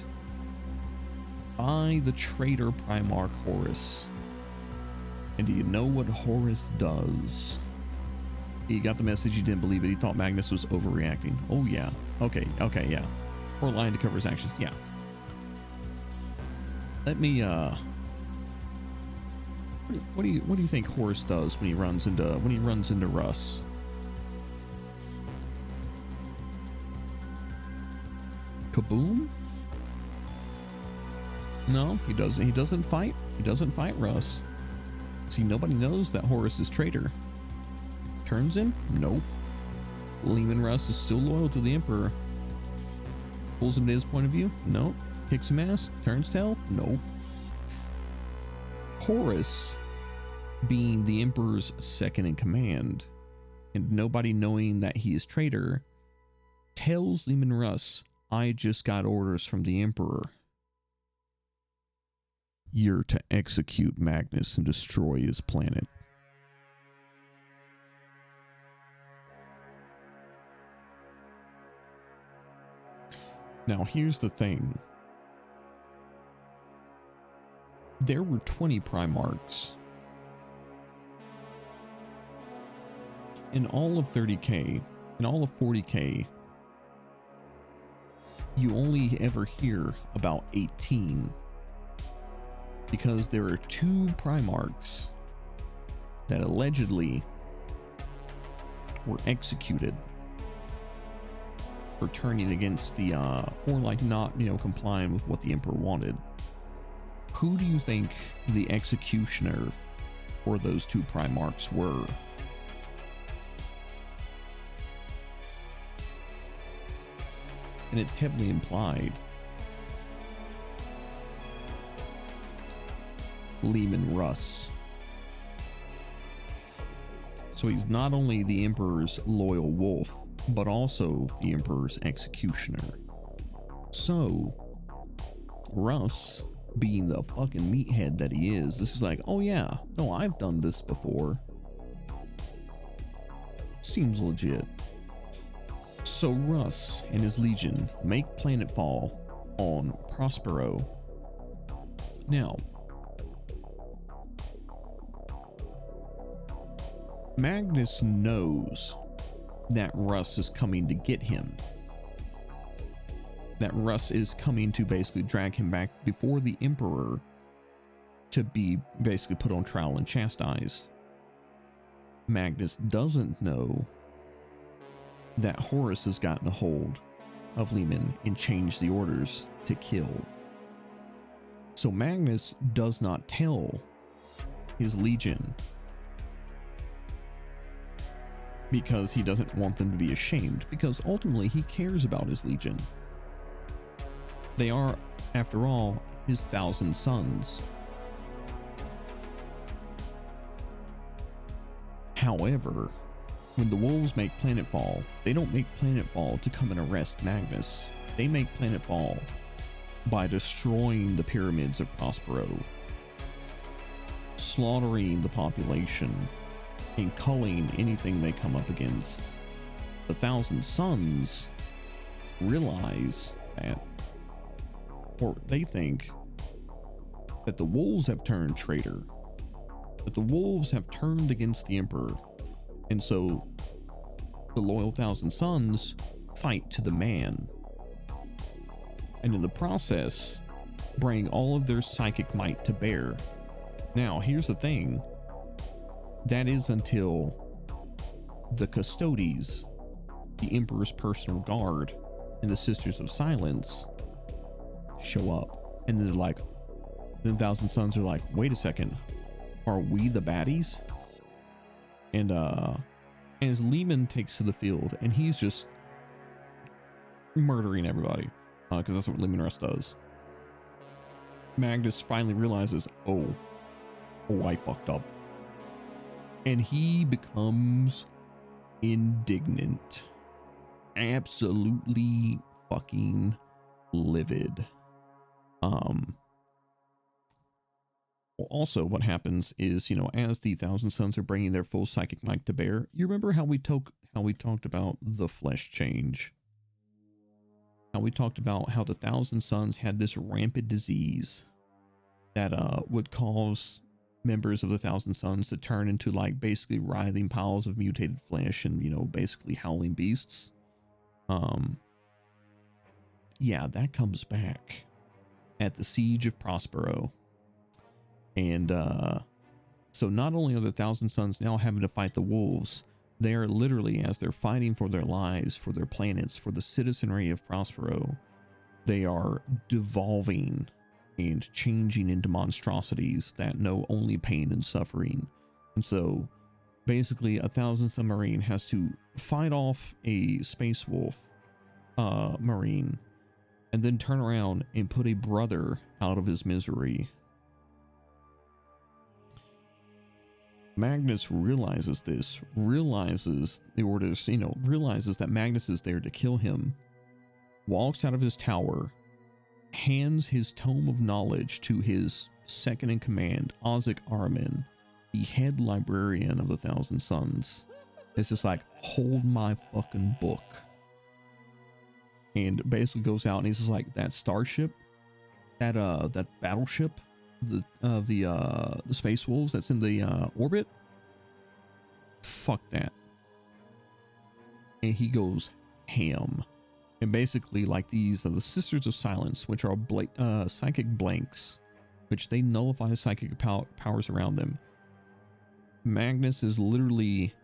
By the traitor Primarch Horus. And do you know what Horus does? He got the message, he didn't believe it. He thought Magnus was overreacting. Oh yeah. Okay, yeah. Or lying to cover his actions. Yeah. Let me what do you think Horus does when he runs into Russ? Kaboom? No, he doesn't. He doesn't fight Russ. See, nobody knows that Horus is traitor. Turns him? Nope. Lehman Russ is still loyal to the Emperor. Pulls him to his point of view? Nope. Kicks him ass? Turns tail? Nope. Horus, being the Emperor's second in command, and nobody knowing that he is traitor, tells Lehman Russ, I just got orders from the Emperor. You're to execute Magnus and destroy his planet. Now, here's the thing. There were 20 Primarchs. In all of 30K, in all of 40K, you only ever hear about 18. Because there are 2 Primarchs that allegedly were executed for turning against the, or like not, complying with what the Emperor wanted. Who do you think the executioner for those 2 Primarchs were? And it's heavily implied. Lehman Russ. So he's not only the Emperor's loyal wolf, but also the Emperor's executioner. So Russ, being the fucking meathead that he is, this is like, oh yeah, no, I've done this before. Seems legit. So Russ and his legion make planetfall on Prospero. Now, Magnus knows that Russ is coming to get him. That Russ is coming to basically drag him back before the Emperor to be basically put on trial and chastised. Magnus doesn't know that Horus has gotten a hold of Lehman and changed the orders to kill. So Magnus does not tell his legion because he doesn't want them to be ashamed, because ultimately he cares about his legion. They are, after all, his 1,000 sons. However, when the wolves make planetfall, they don't make planetfall to come and arrest Magnus. They make planetfall by destroying the pyramids of Prospero, slaughtering the population, and culling anything they come up against. The 1,000 sons realize that, or they think that the wolves have turned traitor, that the wolves have turned against the emperor, and so the loyal 1,000 sons fight to the man, and in the process bring all of their psychic might to bear. Now here's the thing, that is until the Custodes, the emperor's personal guard, and the Sisters of Silence show up, and then they're like, the 1,000 sons are like, wait a second, are we the baddies? And as Lehman takes to the field, and he's just murdering everybody, because that's what Lehman Russ does, Magnus finally realizes, oh, I fucked up. And he becomes indignant. Absolutely fucking livid. Well, also what happens is, you know, as the 1,000 sons are bringing their full psychic might to bear, you remember how we talked about the flesh change? How we talked about how the 1,000 sons had this rampant disease that would cause members of the 1,000 sons to turn into like basically writhing piles of mutated flesh and, you know, basically howling beasts. Yeah, that comes back at the siege of Prospero. And so not only are the 1,000 sons now having to fight the wolves, they are literally, as they're fighting for their lives, for their planets, for the citizenry of Prospero, they are devolving and changing into monstrosities that know only pain and suffering. And so basically 1,000 submarine has to fight off a space wolf marine and then turn around and put a brother out of his misery. Magnus realizes this, realizes the orders, you know, realizes that Magnus is there to kill him, walks out of his tower, hands his tome of knowledge to his second in command, Ozek Armin, the head librarian of the 1,000 Sons. It's just like, hold my fucking book. And basically goes out and he's just like, that starship, that battleship, the space wolves that's in the orbit, fuck that. And he goes ham. And basically, like, these are the Sisters of Silence, which are psychic blanks, which they nullify psychic powers around them. Magnus is literally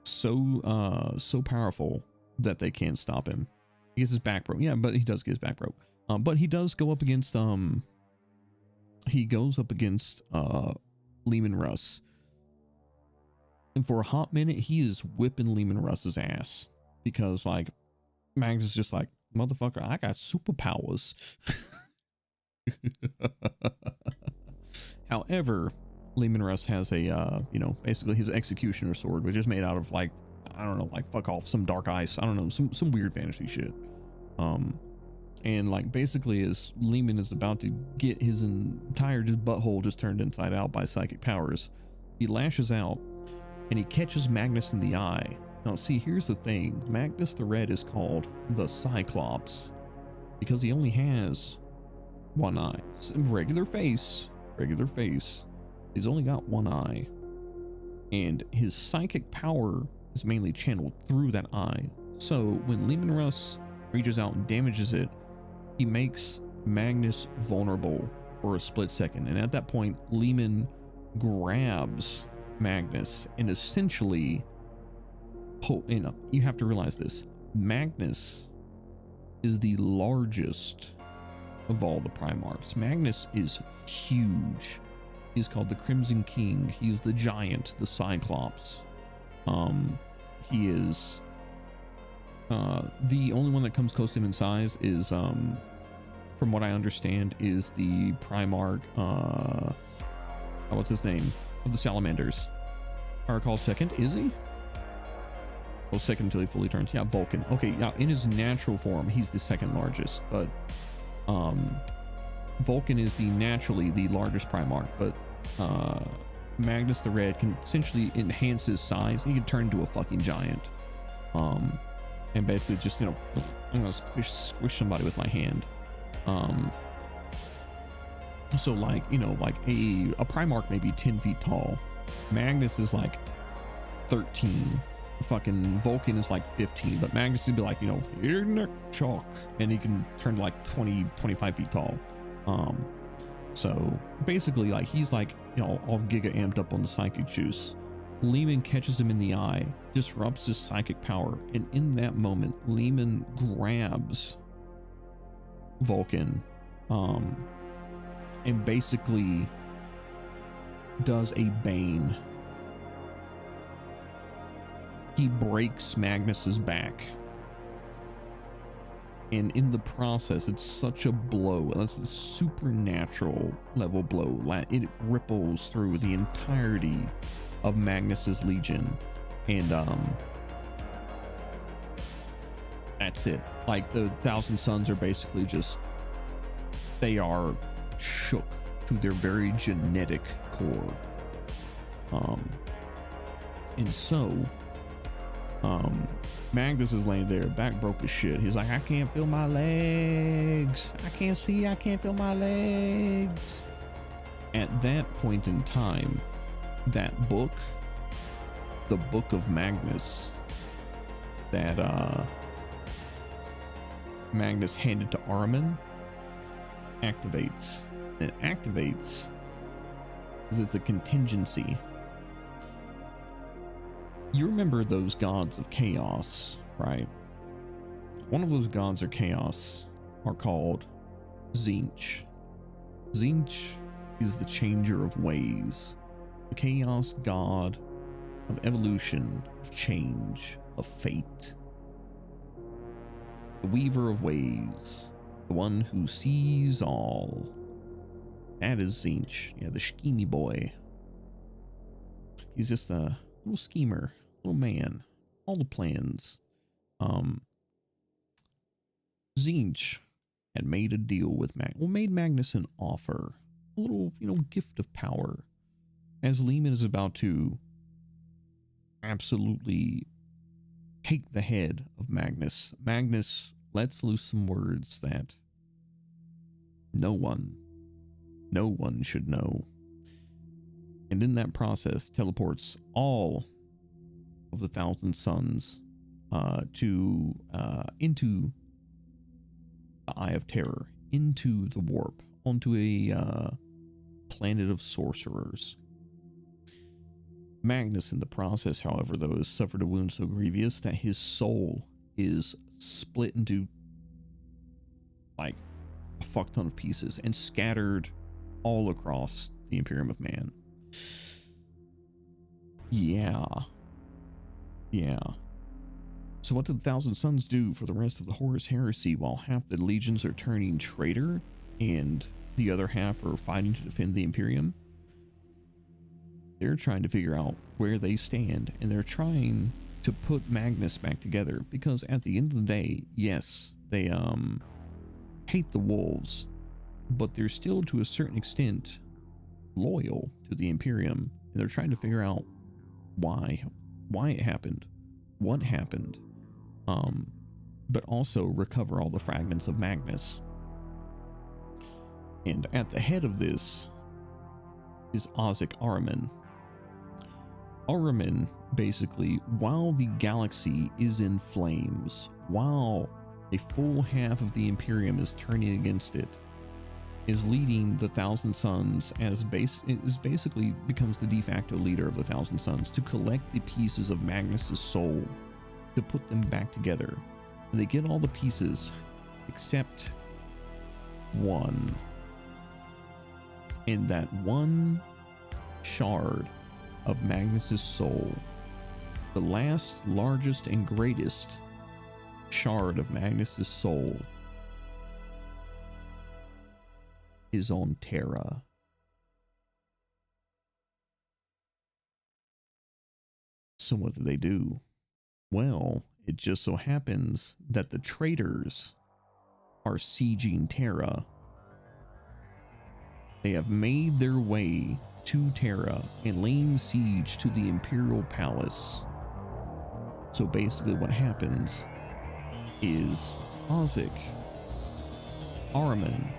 so powerful that they can't stop him. He gets his back broke. Yeah, but he does get his back broke. But he does go up against Lehman Russ. And for a hot minute, he is whipping Lehman Russ's ass. Because, like, Magnus is just like, motherfucker, I got superpowers. However, Lehman Russ has a, you know, basically his executioner sword, which is made out of, like, I don't know, like, fuck off, some dark ice. I don't know, some weird fantasy shit. And, like, basically as Lehman is about to get his entire butthole just turned inside out by psychic powers, he lashes out and he catches Magnus in the eye. Now, see, here's the thing. Magnus the Red is called the Cyclops because he only has one eye. Regular face. He's only got one eye. And his psychic power is mainly channeled through that eye. So when Lehman Russ reaches out and damages it, he makes Magnus vulnerable for a split second. And at that point, Lehman grabs Magnus and essentially, you have to realize this, Magnus is the largest of all the Primarchs. Magnus is huge. He's called the Crimson King. He is the giant, the Cyclops. He is the only one that comes close to him in size is from what I understand is the Primarch what's his name of the Salamanders. I recall second, is he? Well, second until he fully turns. Yeah, Vulcan. Okay, yeah, in his natural form he's the second largest, but Vulcan is naturally the largest Primarch, but Magnus the Red can essentially enhance his size. He can turn into a fucking giant, and basically just, you know, I'm gonna squish somebody with my hand. So like, you know, like a Primarch may be 10 feet tall. Magnus is like 13. Fucking Vulcan is like 15, but Magnus would be like, you know, here neck chalk, and he can turn to like 25 feet tall. So basically, like, he's like, you know, all giga amped up on the psychic juice. Lehman catches him in the eye, disrupts his psychic power, and in that moment Lehman grabs Vulcan and basically does a Bane. He breaks Magnus's back, and in the process, it's such a blow. That's a supernatural level blow. It ripples through the entirety of Magnus's legion, and that's it. Like, the Thousand Sons are basically just, they are shook to their very genetic core. And so Magnus is laying there, back broke as shit. He's like, I can't feel my legs. I can't see, I can't feel my legs. At that point in time, that book, the Book of Magnus, that Magnus handed to Ahriman, activates. And it activates because it's a contingency. You remember those gods of chaos, right? One of those gods of chaos are called Tzeentch. Tzeentch is the changer of ways, the chaos god of evolution, of change, of fate. The weaver of ways, the one who sees all. That is Tzeentch. Yeah, the schemy boy. He's just a little schemer, little man, all the plans. Tzeentch had made a deal with made Magnus an offer, a little, you know, gift of power. As Lehman is about to absolutely take the head of Magnus, Magnus lets loose some words that no one should know. And in that process, teleports all of the Thousand Sons into the Eye of Terror, into the warp, onto a planet of sorcerers. Magnus, in the process, however, though, has suffered a wound so grievous that his soul is split into like a fuck ton of pieces and scattered all across the Imperium of Man. Yeah. So what did the Thousand Sons do for the rest of the Horus Heresy while half the legions are turning traitor and the other half are fighting to defend the Imperium? They're trying to figure out where they stand, and they're trying to put Magnus back together, because at the end of the day, yes, they hate the wolves, but they're still to a certain extent loyal to the Imperium, and they're trying to figure out why it happened, what happened, but also recover all the fragments of Magnus. And at the head of this is Ozzik Ahriman. Ahriman, basically, while the galaxy is in flames, while a full half of the Imperium is turning against it, is leading the Thousand Sons basically becomes the de facto leader of the Thousand Sons to collect the pieces of Magnus's soul, to put them back together. And they get all the pieces except one. And that one shard of Magnus's soul, the last, largest, and greatest shard of Magnus's soul, is on Terra. So what do they do? Well, it just so happens that the traitors are sieging Terra. They have made their way to Terra and laying siege to the Imperial Palace. So basically what happens is Ozek, Ahriman,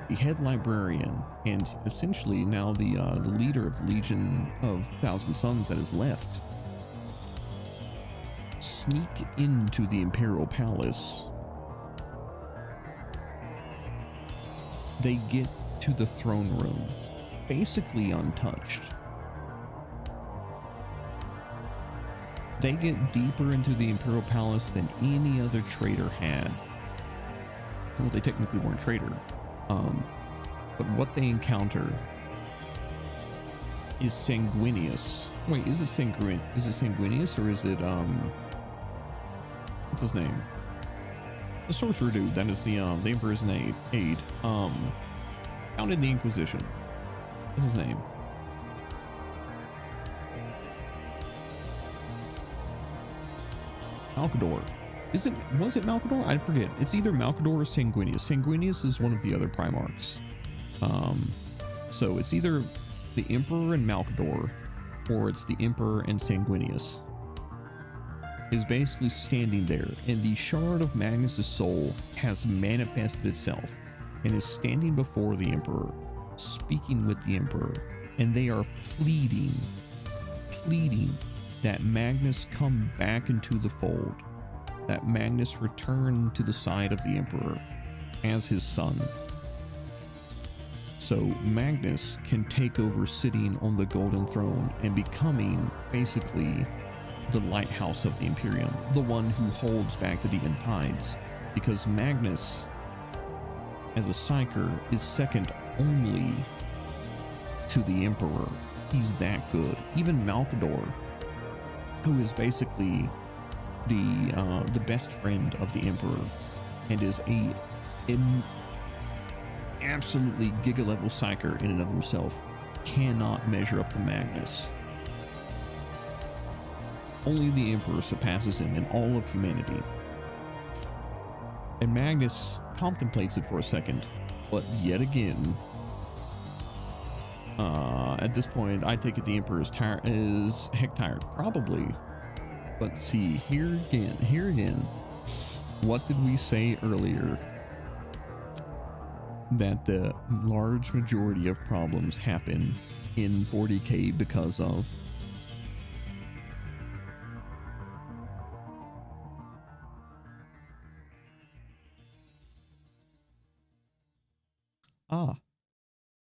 the head librarian, and essentially now the leader of the Legion of Thousand Suns that is left, sneak into the Imperial Palace. They get to the throne room, basically untouched. They get deeper into the Imperial Palace than any other traitor had. Well, they technically weren't traitor. But what they encounter is Sanguinius. Wait, is it Sanguinius or is it what's his name? The sorcerer dude that is the Emperor's aide. Founded the Inquisition. What's his name? Malcador. Was it Malcador? I forget. It's either Malcador or Sanguinius. Sanguinius is one of the other Primarchs. So it's either the Emperor and Malcador, or it's the Emperor and Sanguinius. Is basically standing there, and the shard of Magnus's soul has manifested itself and is standing before the Emperor, speaking with the Emperor, and they are pleading that Magnus come back into the fold, that Magnus return to the side of the Emperor as his son. So Magnus can take over sitting on the Golden Throne and becoming basically the lighthouse of the Imperium, the one who holds back the demon tides, because Magnus as a psyker is second only to the Emperor. He's that good. Even Malcador, who is basically the best friend of the Emperor and is an absolutely giga level psyker in and of himself, cannot measure up to Magnus. Only the Emperor surpasses him in all of humanity. And Magnus contemplates it for a second, but yet again, at this point, I take it the Emperor is heck tired, probably. But see, here again, what did we say earlier? That the large majority of problems happen in 40k because of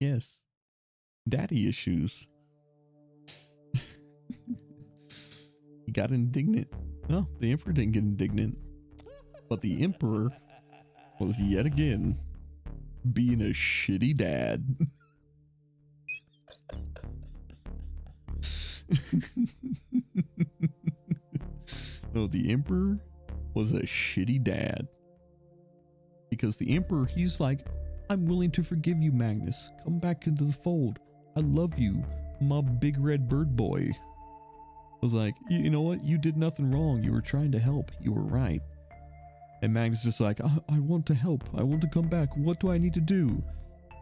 yes, daddy issues. He got indignant. No, the Emperor didn't get indignant, but the Emperor was yet again being a shitty dad. No, the Emperor was a shitty dad. Because the Emperor, he's like, I'm willing to forgive you, Magnus. Come back into the fold. I love you, my big red bird boy. I was like, you know what? You did nothing wrong. You were trying to help. You were right. And Magnus is like, I want to help. I want to come back. What do I need to do?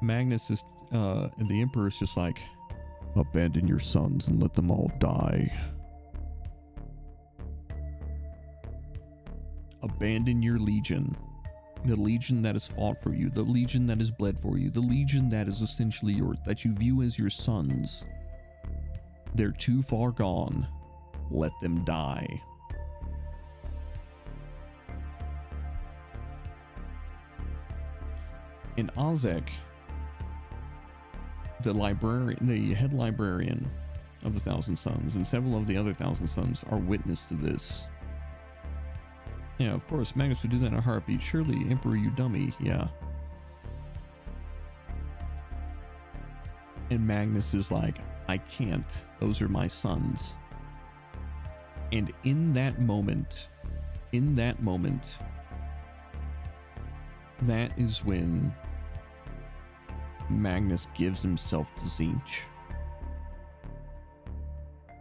Magnus is, and the Emperor is just like, abandon your sons and let them all die. Abandon your legion. The legion that has fought for you. The legion that has bled for you. The legion that is essentially yours, that you view as your sons. They're too far gone. Let them die. And Ozek, the head librarian of the Thousand Suns, and several of the other Thousand Suns are witness to this. Yeah, of course, Magnus would do that in a heartbeat. Surely, Emperor, you dummy. Yeah. And Magnus is like, I can't. Those are my sons. And in that moment, that is when Magnus gives himself to Tzeentch.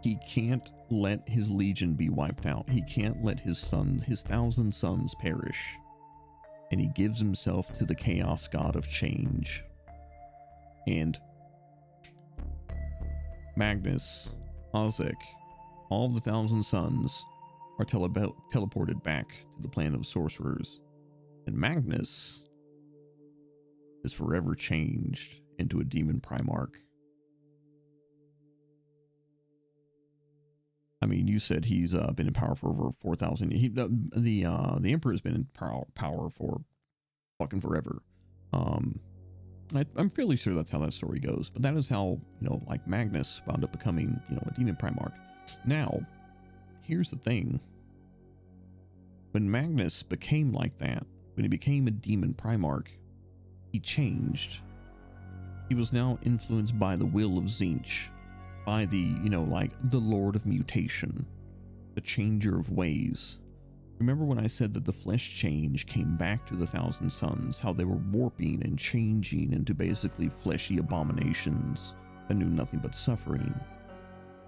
He can't let his legion be wiped out. He can't let his sons, his 1,000 sons, perish. And he gives himself to the chaos god of change. And Magnus, Ozek, all the 1,000 sons are teleported back to the planet of sorcerers. And Magnus is forever changed into a demon Primarch. I mean, you said he's been in power for over 4,000. The Emperor's been in power for fucking forever. I'm fairly sure that's how that story goes. But that is how, you know, like Magnus wound up becoming, you know, a demon Primarch. Now, here's the thing. When Magnus became like that, when he became a demon Primarch, he changed. He was now influenced by the will of Tzeentch, by the, you know, like the Lord of Mutation, the Changer of Ways. Remember when I said that the flesh change came back to the 1,000 Sons, how they were warping and changing into basically fleshy abominations that knew nothing but suffering?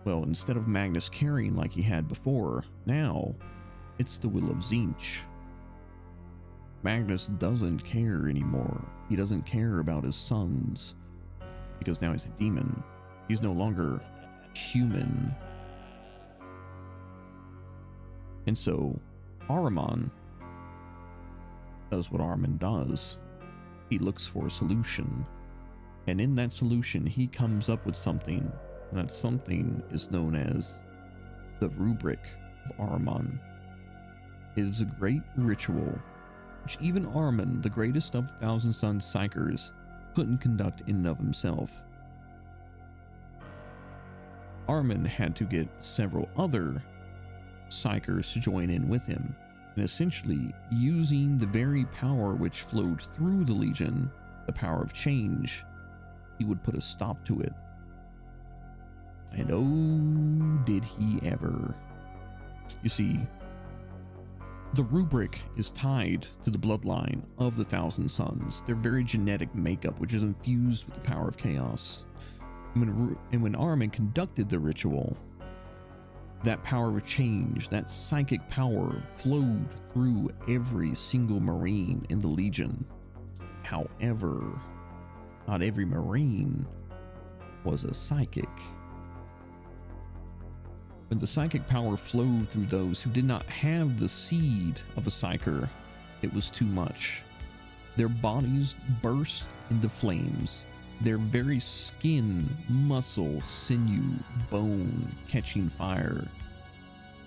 Well, instead of Magnus caring like he had before, now it's the will of Tzeentch. Magnus doesn't care anymore. He doesn't care about his sons, because now he's a demon. He's no longer human. And so Ahriman does what Ahriman does. He looks for a solution. And in that solution, he comes up with something. And that something is known as the Rubric of Ahriman. It is a great ritual which even Ahriman, the greatest of the 1,000 Sons Psychers, couldn't conduct in and of himself. Ahriman had to get several other Psychers to join in with him, and essentially using the very power which flowed through the Legion, the power of change, he would put a stop to it. And oh, did he ever. You see, the rubric is tied to the bloodline of the 1,000 Sons, their very genetic makeup, which is infused with the power of chaos. And when Ahriman conducted the ritual, that power of change, that psychic power, flowed through every single Marine in the Legion. However, not every Marine was a psychic. When the psychic power flowed through those who did not have the seed of a psyker, it was too much. Their bodies burst into flames, their very skin, muscle, sinew, bone catching fire,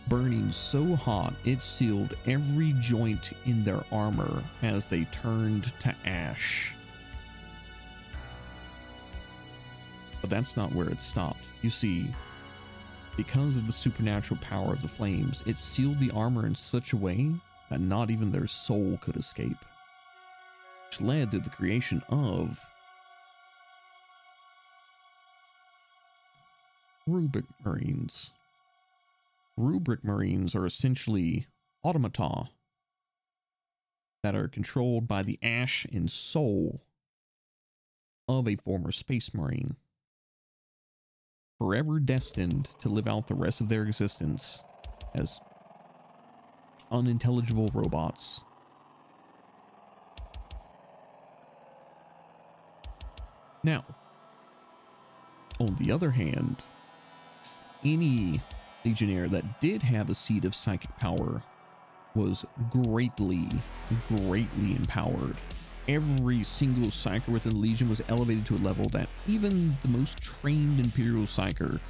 burning so hot it sealed every joint in their armor as they turned to ash. But that's not where it stopped. You see, because of the supernatural power of the flames, it sealed the armor in such a way that not even their soul could escape, which led to the creation of Rubric Marines. Rubric Marines are essentially automata that are controlled by the ash and soul of a former Space Marine, forever destined to live out the rest of their existence as unintelligible robots. Now, on the other hand, any Legionnaire that did have a seed of psychic power was greatly empowered. Every single Psyker within the Legion was elevated to a level that even the most trained Imperial Psyker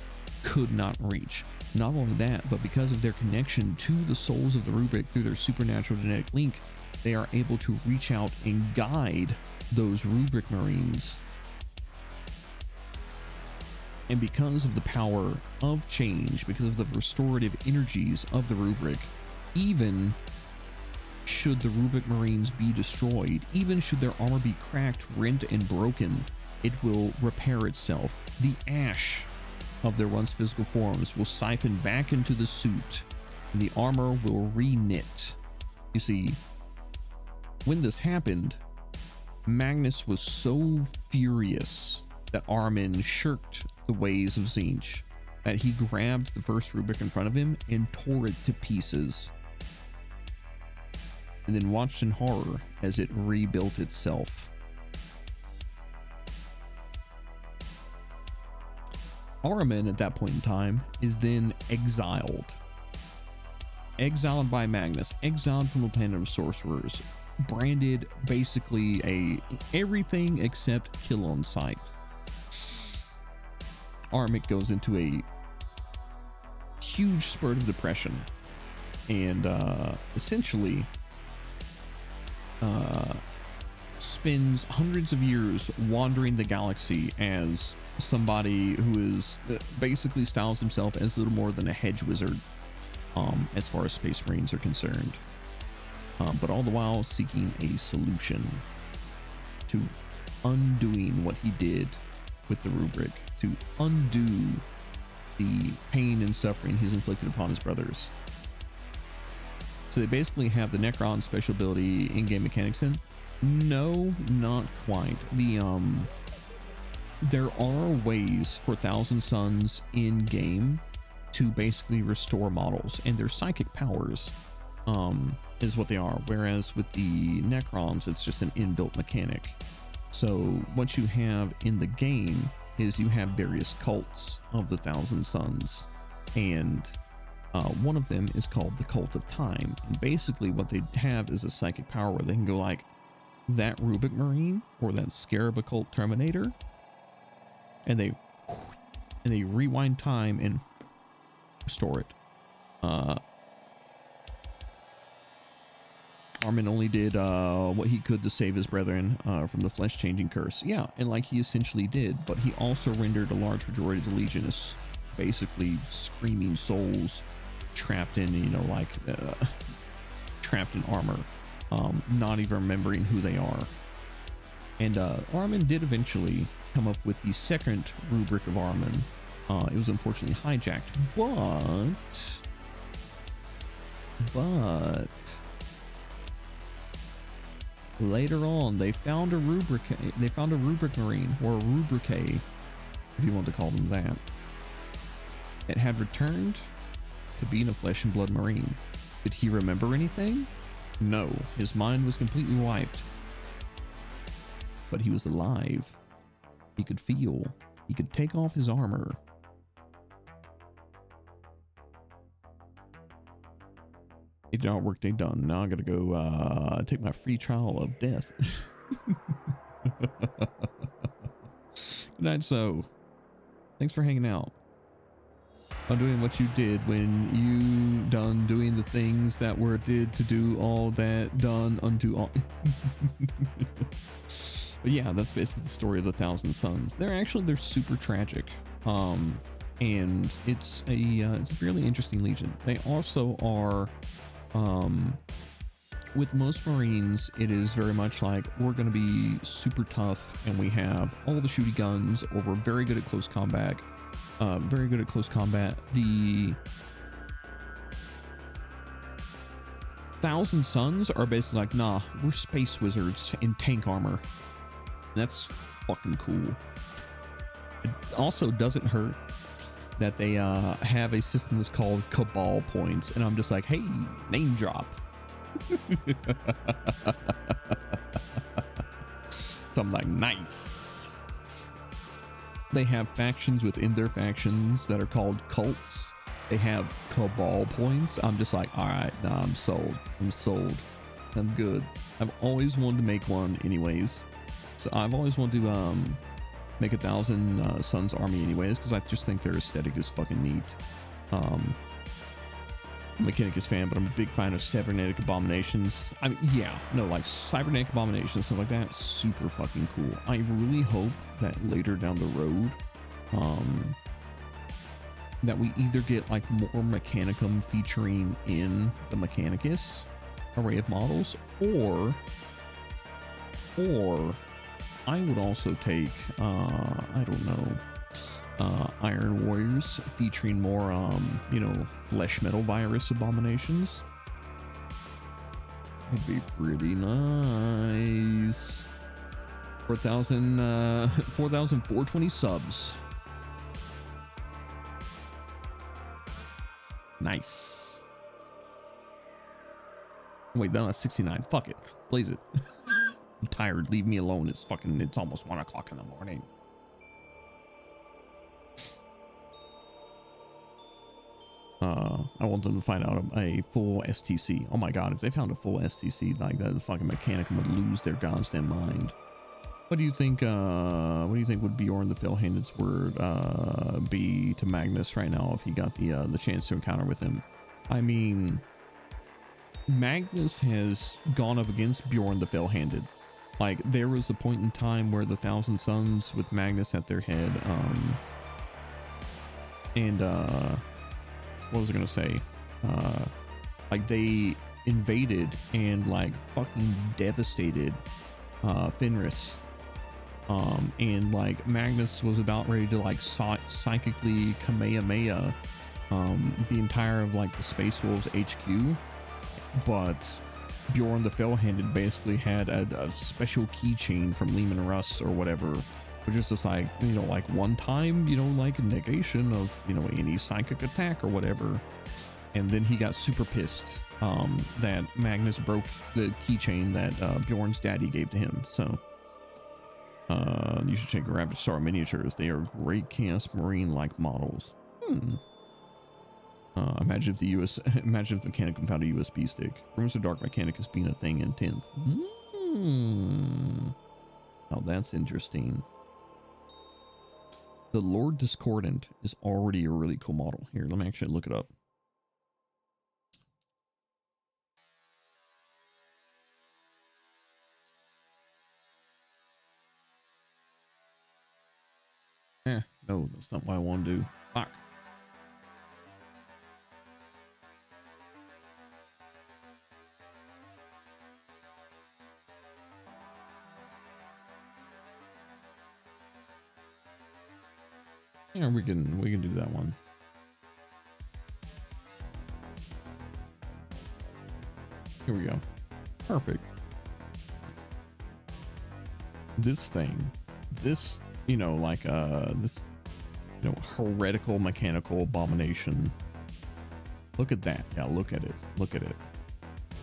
could not reach. Not only that, but because of their connection to the souls of the Rubric through their supernatural genetic link, they are able to reach out and guide those Rubric Marines. And because of the power of change, because of the restorative energies of the Rubric, even should the Rubric Marines be destroyed, even should their armor be cracked, rent, and broken, it will repair itself. The ash of their once physical forms will siphon back into the suit, and the armor will re-knit. You see, when this happened, Magnus was so furious that Armin shirked the ways of Tzeentch that he grabbed the first rubric in front of him and tore it to pieces, and then watched in horror as it rebuilt itself. Armin at that point in time is then exiled by Magnus, exiled from the planet of sorcerers, branded basically everything except kill on sight. Armin goes into a huge spurt of depression and essentially spends hundreds of years wandering the galaxy as somebody who is basically styles himself as little more than a hedge wizard as far as Space Marines are concerned, but all the while seeking a solution to undoing what he did with the rubric, to undo the pain and suffering he's inflicted upon his brothers. So they basically have the Necron special ability in-game mechanics in? No, not quite. There are ways for Thousand Suns in-game to basically restore models, and their psychic powers is what they are, whereas with the Necrons, it's just an inbuilt mechanic. So what you have in the game is you have various cults of the Thousand Suns, and one of them is called the Cult of Time, and basically what they have is a psychic power where they can go like that Rubric Marine or that Scarab Occult Terminator, and they rewind time and restore it. Armin only did what he could to save his brethren from the flesh-changing curse. Yeah, and like he essentially did, but he also rendered a large majority of the Legion as basically screaming souls trapped in, trapped in armor, not even remembering who they are. And Armin did eventually come up with the second rubric of Armin. It was unfortunately hijacked, but later on they found a rubric. They found a rubric marine, or a rubrique, if you want to call them that. It had returned to being a flesh and blood marine. Did he remember anything? No, his mind was completely wiped. But he was alive. He could feel. He could take off his armor. It did not work day done. Now I gotta go take my free trial of death. Good night, so. Thanks for hanging out. On doing what you did when you done doing the things that were did to do all that done unto all. But yeah, that's basically the story of the Thousand Suns. They're super tragic. And it's a fairly interesting legion. They also are, with most Marines, it is very much like we're going to be super tough and we have all the shooty guns, or we're very good at close combat. The Thousand Suns are basically like, nah, we're space wizards in tank armor. That's fucking cool. It also doesn't hurt that they have a system that's called Cabal points, and I'm just like, hey, name drop. So I'm like, nice. They have factions within their factions that are called cults. They have Cabal points. I'm just like, all right, nah, I'm sold. I'm good. I've always wanted to make one anyways. So I've always wanted to make a Thousand Suns army anyways, because I just think their aesthetic is fucking neat. I'm a Mechanicus fan, but I'm a big fan of cybernetic abominations. I mean, yeah, no, like cybernetic abominations, stuff like that, super fucking cool. I really hope that later down the road, that we either get like more Mechanicum featuring in the Mechanicus array of models, or I would also take, I don't know, Iron Warriors featuring more, you know, flesh metal virus abominations. It'd be pretty nice. 4,420 subs. Nice. Wait, no, that's 69. Fuck it. Blaze it. I'm tired. Leave me alone. It's almost 1 o'clock in the morning. I want them to find out a full STC. Oh my god, if they found a full STC like that, the fucking mechanic would lose their goddamn mind. What do you think would Bjorn the Fell-Handed's word be to Magnus right now if he got the chance to encounter with him? I mean, Magnus has gone up against Bjorn the Fell-Handed. Like, there was a point in time where the Thousand Sons with Magnus at their head, what was I gonna say? Like, they invaded and like fucking devastated Fenris. And like Magnus was about ready to like psychically Kamehameha the entire of like the Space Wolves HQ, but Bjorn the Fell-Handed basically had a special keychain from Lehman Russ or whatever, which is just like, you know, like one time, you know, like a negation of, you know, any psychic attack or whatever. And then he got super pissed that Magnus broke the keychain that Bjorn's daddy gave to him. So you should check Ravage Star miniatures. They are great Chaos Marine like models. Imagine if Mechanicum found a USB stick. Rumors of Dark Mechanicus being a thing in 10th. Now that's interesting. The Lord Discordant is already a really cool model. Here, let me actually look it up. No, that's not what I want to do. Fuck. Yeah, we can do that one. Here we go. Perfect. This thing, this, you know, like this, you know, heretical mechanical abomination. Look at that. Yeah, look at it. Look at it.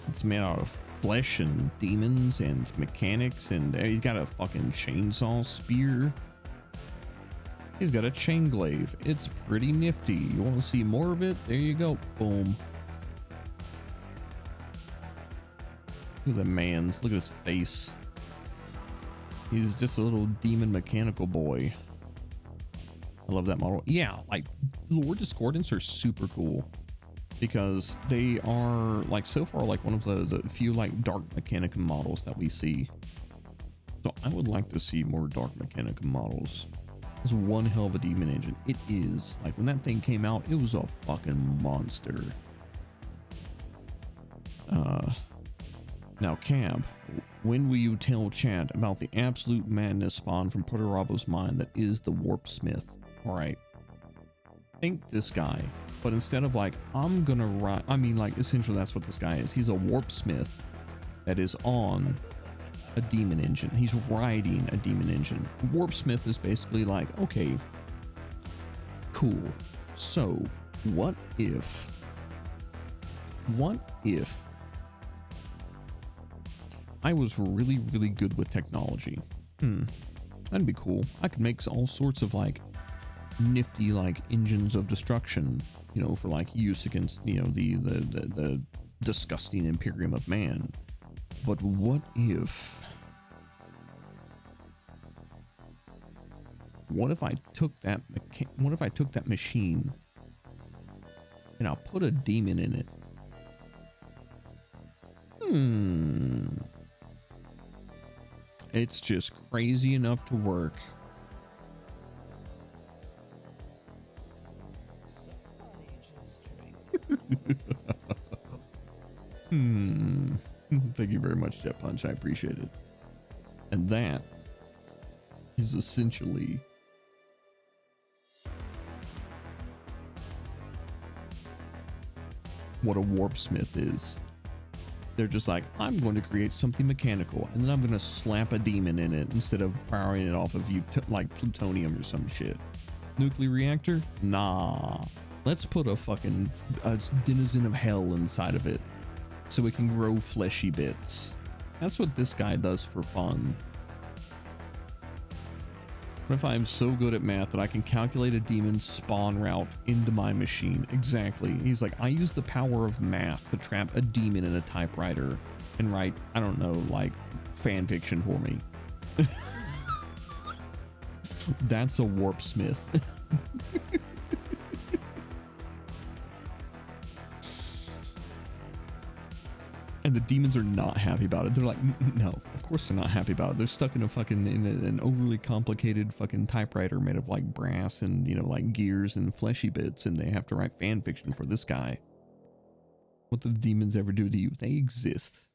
It's made out of flesh and demons and mechanics, and he's got a fucking chainsaw spear. He's got a chain glaive. It's pretty nifty. You want to see more of it? There you go. Boom. Look at the man's. Look at his face. He's just a little demon mechanical boy. I love that model. Yeah, like Lord Discordants are super cool because they are like so far like one of the few like Dark Mechanicum models that we see. So I would like to see more Dark Mechanicum models. It's one hell of a demon engine. It is. Like when that thing came out, it was a fucking monster. Now, Cab, when will you tell chat about the absolute madness spawn from Potarabo's mind that is the Warp Smith? Alright. Think this guy, but instead of like, I'm gonna ride, I mean, like, essentially that's what this guy is. He's a Warp Smith that is on a demon engine. He's riding a demon engine. Warp Smith is basically like, okay, cool. So, what if I was really, really good with technology? That'd be cool. I could make all sorts of like nifty like engines of destruction, you know, for like use against, you know, the disgusting Imperium of Man. But what if I took that machine and I put a demon in it? It's just crazy enough to work. Thank you very much, Jet Punch. I appreciate it. And that is essentially what a warp smith is. They're just like, I'm going to create something mechanical, and then I'm going to slap a demon in it instead of powering it off of like plutonium or some shit. Nuclear reactor? Nah. Let's put a fucking denizen of hell inside of it so it can grow fleshy bits. That's what this guy does for fun. What if I'm so good at math that I can calculate a demon's spawn route into my machine? Exactly. He's like, I use the power of math to trap a demon in a typewriter and write, I don't know, like fan fiction for me. That's a warp smith. And the demons are not happy about it. They're like, no, of course they're not happy about it. They're stuck in a fucking, an overly complicated fucking typewriter made of like brass and, you know, like gears and fleshy bits. And they have to write fan fiction for this guy. What do the demons ever do to you? They exist.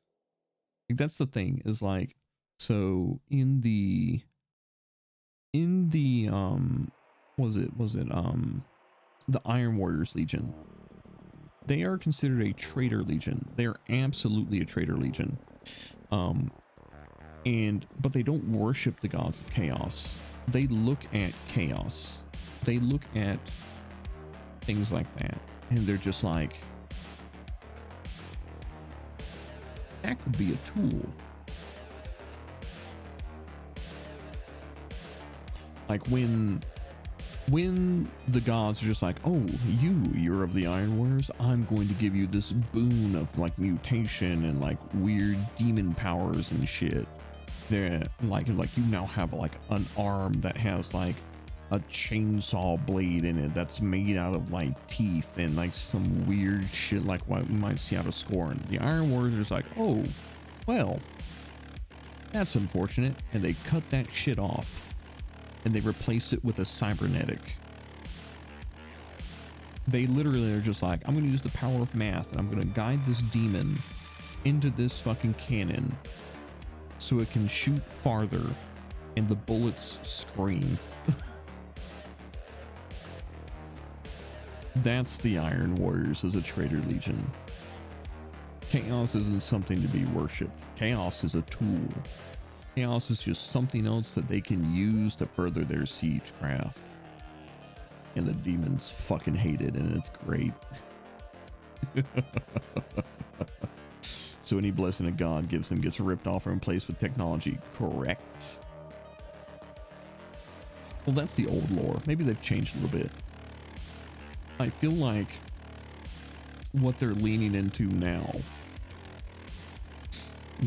Like, that's the thing, is like, so in the the Iron Warriors Legion, they are considered a traitor legion. They are absolutely a traitor legion. But they don't worship the gods of chaos. They look at chaos. They look at things like that, and they're just like, that could be a tool. Like when the gods are just like, oh, you're of the Iron Warriors, I'm going to give you this boon of like mutation and like weird demon powers and shit. They're like you now have like an arm that has like a chainsaw blade in it that's made out of like teeth and like some weird shit like what we might see out of Scorn. The Iron Warriors are just like, oh, well, that's unfortunate, and they cut that shit off. And they replace it with a cybernetic. They literally are just like, I'm going to use the power of math and I'm going to guide this demon into this fucking cannon so it can shoot farther and the bullets scream. That's the Iron Warriors as a traitor legion. Chaos isn't something to be worshipped. Chaos is a tool. Chaos is just something else that they can use to further their siegecraft. And the demons fucking hate it, and it's great. So any blessing a god gives them gets ripped off or replaced with technology. Correct. Well, that's the old lore. Maybe they've changed a little bit. I feel like what they're leaning into now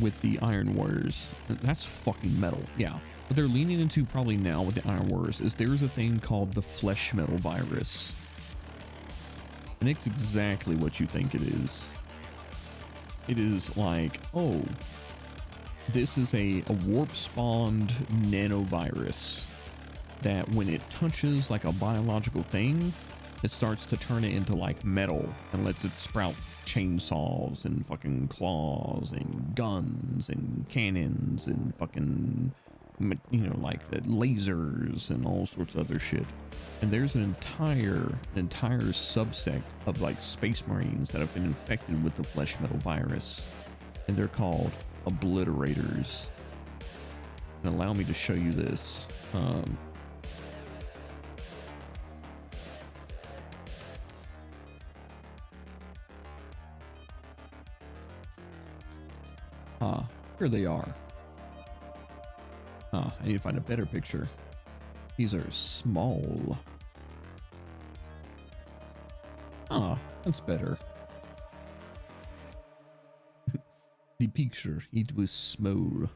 with the Iron Warriors, that's fucking metal. Yeah. What they're leaning into probably now with the Iron Warriors is there's a thing called the flesh metal virus. And it's exactly what you think it is. It is like, oh, this is a warp spawned nanovirus that when it touches like a biological thing, it starts to turn it into like metal and lets it sprout chainsaws and fucking claws and guns and cannons and fucking, you know, like lasers and all sorts of other shit. And there's an entire subsect of like space marines that have been infected with the flesh metal virus, and they're called obliterators. And allow me to show you this. Here they are. I need to find a better picture. These are small. That's better. The picture, it was small.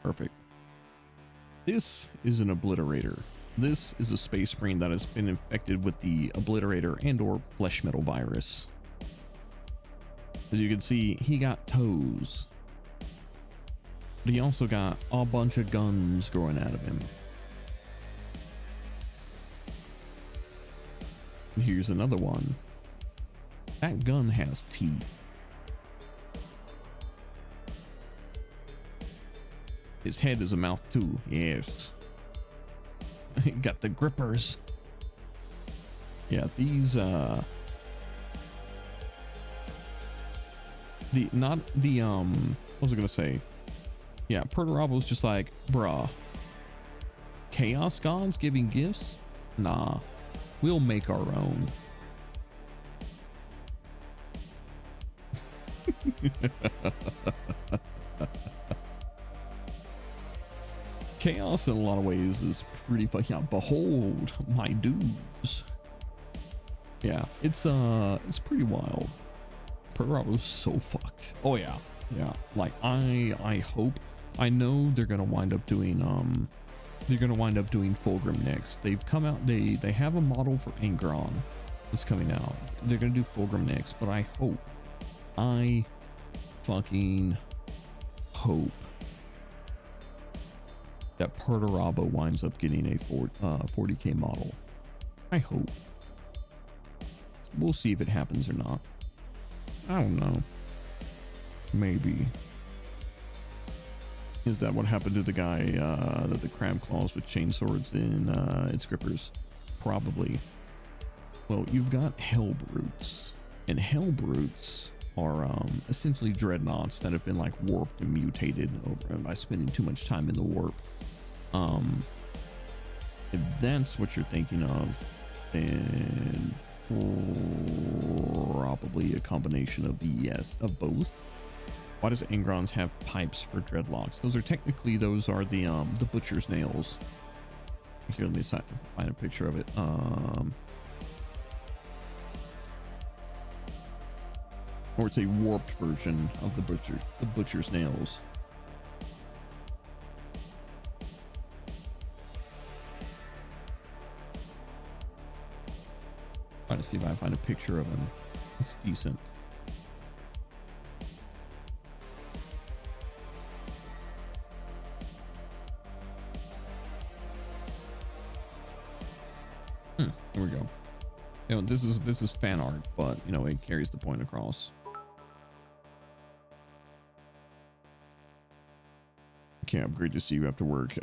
Perfect. This is an obliterator. This is a space marine that has been infected with the obliterator and or flesh metal virus. As you can see, he got toes. But he also got a bunch of guns growing out of him. And here's another one. That gun has teeth. His head is a mouth too. Yes. He got the grippers. Yeah, these what was I gonna say? Yeah, Perturabo's just like, bruh. Chaos gods giving gifts? Nah. We'll make our own. Chaos in a lot of ways is pretty fun. Yeah, behold my dudes. Yeah, it's pretty wild. Perturabo's so fucked. Oh yeah. Yeah. Like I hope, I know they're gonna wind up doing Fulgrim next. They've come out, they have a model for Angron that's coming out. They're gonna do Fulgrim next, but I fucking hope that Perturabo winds up getting a 40k model. I hope. We'll see if it happens or not. I don't know. Maybe. Is that what happened to the guy that the crab claws with chainswords in its grippers? Probably. Well, you've got Hellbrutes, and Hellbrutes are essentially dreadnoughts that have been like warped and mutated over by spending too much time in the warp. If that's what you're thinking of, then probably a combination of both. Why does Angrons have pipes for dreadlocks? Those are technically, those are the butcher's nails. Here, let me find a picture of it. Or it's a warped version of the butcher's nails. Try to see if I find a picture of him. It's decent. Here we go. You know, this is fan art, but you know, it carries the point across. Cap, great to see you after work.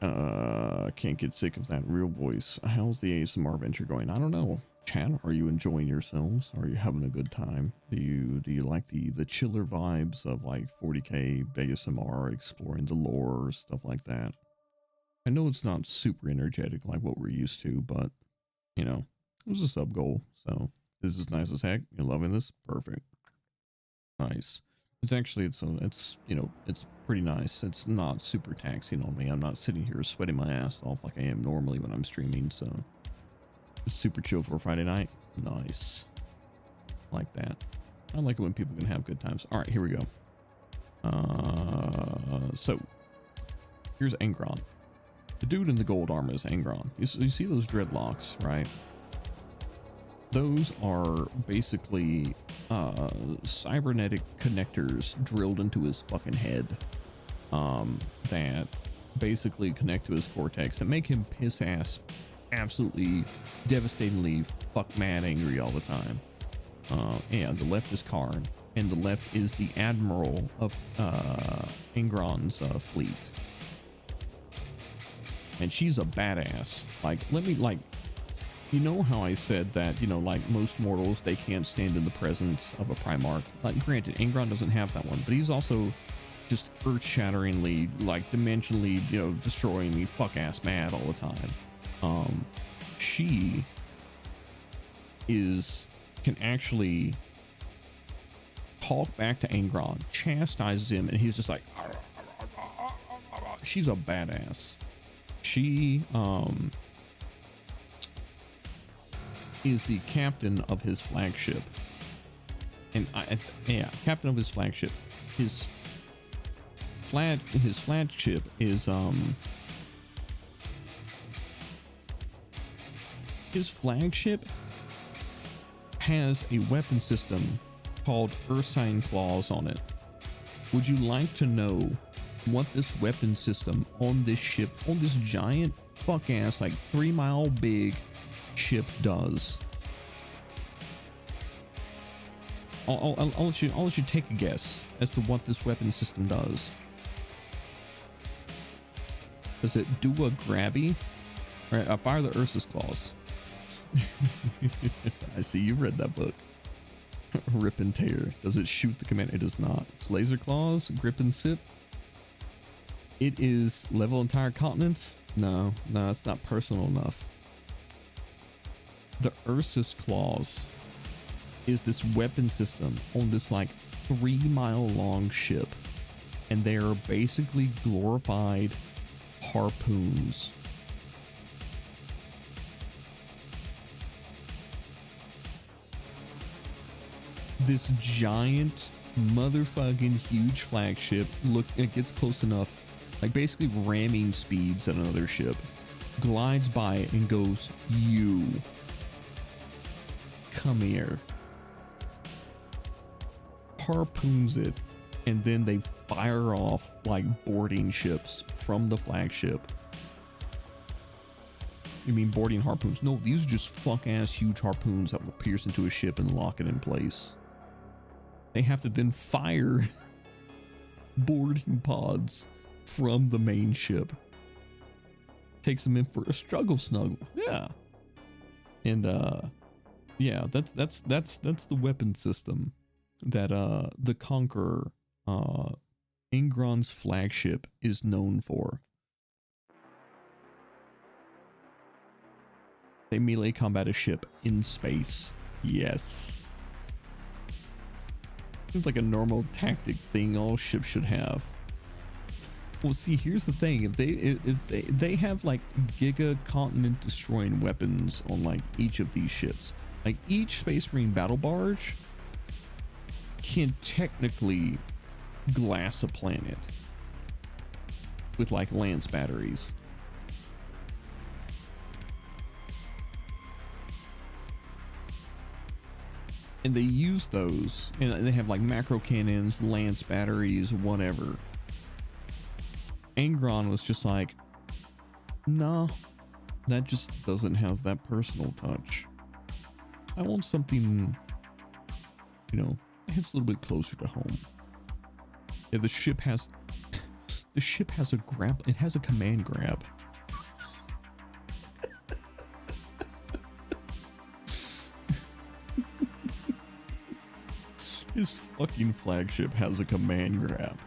Can't get sick of that real voice. How's the ASMR venture going? I don't know. Chat, are you enjoying yourselves? Are you having a good time? Do you like the chiller vibes of like 40k ASMR, exploring the lore, stuff like that? I know it's not super energetic like what we're used to, but you know, it was a sub goal, so this is nice as heck. You're loving this? Perfect. Nice. It's actually, it's you know, it's pretty nice. It's not super taxing on me. I'm not sitting here sweating my ass off like I am normally when I'm streaming, so it's super chill for a Friday night. Nice. Like that. I like it when people can have good times. All right, here we go. So here's Angron. The dude in the gold armor is Angron. You see those dreadlocks, right? Those are basically cybernetic connectors drilled into his fucking head that basically connect to his cortex and make him piss ass, absolutely devastatingly fuck mad angry all the time. And the left is Karn, and the left is the admiral of Angron's fleet. And she's a badass. Like, let me, like, you know how I said that, you know, like most mortals, they can't stand in the presence of a Primarch. Like, granted, Angron doesn't have that one, but he's also just earth-shatteringly, like, dimensionally, you know, destroying me fuck-ass mad all the time. She can actually talk back to Angron, chastises him, and he's just like, she's a badass. She, is the captain of his flagship, and yeah, captain of his flagship. His flagship is his flagship has a weapon system called Ursine Claws on it. Would you like to know what this weapon system on this ship, on this giant fuck ass like 3 mile big ship does. I'll let you take a guess as to what this weapon system does. Does it do a grabby? All right, fire the Ursus claws. I see you read that book. Rip and tear. Does it shoot the command? It does not. It's laser claws, grip and sip. It is level entire continents. No, it's not personal enough. The Ursus claws is this weapon system on this like 3 mile long ship, and they are basically glorified harpoons. This giant motherfucking huge flagship, look, it gets close enough, like basically ramming speeds at another ship, glides by it and goes, you come here, harpoons it, and then they fire off like boarding ships from the flagship. You mean boarding harpoons? No, these are just fuck ass huge harpoons that will pierce into a ship and lock it in place. They have to then fire boarding pods from the main ship. Takes them in for a struggle snuggle. Yeah. And yeah, that's the weapon system that the Conqueror, Ingron's flagship, is known for. They melee combat a ship in space. Yes. Seems like a normal tactic thing all ships should have. Well, see, here's the thing: if they have like giga continent destroying weapons on like each of these ships, like each Space Marine battle barge can technically glass a planet with like lance batteries. And they use those, and they have like macro cannons, lance batteries, whatever. Ingron was just like, nah, that just doesn't have that personal touch. I want something, you know, it's a little bit closer to home. Yeah, the ship has a grab, it has a command grab. His fucking flagship has a command grab.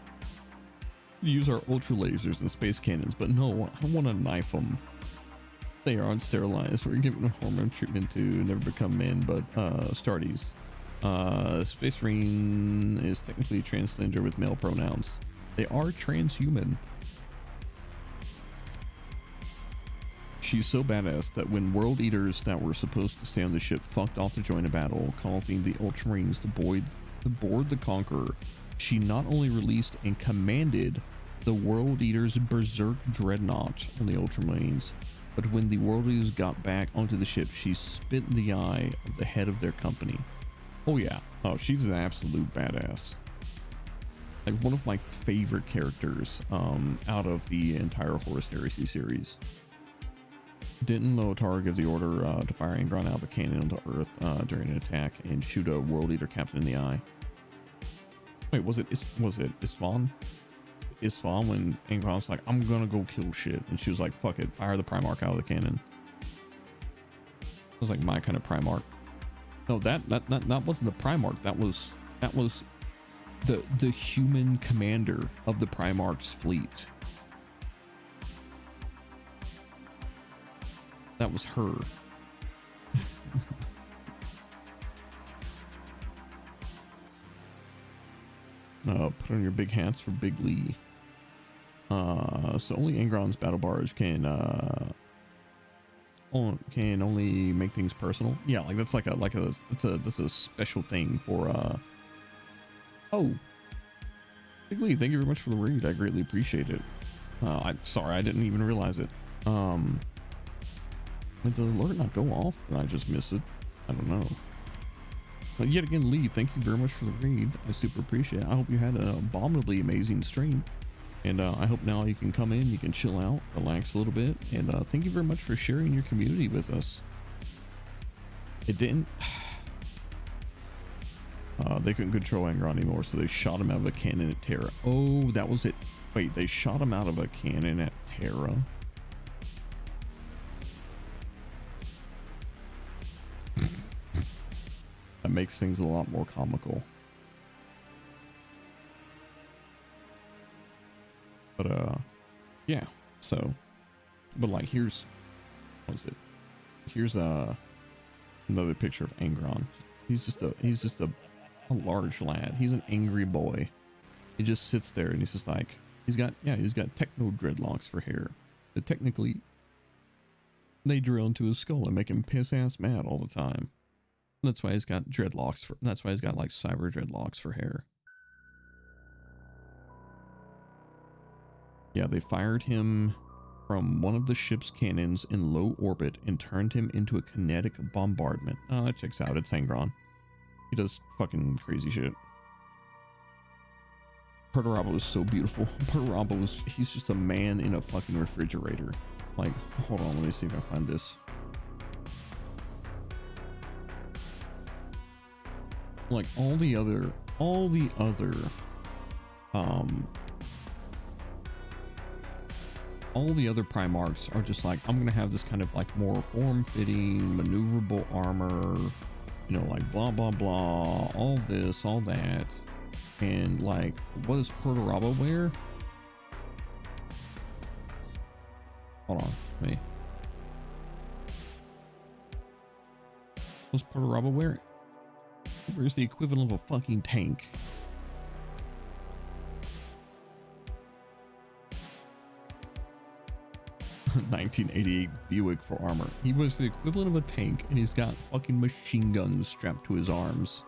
We use our ultra lasers and space cannons, but no, I want to knife them. They are unsterilized. We're giving them hormone treatment to never become men, but Stardies. Space Marine is technically transgender with male pronouns. They are transhuman. She's so badass that when World Eaters that were supposed to stay on the ship fucked off to join a battle, causing the Ultramarines to board the Conqueror, she not only released and commanded the World Eaters' Berserk Dreadnought on the Ultramarines, but when the World Eaters got back onto the ship, she spit in the eye of the head of their company. Oh yeah, oh, she's an absolute badass. Like one of my favorite characters out of the entire Horus Heresy series. Didn't Lothar give the order to fire Ingron out of a cannon onto Earth during an attack and shoot a World Eater captain in the eye? Wait, was it Istvan? Istvan, when Ingron was like, I'm gonna go kill shit, and she was like, fuck it, fire the Primarch out of the cannon. It was like my kind of Primarch. No, that wasn't the Primarch. That was the human commander of the Primarch's fleet. That was her. Put on your big hats for Big Lee. So only Ingron's battle barge can only make things personal. Yeah, like that's that's a special thing for oh, Big Lee, thank you very much for the read. I greatly appreciate it. I'm sorry, I didn't even realize it. Did the alert not go off? Did I just miss it? I don't know. But yet again, Lee, thank you very much for the read. I super appreciate it. I hope you had an abominably amazing stream. And I hope now you can come in, you can chill out, relax a little bit, and thank you very much for sharing your community with us. It didn't. They couldn't control anger anymore, so they shot him out of a cannon at Terra. Oh, that was it. Wait, they shot him out of a cannon at Terra? That makes things a lot more comical. But yeah, so, but like here's, what is it? Here's another picture of Angron. He's just a large lad. He's an angry boy. He just sits there and he's just like, he's got techno dreadlocks for hair that technically they drill into his skull and make him piss ass mad all the time. That's why he's got dreadlocks for, that's why he's got like cyber dreadlocks for hair. Yeah, they fired him from one of the ship's cannons in low orbit and turned him into a kinetic bombardment. Oh, that checks out. It's Angron. He does fucking crazy shit. Perturabo is so beautiful. Perturabo is, he's just a man in a fucking refrigerator. Like, hold on, let me see if I find this. Like all the other Primarchs are just like, I'm gonna have this kind of like more form-fitting, maneuverable armor, you know, like blah blah blah, all this, all that. And like, what does Perturabo wear? Hold on, me. What's Perturabo wear? He wears the equivalent of a fucking tank. $1988 Buick for armor. He was the equivalent of a tank, and he's got fucking machine guns strapped to his arms.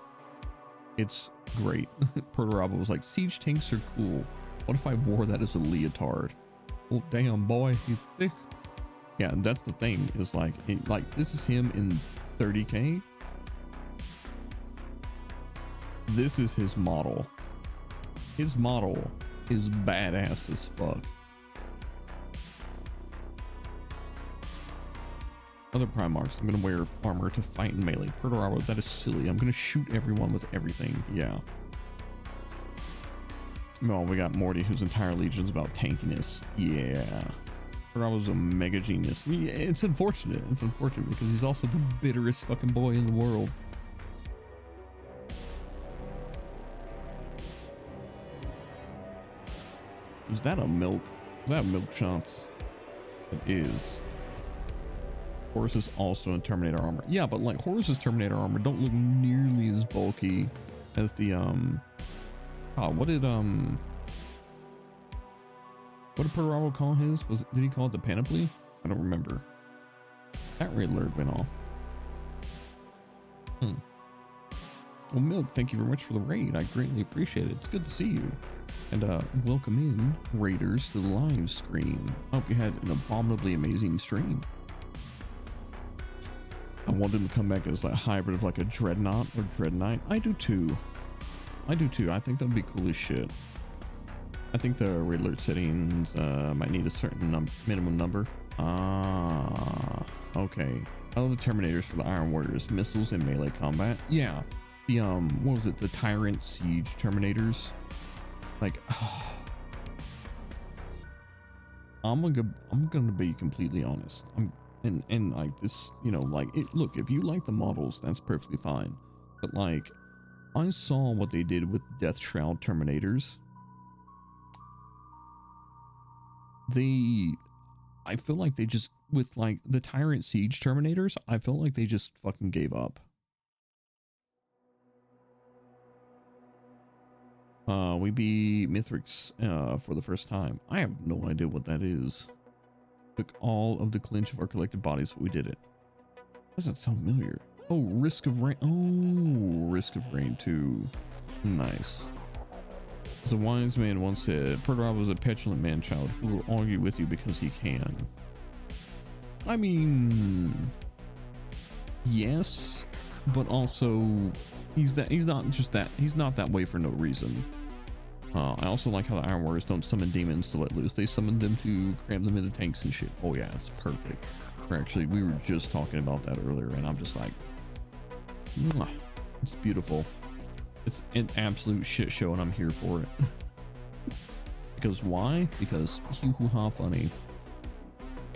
It's great. Perturabo was like, siege tanks are cool. What if I wore that as a leotard? Oh damn, boy, he's thick. Yeah, and that's the thing. Is like, this is him in 30K. This is his model. His model is badass as fuck. Other Primarchs, I'm gonna wear armor to fight in melee. Perturabo, that is silly. I'm gonna shoot everyone with everything. Yeah. Well, we got Morty, whose entire legion's about tankiness. Yeah. Perturabo's a mega genius. Yeah, it's unfortunate. It's unfortunate because he's also the bitterest fucking boy in the world. Is that a milk? Is that milk shots? It is. Horus is also in Terminator armor. Yeah, but like Horus's Terminator armor don't look nearly as bulky as the what did Perturabo call his? Did he call it the panoply? I don't remember. That red alert went off. Well, Milk, thank you very much for the raid. I greatly appreciate it. It's good to see you. And welcome in, raiders, to the live stream. I hope you had an abominably amazing stream. I want him to come back as a hybrid of like a Dreadnought or Dreadknight. I do too. I do too. I think that'd be cool as shit. I think the raid alert settings might need a certain minimum number. Ah, okay. I love the Terminators for the Iron Warriors, missiles and melee combat. Yeah, the what was it? The Tyrant Siege Terminators. Like, I'm gonna be completely honest. And like this, you know, like look, if you like the models, that's perfectly fine. But like, I saw what they did with Death Shroud Terminators. I feel like they just, with like the Tyrant Siege Terminators, I felt like they just fucking gave up. We beat Mithrix for the first time. I have no idea what that is. Took all of the clinch of our collective bodies, but we did it. Doesn't sound familiar. Oh, Risk of Rain. Oh, Risk of Rain 2. Nice. As a wise man once said, Perturabo is a petulant man-child who will argue with you because he can. I mean, yes, but also he's not that way for no reason. I also like how the Iron Warriors don't summon demons to let loose. They summon them to cram them into tanks and shit. Oh yeah, it's perfect. Actually, we were just talking about that earlier, and I'm just like, mwah, it's beautiful. It's an absolute shit show, and I'm here for it. Because why? Because hoo-hoo-ha funny.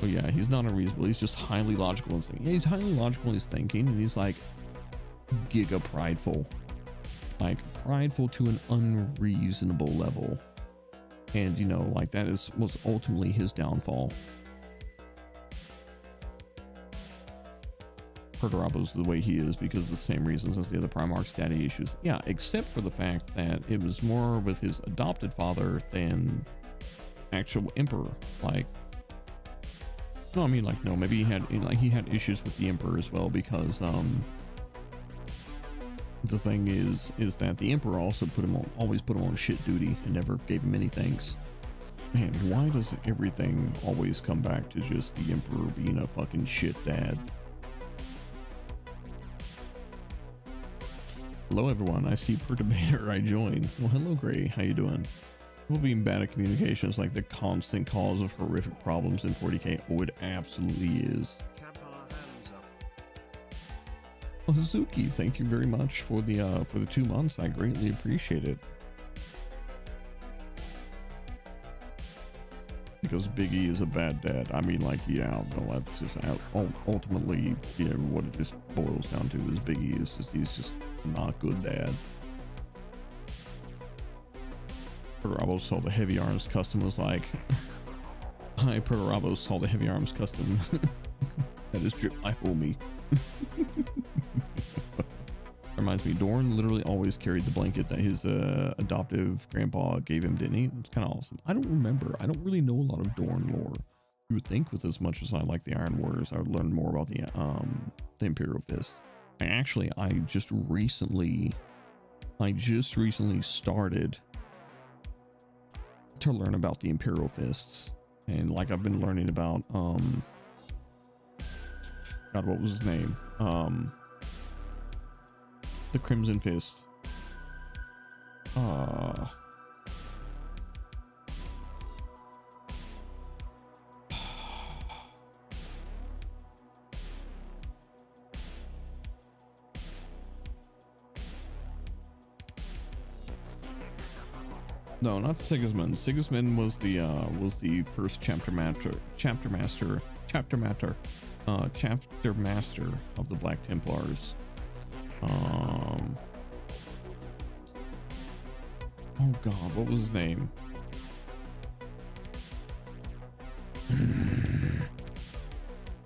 Oh yeah, he's not unreasonable. He's just highly logical in thinking. Yeah, he's highly logical in his thinking, and he's like giga prideful. Like prideful to an unreasonable level. And you know, like that was ultimately his downfall. Perturabo's the way he is because of the same reasons as the other Primarch's daddy issues. Yeah, except for the fact that it was more with his adopted father than actual Emperor. Like, no, I mean, like, no, maybe he had issues with the Emperor as well because the thing is that the Emperor also always put him on shit duty and never gave him any thanks. Man, why does everything always come back to just the Emperor being a fucking shit dad? Hello everyone, I see per debater I joined. Well, hello Gray, how you doing? People being bad at communication is like the constant cause of horrific problems in 40k. Oh, it absolutely is. Well, Suzuki, thank you very much for the 2 months. I greatly appreciate it. Because Big E is a bad dad. I mean, like, yeah, no, that's just ultimately, yeah, what it just boils down to is Big E is just, he's just not a good dad. Perturabo saw the heavy arms custom, was like, hi, Perturabo saw the heavy arms custom. That is drip my homie. Reminds me, Dorn literally always carried the blanket that his adoptive grandpa gave him, didn't he? It's kind of awesome. I don't remember. I don't really know a lot of Dorn lore. You would think with as much as I like the Iron Warriors, I would learn more about the Imperial Fist. I just recently started to learn about the Imperial Fists. And like I've been learning about, God, what was his name? The Crimson Fist. No, not Sigismund. Sigismund was the first chapter master of the Black Templars. Oh god, what was his name?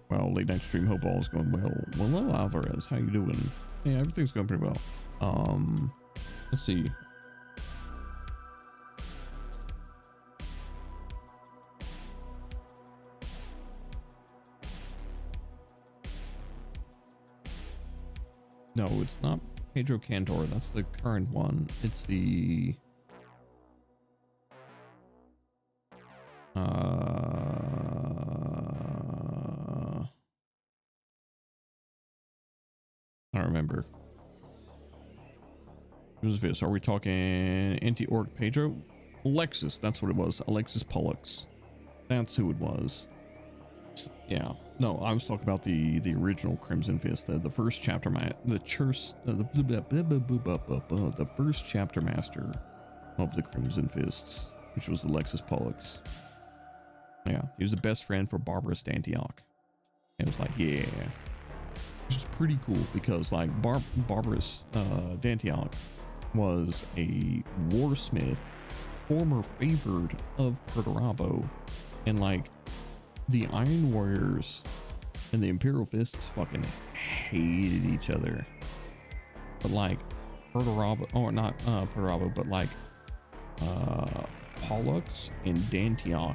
Well, late night stream, hope all is going well. Well, hello Alvarez, how you doing? Yeah, everything's going pretty well. Let's see. No, it's not Pedro Cantor. That's the current one. It's the I don't remember. Who's this? Are we talking anti-orc Pedro? Alexis, that's what it was. Alexis Pollux. That's who it was. Yeah. No, I was talking about the original Crimson Fist, the first chapter the first chapter master of the Crimson Fists, which was Alexis Pollux. Yeah, he was the best friend for Barbarous D'Antioch. And it was like, yeah, which is pretty cool because like Barbarous D'Antioch was a warsmith, former favored of Perturabo, and like the Iron Warriors and the Imperial Fists fucking hated each other. But like Perturabo, or not Perturabo, but like Pollux and D'Antioch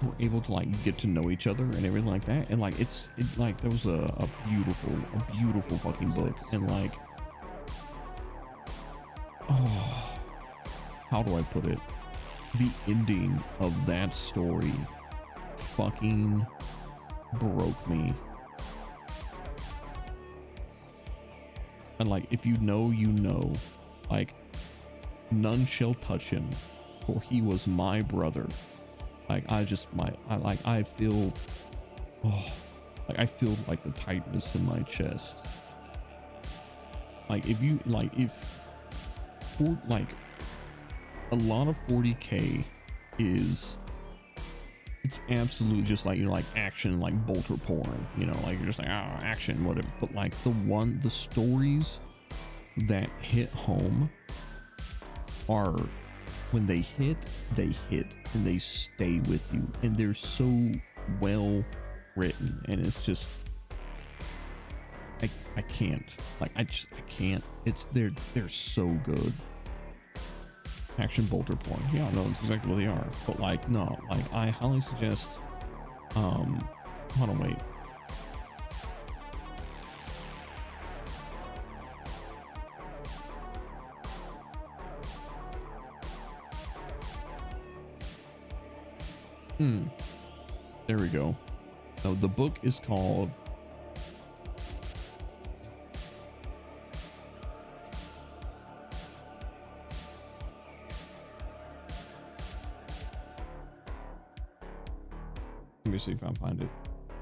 were able to like get to know each other and everything like that. And like like there was a beautiful fucking book. And like, oh, how do I put it? The ending of that story fucking broke me. And like, if you know, you know, like None shall touch him, for he was my brother. Like I feel, oh, like I feel like the tightness in my chest. Like if you like a lot of 40K is, it's absolutely just like, you know, like action, like bolter porn, you know, like you're just like, oh, action, whatever. But like the stories that hit home are, when they hit and they stay with you, and they're so well written, and it's just, I can't, like I can't, it's, they're so good. Action bolter porn, yeah, no, it's exactly what they are. But like, no, like I highly suggest, hold on, wait. There we go. So the book is called Let me see if I find it.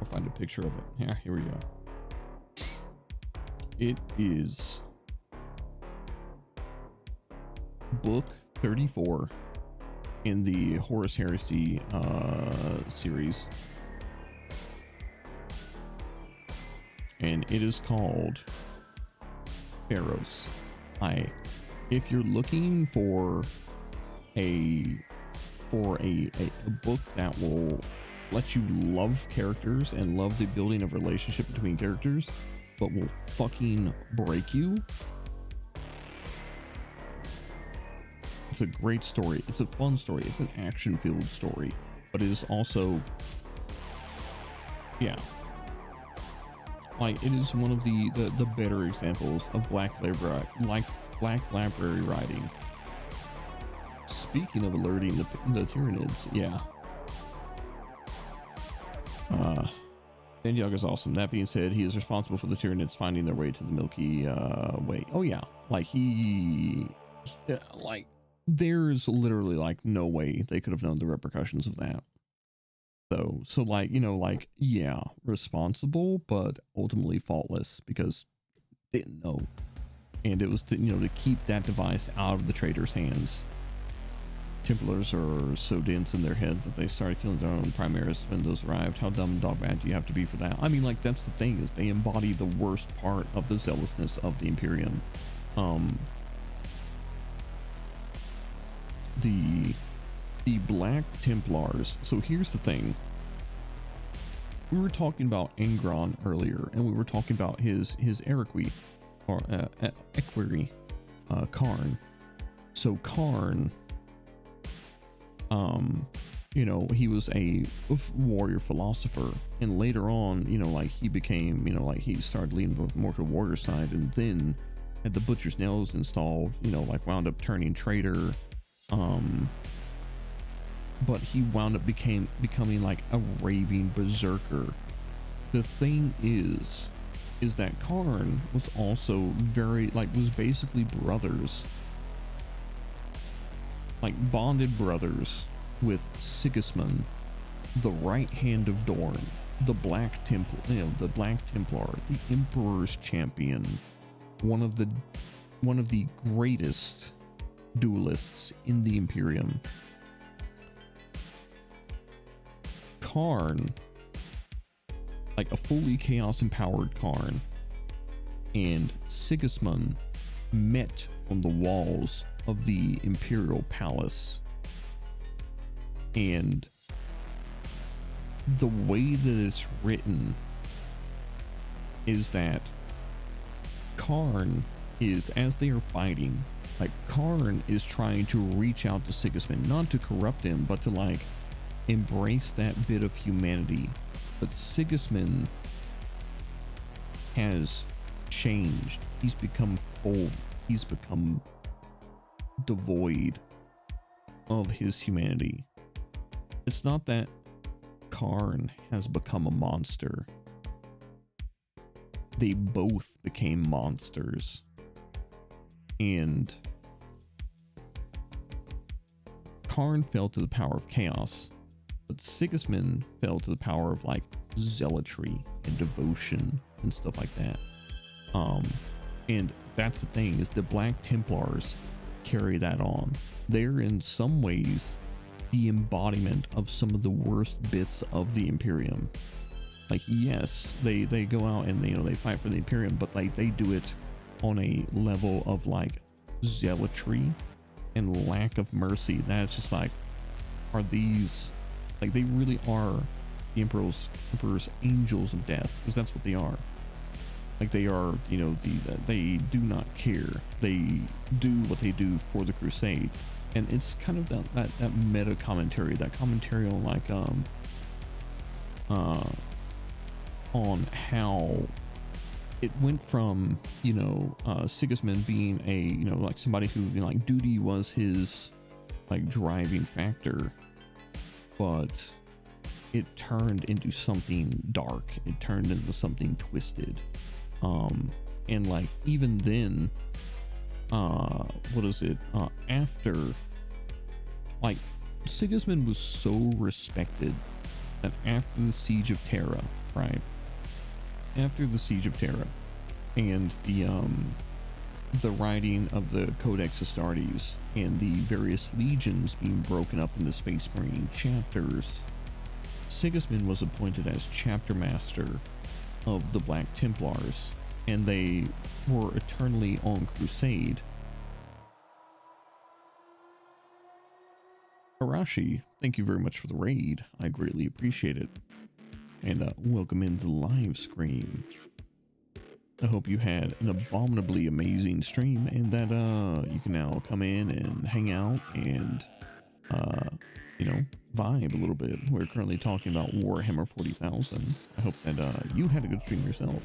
I'll find a picture of it. Yeah, here we go. It is book 34 in the Horus Heresy series, and it is called Pharaohs. If you're looking for a book that will let you love characters and love the building of relationship between characters, but will fucking break you, it's a great story. It's a fun story. It's an action-filled story, but it is also, yeah, like it is one of the better examples of black library writing. Speaking of alerting the Tyranids, yeah. Santiago is awesome. That being said, he is responsible for the Tyranids finding their way to the Milky Way. Oh yeah, like like there's literally like no way they could have known the repercussions of that. So like, you know, like, yeah, responsible, but ultimately faultless because they didn't know. And it was to, you know, to keep that device out of the traitors' hands. Templars are so dense in their heads that they started killing their own primaries when those arrived. How dumb and dog bad do you have to be for that? I mean, like, that's the thing, is they embody the worst part of the zealousness of the Imperium. The Black Templars. So here's the thing. We were talking about Angron earlier, and we were talking about his Erequi, or Equerry, Karn. So Karn, you know, he was a warrior philosopher, and later on, you know, like he became, you know, like he started leaning more to the warrior side, and then had the butcher's nails installed, you know, like wound up turning traitor. But he wound up becoming like a raving berserker. The thing is that Karn was also was basically brothers, like bonded brothers with Sigismund, the right hand of Dorn, the Black Templar, you know, the Black Templar, the Emperor's champion, one of the greatest duelists in the Imperium. Karn, like a fully chaos empowered Karn, and Sigismund met on the walls of the Imperial Palace, and the way that it's written is that Karn is, as they are fighting, like Karn is trying to reach out to Sigismund, not to corrupt him, but to like embrace that bit of humanity. But Sigismund has changed. He's become cold. He's become devoid of his humanity. It's not that Karn has become a monster. They both became monsters. And Karn fell to the power of chaos, but Sigismund fell to the power of like zealotry and devotion and stuff like that. And that's the thing, is the Black Templars carry that on. They're in some ways the embodiment of some of the worst bits of the Imperium. Like, yes, they go out and, you know, they fight for the Imperium, but like they do it on a level of like zealotry and lack of mercy. That's just like, are these, like, they really are the Emperor's angels of death, because that's what they are. Like, they are, you know, they do not care. They do what they do for the crusade. And it's kind of that meta commentary, that commentary on like on how it went from, you know, Sigismund being a, you know, like somebody who, you know, like duty was his like driving factor, but it turned into something dark. It turned into something twisted. And like, even then, what is it? After, like, Sigismund was so respected that after the Siege of Terra, right? After the Siege of Terra and the writing of the Codex Astartes and the various legions being broken up into Space Marine chapters, Sigismund was appointed as chapter master of the Black Templars, and they were eternally on crusade. Arashi, thank you very much for the raid. I greatly appreciate it. And welcome into the live stream. I hope you had an abominably amazing stream, and that you can now come in and hang out and you know, vibe a little bit. We're currently talking about Warhammer 40,000. I hope that you had a good stream yourself.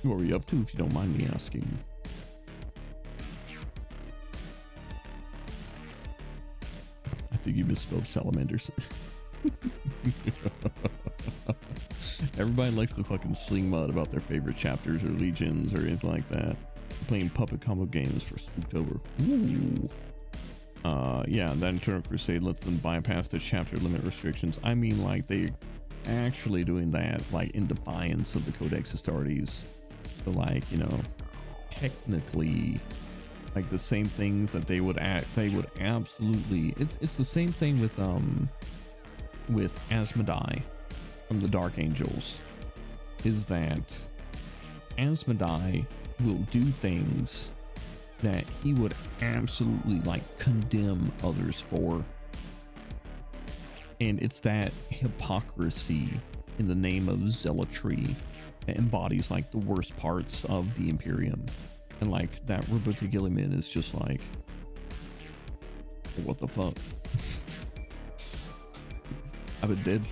What were you up to, if you don't mind me asking? I think you misspelled salamanders. Everybody likes to fucking sling mud about their favorite chapters or legions or anything like that. Playing puppet combo games for Spooktober. Ooh. Yeah, that Eternal Crusade lets them bypass the chapter limit restrictions. I mean, like, they actually doing that, like, in defiance of the Codex Astartes. So, like, you know, technically, like, the same things that they would absolutely, it's the same thing with Asmodai from the Dark Angels, is that Asmodai will do things that he would absolutely like condemn others for, and it's that hypocrisy in the name of zealotry that embodies like the worst parts of the Imperium. And like that Rebecca Gilliman is just like, what the fuck? I've been dead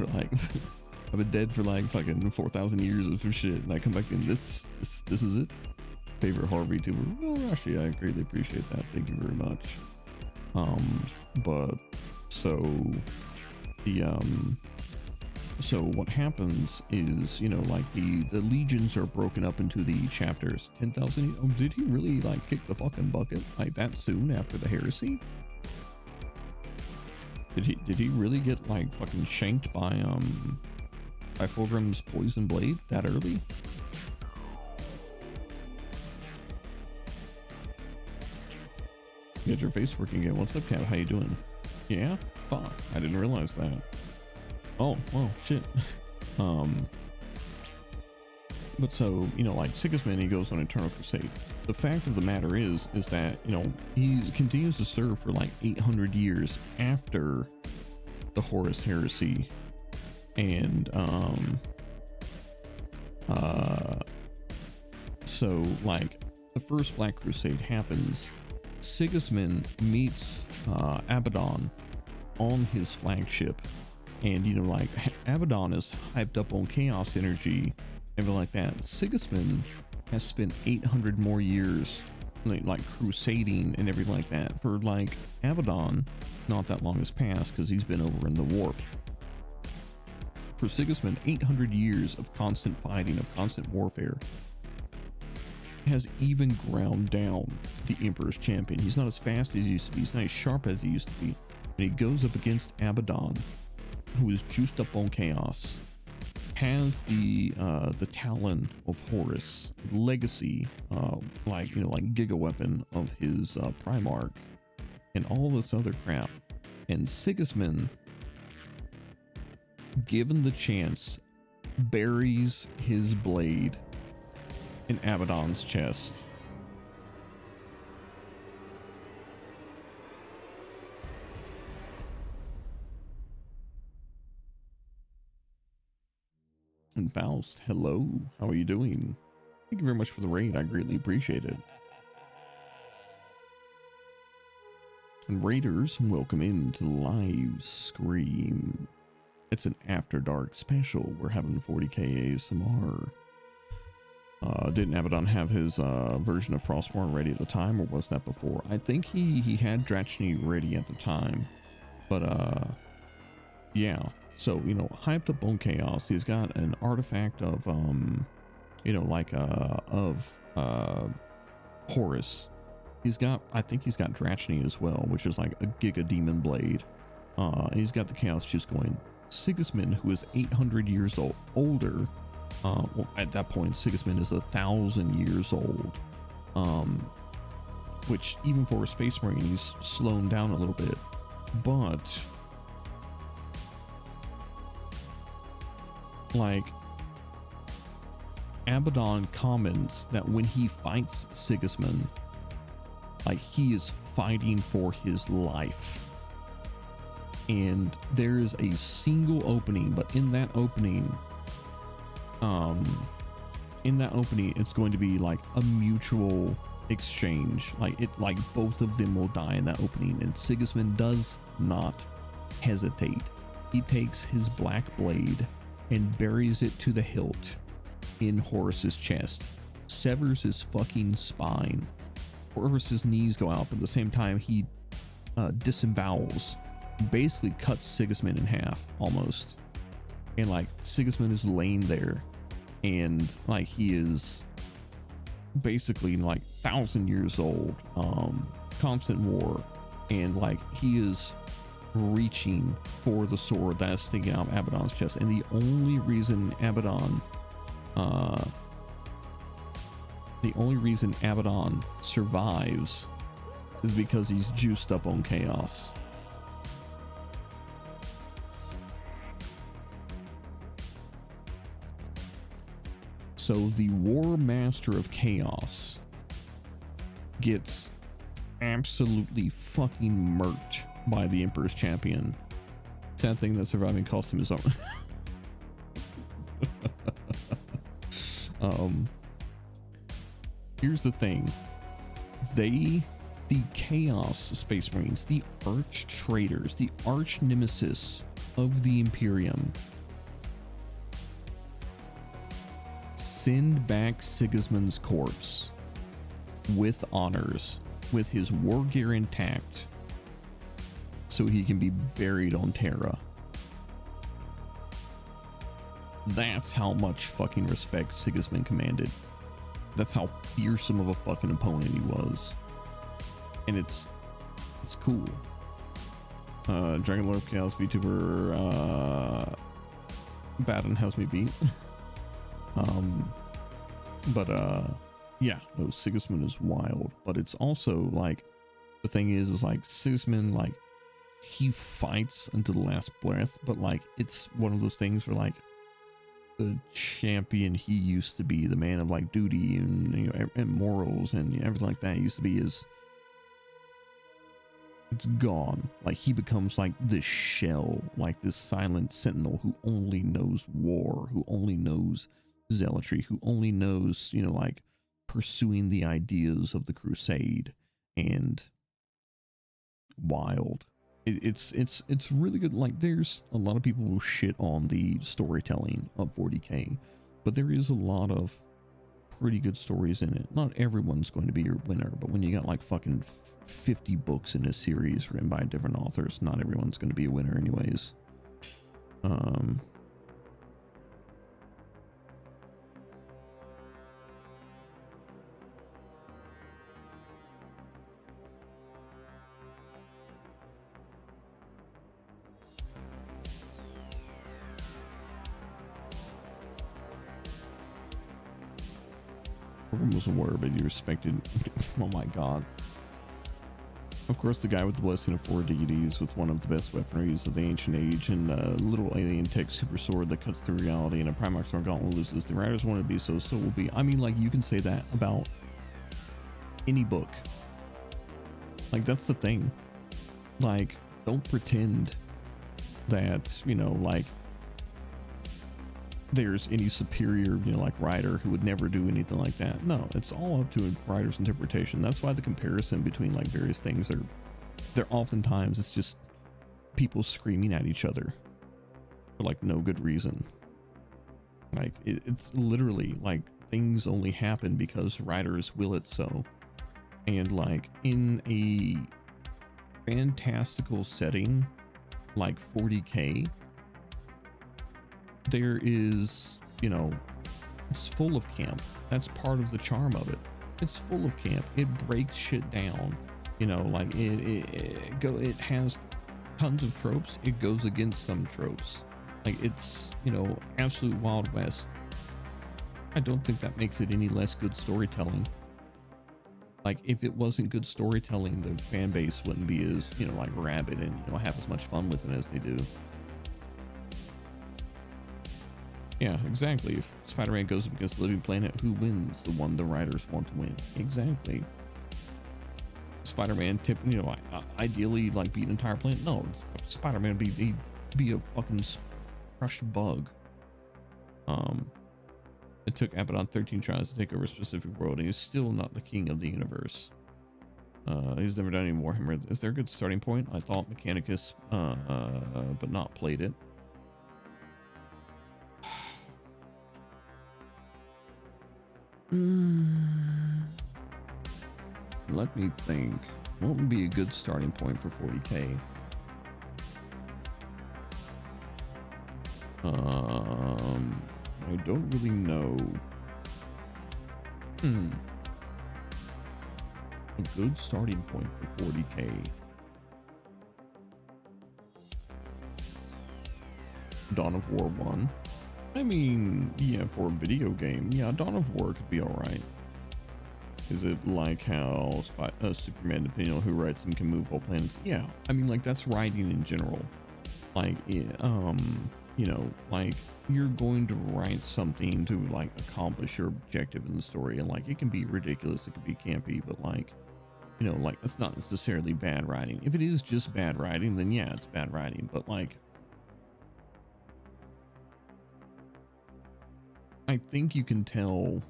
for like fucking 4,000 years of shit, and I come back in this is it. Favorite horror VTuber? Oh, actually, I greatly appreciate that. Thank you very much. But so the so what happens is, you know, like the legions are broken up into the chapters. 10,000. Oh, did he really like kick the fucking bucket like that soon after the heresy? Did he really get like fucking shanked by Fulgrim's poison blade that early? You got your face working again. What's up, Cat? How you doing? Yeah? Fuck. I didn't realize that. Oh, well, shit. But so, you know, like Sigismund, he goes on Eternal Crusade. The fact of the matter is that, you know, he continues to serve for like 800 years after the Horus Heresy. And, so like the first Black Crusade happens. Sigismund meets Abaddon on his flagship, and you know, like Abaddon is hyped up on chaos energy, everything like that. Sigismund has spent 800 more years like crusading and everything like that. For like Abaddon, not that long has passed because he's been over in the warp. For Sigismund, 800 years of constant fighting, of constant warfare. has even ground down the Emperor's champion. He's not as fast as he used to be. He's not as sharp as he used to be. And he goes up against Abaddon, who is juiced up on chaos, has the Talon of Horus, legacy, like Giga Weapon of his Primarch, and all this other crap. And Sigismund, given the chance, buries his blade in Abaddon's chest. And Faust, hello, how are you doing? Thank you very much for the raid, I greatly appreciate it. And raiders, welcome into live scream. It's an after dark special. We're having 40k ASMR. Didn't Abaddon have his version of Frostborn ready at the time, or was that before? I think he had Drachny ready at the time, but yeah. So hyped up on chaos. He's got an artifact of Horus. I think he's got Drachny as well, which is like a Giga Demon Blade. And he's got the Chaos Juice going. Sigismund, who is 800 years older. Well, at that point, Sigismund is 1,000 years old. Which even for a Space Marine, he's slowing down a little bit. But like, Abaddon comments that when he fights Sigismund, like, he is fighting for his life. And there is a single opening, but in that opening, it's going to be like a mutual exchange. Like both of them will die in that opening, and Sigismund does not hesitate. He takes his black blade and buries it to the hilt in Horus's chest, severs his fucking spine. Horus's knees go out, but at the same time he disembowels, basically cuts Sigismund in half almost. And like, Sigismund is laying there, and like, he is basically like 1,000 years old, constant war, and like, he is reaching for the sword that is sticking out of Abaddon's chest. And the only reason Abaddon survives is because he's juiced up on chaos. So the War Master of Chaos gets absolutely fucking murked by the Emperor's champion. Sad thing that surviving cost him his armor. Here's the thing. The Chaos Space Marines, the arch traitors, the arch nemesis of the Imperium, send back Sigismund's corpse with honors, with his war gear intact, so he can be buried on Terra. That's how much fucking respect Sigismund commanded. That's how fearsome of a fucking opponent he was. And it's cool. Dragon Lord of Chaos VTuber Baden has me beat. Yeah, no, Sigismund is wild, but it's also like, the thing is like, Sigismund, like, he fights until the last breath, but like, it's one of those things where like, the champion he used to be, the man of like duty and and morals and everything like that used to be, it's gone. Like, he becomes like this shell, like this silent sentinel who only knows war, who only knows zealotry, who only knows, like, pursuing the ideas of the crusade. And wild. It's really good. Like, there's a lot of people who shit on the storytelling of 40k, but there is a lot of pretty good stories in it. Not everyone's going to be your winner, but when you got like fucking 50 books in a series written by different authors, not everyone's going to be a winner anyways. Organ was aware, but he respected. Oh my god. Of course, the guy with the blessing of 4 deities with one of the best weaponries of the ancient age and a little alien tech super sword that cuts through reality and a Primarch's gauntlet loses. The writers wanted to be so will be. I mean, like, you can say that about any book. Like, that's the thing. Like, don't pretend that, you know, like, there's any superior, you know, like, writer who would never do anything like that. No, it's all up to a writer's interpretation. That's why the comparison between, like, various things they're oftentimes, it's just people screaming at each other for, like, no good reason. Like, it's literally, like, things only happen because writers will it so. And, like, in a fantastical setting like 40K, there is, you know, it's full of camp. That's part of the charm of it. It's full of camp. It breaks shit down, you know, like it has tons of tropes. It goes against some tropes. Like, it's, you know, absolute Wild West. I don't think that makes it any less good storytelling. Like, if it wasn't good storytelling, the fan base wouldn't be as, you know, like, rabid and, you know, have as much fun with it as they do. Yeah, exactly. If Spider-Man goes up against the living planet, who wins? The one the writers want to win. Exactly. Spider-Man, you know, ideally, like, beat an entire planet. No, Spider-Man be a fucking crushed bug. It took Abaddon 13 tries to take over a specific world, and he's still not the king of the universe. He's never done any Warhammer. Is there a good starting point? I thought Mechanicus, but not played it. Let me think. What would be a good starting point for 40K? I don't really know. A good starting point for 40K. Dawn of War 1. I mean, yeah, for a video game, yeah, Dawn of War could be alright. Is it like how Superman, depending on who writes them, can move whole planets? Yeah, I mean, like, that's writing in general. Like, you know, like, you're going to write something to, like, accomplish your objective in the story, and, like, it can be ridiculous, it can be campy, but, like, you know, like, that's not necessarily bad writing. If it is just bad writing, then yeah, it's bad writing, but, like, I think you can tell.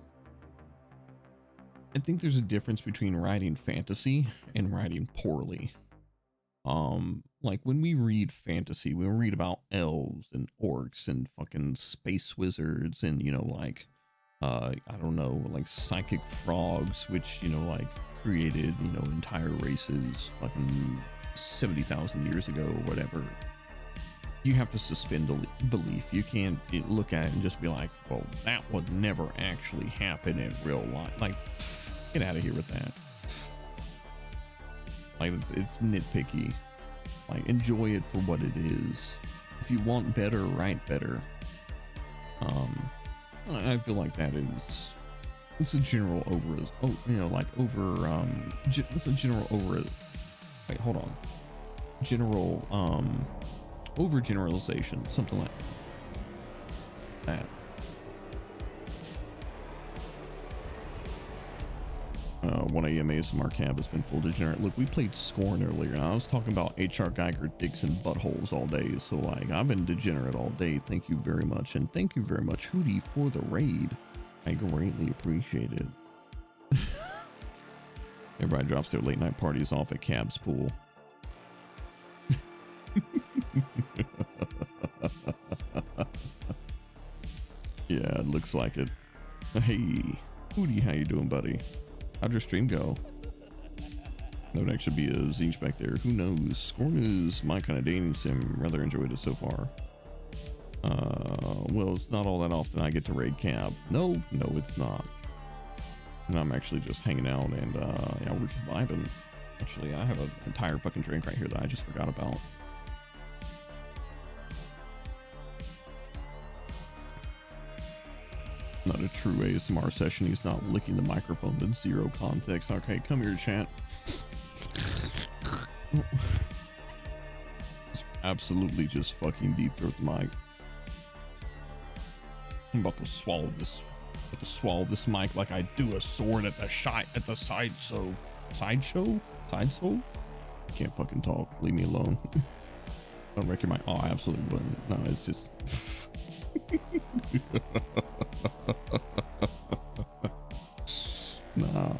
I think there's a difference between writing fantasy and writing poorly. Like, when we read fantasy, we read about elves and orcs and fucking space wizards and, you know, like, I don't know, like psychic frogs, which, you know, like, created, you know, entire races fucking 70,000 years ago or whatever. You have to suspend belief. You can't look at it and just be like, well, that would never actually happen in real life. Like, get out of here with that. Like, it's nitpicky. Like, enjoy it for what it is. If you want better, write better. I feel like that is, it's a general it's a general wait, hold on. General, overgeneralization, something like that. One AM ASMR cab has been full degenerate. Look, we played Scorn earlier, and I was talking about H.R. Geiger dicks and buttholes all day, so, like, I've been degenerate all day. Thank you very much, and thank you very much, Hootie, for the raid. I greatly appreciate it. Everybody drops their late night parties off at Cab's pool. Yeah, it looks like it. Hey, Hootie, how you doing, buddy? How'd your stream go? That would actually be a Zinch back there. Who knows? Scorn is my kind of dating sim. Rather enjoyed it so far. Well, it's not all that often I get to raid Cab. No, it's not. And I'm actually just hanging out and, yeah, we're just vibing. Actually, I have an entire fucking drink right here that I just forgot about. Not a true ASMR session. He's not licking the microphone in zero context. Okay, come here, chat. Absolutely just fucking deep throat the mic. I'm about to swallow this. About to swallow this mic like I do a sword at the sideshow. Sideshow? Sideshow? Can't fucking talk. Leave me alone. Don't wreck your mic. Oh, I absolutely wouldn't. No, it's just. Nah.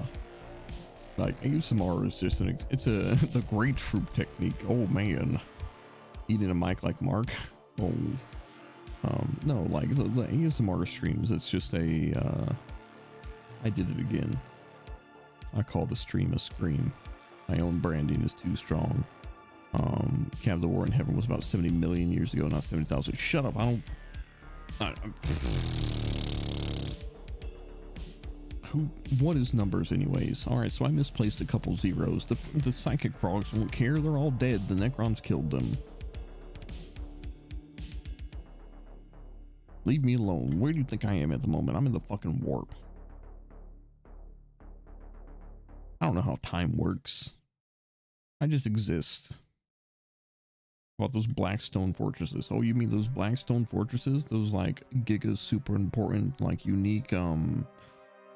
Like ASMR is just the grapefruit technique. Oh man. Eating a mic like Mark. Oh. No, like the ASMR streams, it's just a I did it again. I called a stream a scream. My own branding is too strong. Camp of the War in Heaven was about 70 million years ago, not 70,000. Shut up. What is numbers anyways? All right, so I misplaced a couple zeros. The psychic frogs won't care. They're all dead. The Necrons killed them. Leave me alone. Where do you think I am at the moment? I'm in the fucking warp. I don't know how time works. I just exist. About those black stone fortresses. Oh, you mean those black stone fortresses? Those like giga super important, like unique, you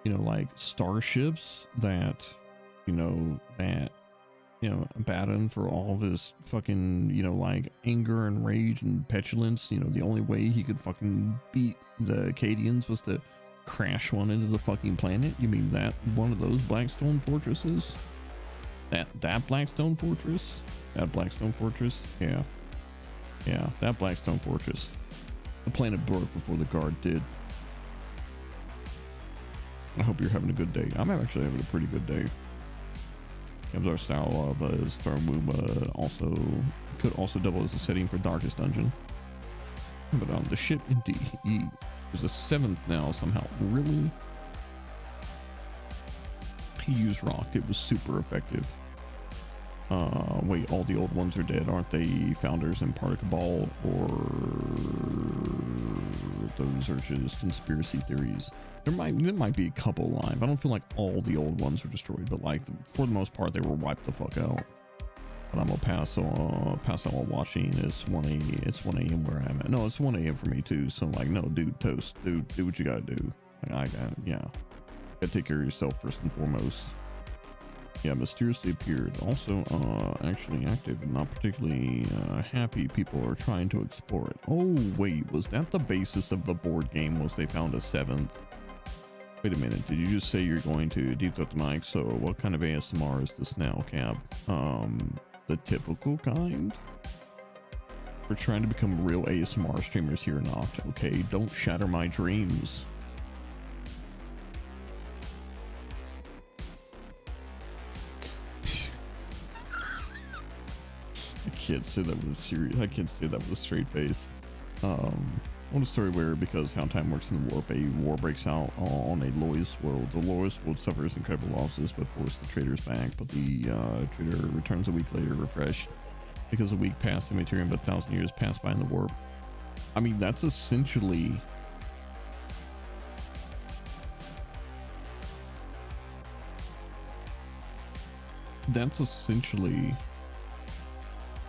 know, like starships that, Abaddon, for all of his fucking, like anger and rage and petulance, the only way he could fucking beat the Acadians was to crash one into the fucking planet. You mean that one of those Blackstone fortresses? That Blackstone fortress? That Blackstone fortress? Yeah, that Blackstone fortress. The planet broke before the guard did. I hope you're having a good day. I'm actually having a pretty good day. Our style of Storm Womb could also double as a setting for Darkest Dungeon. But on the ship, indeed, there's a 7th now somehow. Really? He used rock. It was super effective. Wait, all the old ones are dead, aren't they? Founders and Particle Ball, or those are just conspiracy theories. There might be a couple live. I don't feel like all the old ones were destroyed, but like for the most part, they were wiped the fuck out. But I'm gonna pass out while watching. It's 1 a.m. where I'm at. No, it's 1 a.m. for me too. So like, no, dude, toast, dude, do what you gotta do. Like, gotta take care of yourself first and foremost. Yeah, mysteriously appeared. Also, actually active and not particularly happy. People are trying to explore it. Oh wait, was that the basis of the board game? Was they found a 7th? Wait a minute, did you just say you're going to deep throat the mic? So what kind of ASMR is this now, Cab? The typical kind? We're trying to become real ASMR streamers here, not okay? Don't shatter my dreams. I can't say that with a serious. I can't say that with a straight face. I want a story where, because how time works in the warp, a war breaks out on a Lois world. The Lois world suffers incredible losses but forces the traders back. But the trader returns a week later refreshed because a week passed in Materium but 1,000 years passed by in the warp. I mean, that's essentially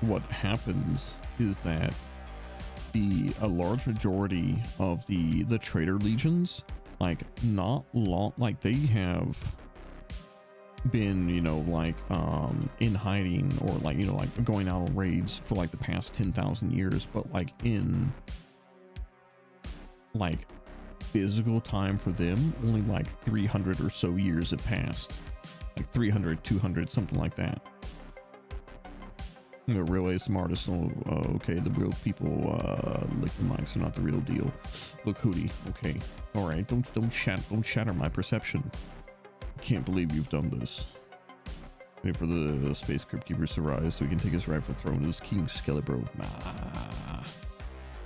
what happens, is that a large majority of the trader legions, like they have been, in hiding, or like going out on raids for like the past 10,000 years, but like in like physical time for them, only like 300 or so years have passed, like 300, 200, something like that. The real ASMR artists, okay, the real people lick the mics are not the real deal. Look, Hootie, okay, all right, don't shatter my perception. I can't believe you've done this. Wait for the space crypt keepers to rise so we can take his rightful throne as King Skelebro.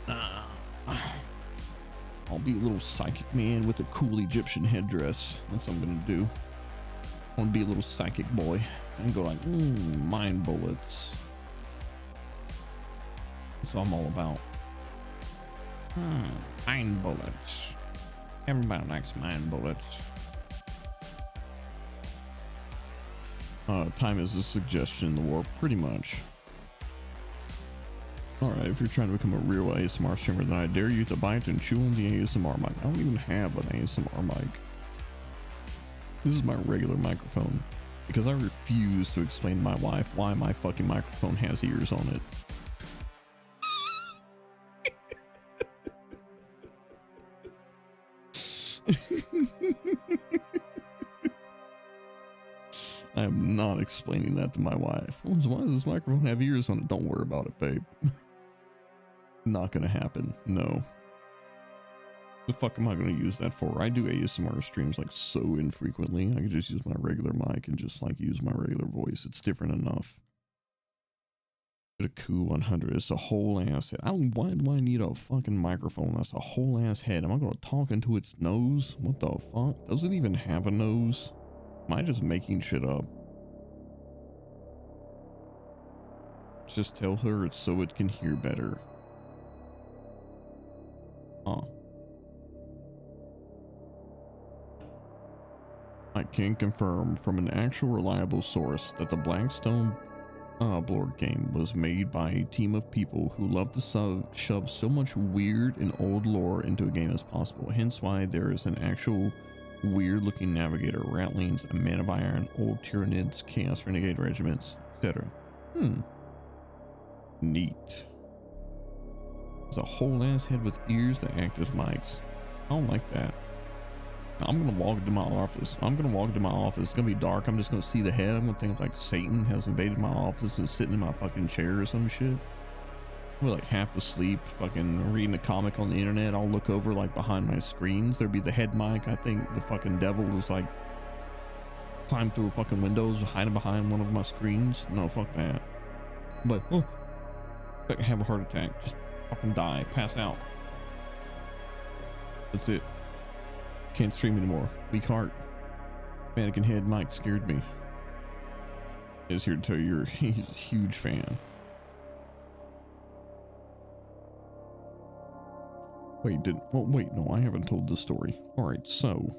Nah. I'll be a little psychic man with a cool Egyptian headdress. That's what I'm gonna do. I want to be a little psychic boy and go like, mind bullets. That's what I'm all about. Mind bullets. Everybody likes mind bullets. Time is a suggestion in the war, pretty much. Alright, if you're trying to become a real ASMR streamer, then I dare you to bite and chew on the ASMR mic. I don't even have an ASMR mic. This is my regular microphone. Because I refuse to explain to my wife why my fucking microphone has ears on it. I am not explaining that to my wife. Why does this microphone have ears on it? Don't worry about it, babe. Not gonna happen. No. The fuck am I gonna use that for? I do ASMR streams like so infrequently. I could just use my regular mic and just like use my regular voice. It's different enough. Get a cool 100. It's a whole ass head. Why do I need a fucking microphone? That's a whole ass head. Am I gonna talk into its nose? What the fuck? Does it even have a nose? Am I just making shit up? Just tell her it's so it can hear better. Huh. I can confirm from an actual reliable source that the Blackstone board game was made by a team of people who love to shove so much weird and old lore into a game as possible. Hence why there is an actual weird looking navigator, ratlings, a man of iron, old Tyranids, chaos renegade regiments, etc. Neat. There's a whole ass head with ears that act as mics. I don't like that. I'm gonna walk into my office. It's gonna be dark. I'm just gonna see the head. I'm gonna think like Satan has invaded my office and is sitting in my fucking chair or some shit. We're like half asleep, fucking reading a comic on the internet. I'll look over like behind my screens. There'd be the head mic. I think the fucking devil was like climbed through fucking windows, hiding behind one of my screens. No, fuck that. But oh, I could have a heart attack. Just fucking die, pass out. That's it. Can't stream anymore. Weak heart. Mannequin head mic scared me. Is here to tell you he's a huge fan. Wait, wait, no, I haven't told the story. Alright, so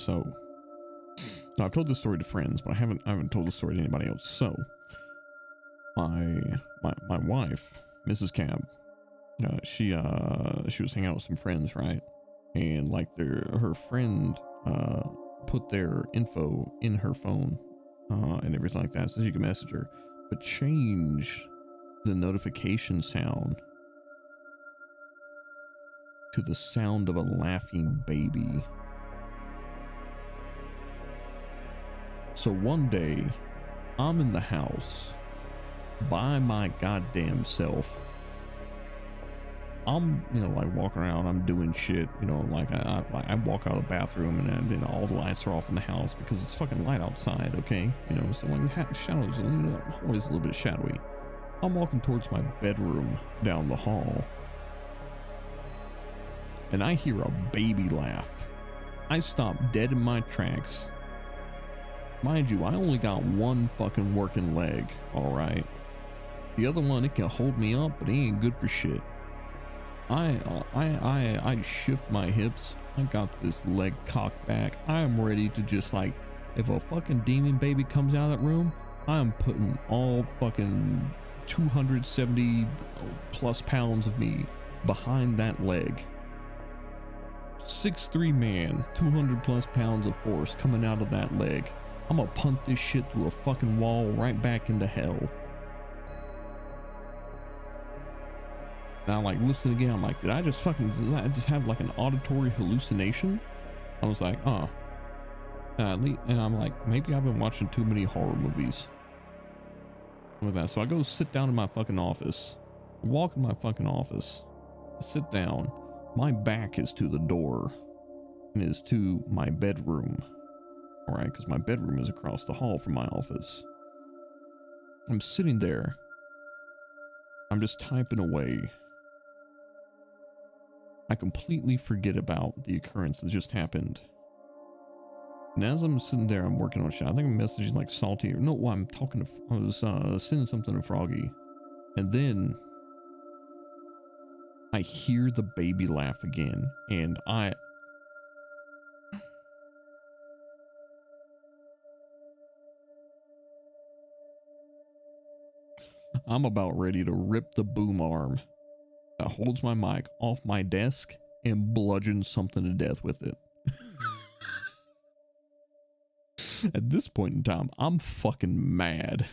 no, I've told this story to friends, but I haven't told the story to anybody else. So my wife, Mrs. Cab, she was hanging out with some friends, right? And like her friend put their info in her phone and everything like that so you can message her, but change the notification sound to the sound of a laughing baby. So one day I'm in the house by my goddamn self. I'm, you know, like walking around, I'm doing shit, you know, like I walk out of the bathroom and then all the lights are off in the house because it's fucking light outside, okay? You know, so like shadows, you know, always a little bit shadowy. I'm walking towards my bedroom down the hall and I hear a baby laugh. I stop dead in my tracks. Mind you, I only got one fucking working leg, all right? The other one, it can hold me up, but it ain't good for shit. I shift my hips. I got this leg cocked back. I am ready to just like, if a fucking demon baby comes out of that room, I am putting all fucking 270 plus pounds of me behind that leg. 6'3" man, 200 plus pounds of force coming out of that leg. I'm gonna punt this shit through a fucking wall right back into hell. And I like listen again. I'm like, did I just have like an auditory hallucination? I was like, oh. And I'm like, maybe I've been watching too many horror movies with that. So I go sit down in my fucking office, walk in my fucking office, sit down. My back is to the door and is to my bedroom. All right, because my bedroom is across the hall from my office. I'm sitting there. I'm just typing away. I completely forget about the occurrence that just happened. And as I'm sitting there, I'm working on shit. I think I'm messaging like Salty. Or no, I'm talking to. I was sending something to Froggy, and then I hear the baby laugh again, and I'm about ready to rip the boom arm that holds my mic off my desk and bludgeon something to death with it. At this point in time, I'm fucking mad.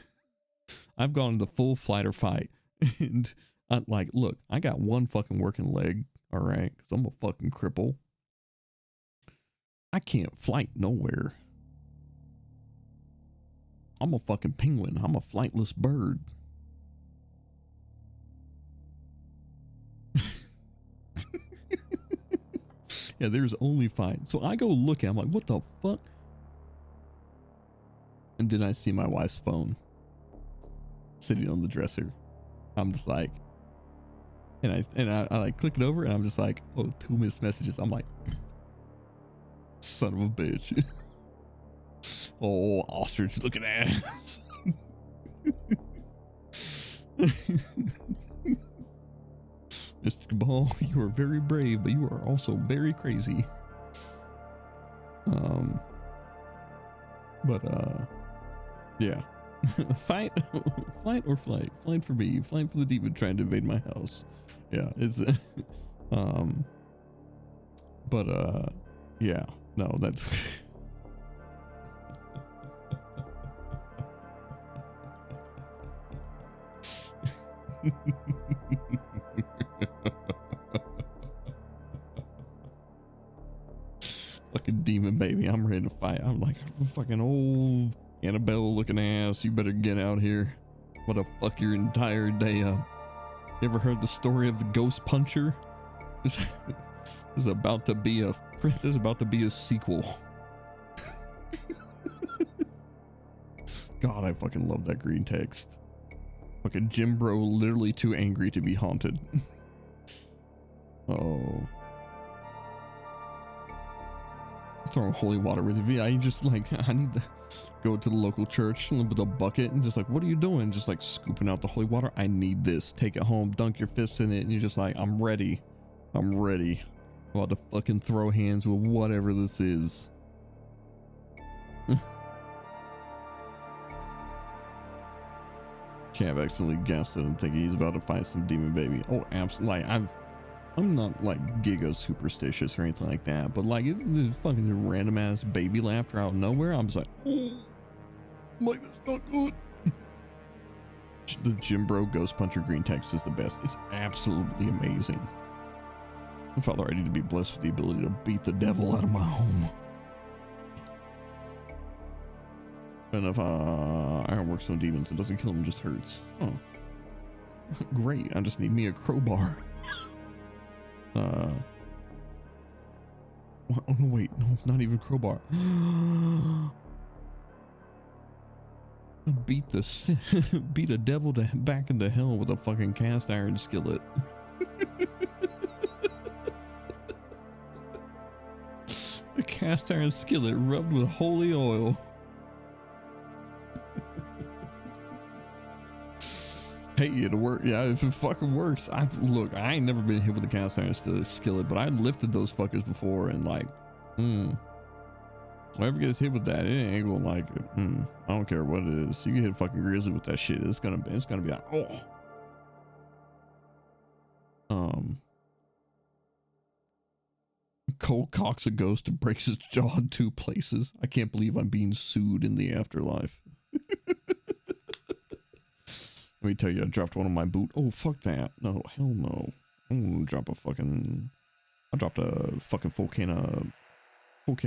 I've gone the full flight or fight. And I'm like, look, I got one fucking working leg, all right? Because I'm a fucking cripple. I can't flight nowhere. I'm a fucking penguin. I'm a flightless bird. Yeah, there's only fight. So I go look at it, I'm like, what the fuck? And then I see my wife's phone sitting on the dresser. I'm just like, and I like click it over and I'm just like, oh, 2 missed messages. I'm like, son of a bitch. Oh, ostrich looking ass. Mr. Cabal, you are very brave, but you are also very crazy. Yeah. Fight or flight. Flight for me. Flight for the demon trying to invade my house. Yeah, it's yeah. No, that's fucking demon baby. I'm ready to fight. I'm like fucking old Annabelle looking ass. You better get out here. What a fuck your entire day up. You ever heard the story of the ghost puncher? There's about to be a sequel. God, I fucking love that green text. Fucking Jim Bro literally too angry to be haunted. Oh. Throwing holy water with you. I just like, I need to go to the local church with a bucket and just like, what are you doing? Just like scooping out the holy water. I need this. Take it home, dunk your fists in it, and you're just like, I'm ready. I'm ready. I'm about to fucking throw hands with whatever this is. Chav accidentally guessed it and thinking he's about to fight some demon baby. Oh, absolutely. Like, I'm not like giga superstitious or anything like that, but like if the fucking random ass baby laughter out of nowhere, I'm just like, oh, I'm like, that's not good. The Jim Bro Ghost Puncher green text is the best. It's absolutely amazing. Father, I need to be blessed with the ability to beat the devil out of my home. And if iron works on demons, it doesn't kill them, just hurts. Oh, great. I just need me a crowbar. Oh no, wait, no, not even crowbar. Beat a devil back into hell with a fucking cast iron skillet. A cast iron skillet rubbed with holy oil. Hey, it'll work. Yeah, if it fucking works. Look, I ain't never been hit with a cast iron skillet, but I lifted those fuckers before and like, whoever gets hit with that, it ain't gonna like it. I don't care what it is. You can hit fucking grizzly with that shit. It's gonna be like, oh. Cole cocks a ghost and breaks his jaw in 2 places. I can't believe I'm being sued in the afterlife. Let me tell you, I dropped one on my boot. Oh, fuck that. No, hell no. I'm gonna drop I dropped a fucking full can of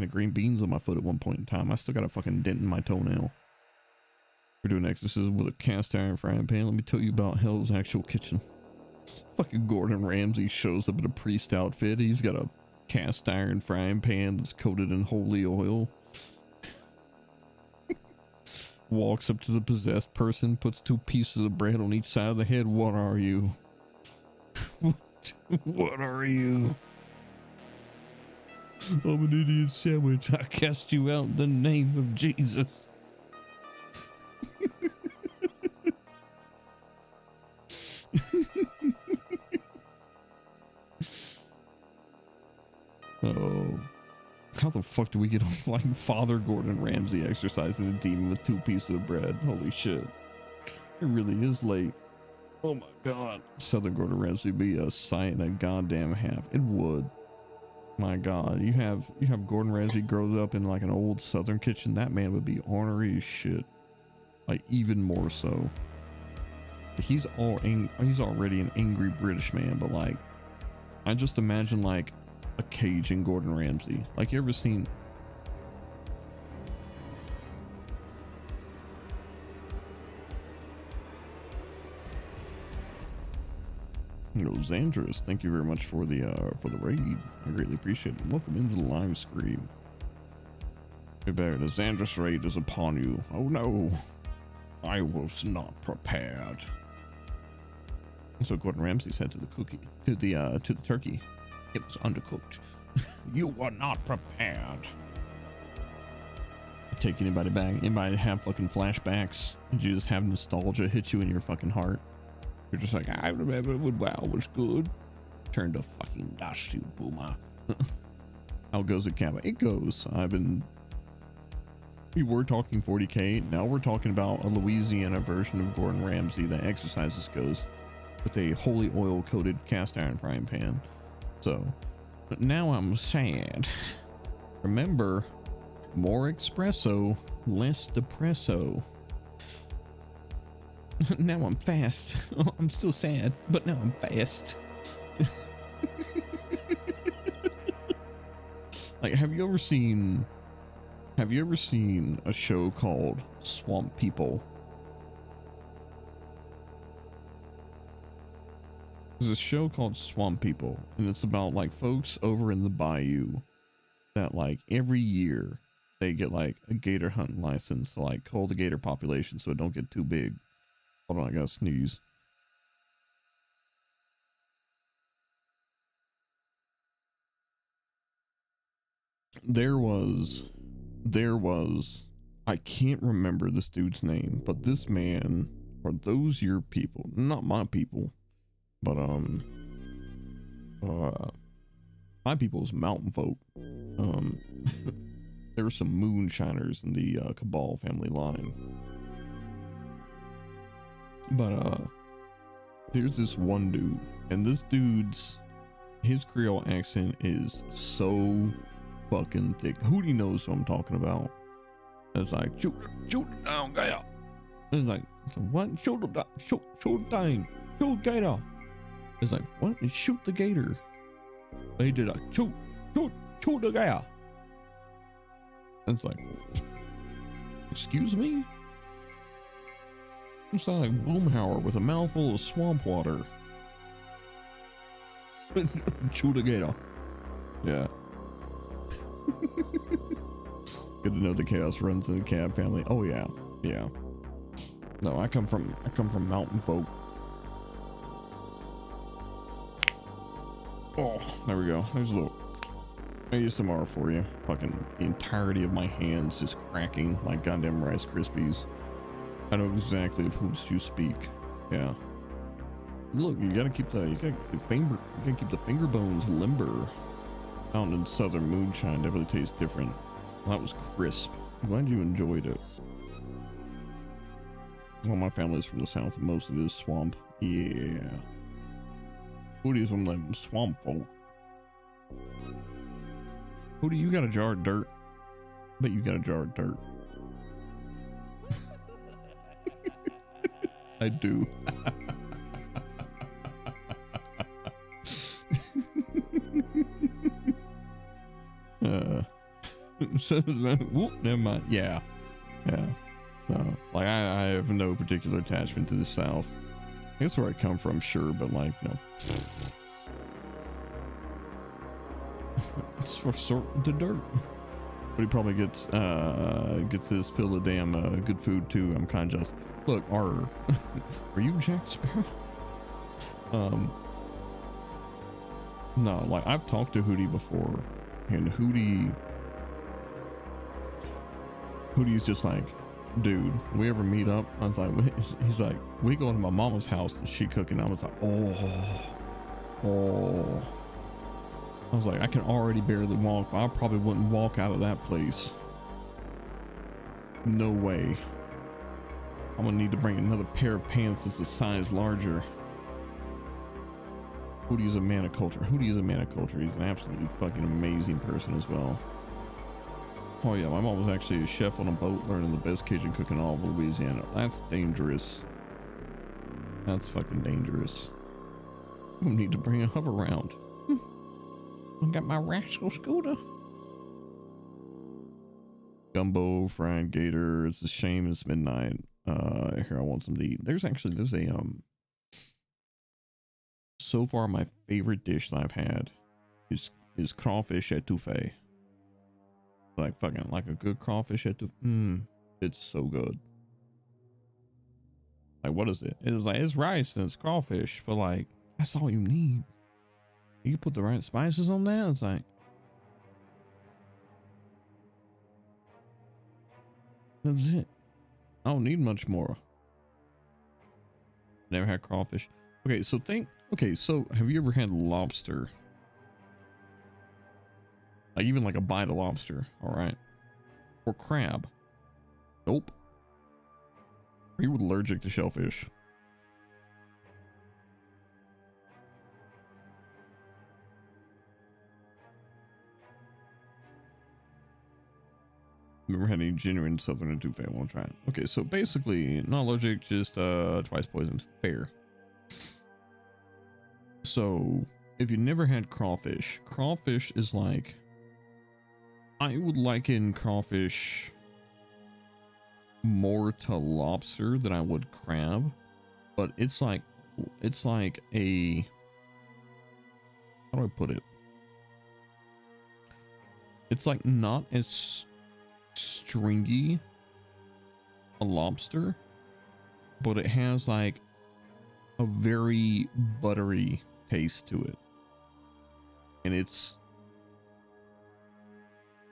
green beans on my foot at one point in time. I still got a fucking dent in my toenail. We're doing exorcism with a cast iron frying pan. Let me tell you about Hell's actual kitchen. Fucking Gordon Ramsay shows up in a priest outfit. He's got a cast iron frying pan that's coated in holy oil. Walks up to the possessed person, puts 2 pieces of bread on each side of the head. What are you? What are you? I'm an Indian sandwich. I cast you out in the name of Jesus. Oh, how the fuck do we get on like Father Gordon Ramsay exercising a demon with 2 pieces of bread? Holy shit. It really is late. Oh my god. Southern Gordon Ramsay be a sight and a goddamn half. It would. My god. You have Gordon Ramsay grows up in like an old Southern kitchen. That man would be ornery as shit. Like even more so. He's already an angry British man, but like I just imagine like a Cajun Gordon Ramsay. Like, you ever seen Xandris, thank you very much for the raid. I greatly appreciate it. Welcome into the live stream. The Xandris raid is upon you. Oh no, I was not prepared. So Gordon Ramsay said to the turkey, it was undercooked. You were not prepared. Take anybody back? Anybody have fucking flashbacks? Did you just have nostalgia hit you in your fucking heart? You're just like, I remember when WoW was good. Turn to fucking dust, you boomer. How goes it, Kappa? It goes. We were talking 40k. Now we're talking about a Louisiana version of Gordon Ramsay that exercises goes with a holy oil coated cast iron frying pan. So, but now I'm sad. Remember, more espresso, less depresso. Now I'm fast. I'm still sad, but now I'm fast. Like, have you ever seen a show called Swamp People? There's a show called Swamp People, and it's about like folks over in the bayou that like every year they get like a gator hunting license to like cull the gator population so it don't get too big. Hold on, I gotta sneeze. There was, I can't remember this dude's name, but this man, or those your people, not my people, but my people's mountain folk. There were some moonshiners in the Cabal family line, but there's this one dude, and this dude's his Creole accent is so fucking thick. Hootie knows what I'm talking about. It's like shoot it down, gator. It's like what? Shoot it down, shoot gator. It's like what? Shoot the gator. They did a shoot the gator. It's like, excuse me? You sound like Boomhauer with a mouthful of swamp water. Shoot a gator. Yeah. Good to know the chaos runs in the Cab family. Oh yeah, yeah. No, I come from mountain folk. Oh, there we go. There's a little ASMR for you. Fucking the entirety of my hands just cracking like goddamn Rice Krispies. I know exactly of whom you speak. Yeah. Look, you gotta keep the finger bones limber. Out in southern moonshine definitely tastes different. Well, that was crisp. I'm glad you enjoyed it. Well, my family's from the south and most of it is swamp. Yeah. Hoodie's from them swamp folk. Hoodie, you got a jar of dirt? Bet you got a jar of dirt. I do. So whoop, never mind. Yeah. No, like I have no particular attachment to the South. That's where I come from, sure, but like no. It's for sorting the dirt. But he probably gets his fill of damn good food too. I'm kind of just look. Are you Jack Sparrow? No, like I've talked to Hootie before, and Hootie's just like, dude, we ever meet up? I was like, he's like, we go to my mama's house and she cooking. I was like, oh. I was like, I can already barely walk, but I probably wouldn't walk out of that place. No way. I'm gonna need to bring another pair of pants that's a size larger. Hoodie's a mana culture. Hoodie is a mana culture. He's an absolutely fucking amazing person as well. Oh yeah, my mom was actually a chef on a boat learning the best Cajun cooking in all of Louisiana. That's dangerous. That's fucking dangerous. We need to bring a hover round. I got my rascal scooter. Gumbo, fried gator. It's a shame it's midnight. Here, I want some to eat. There's a so far my favorite dish that I've had is crawfish etouffee. Like fucking like a good crawfish etouffee. It's so good. Like, what is it? It's like, it's rice and it's crawfish, but like, that's all you need. You put the right spices on that. It's like, that's it. I don't need much more. Never had crawfish. Okay, so have you ever had lobster? Like even like a bite of lobster, all right? Or crab? Nope. Are you allergic to shellfish? Never had any genuine southern etouffee. I want to try it. Okay, so basically not allergic, just twice poisoned. Fair. So if you never had crawfish is like, I would liken crawfish more to lobster than I would crab, but it's like a, how do I put it? It's like not as stringy a lobster, but it has like a very buttery taste to it, and it's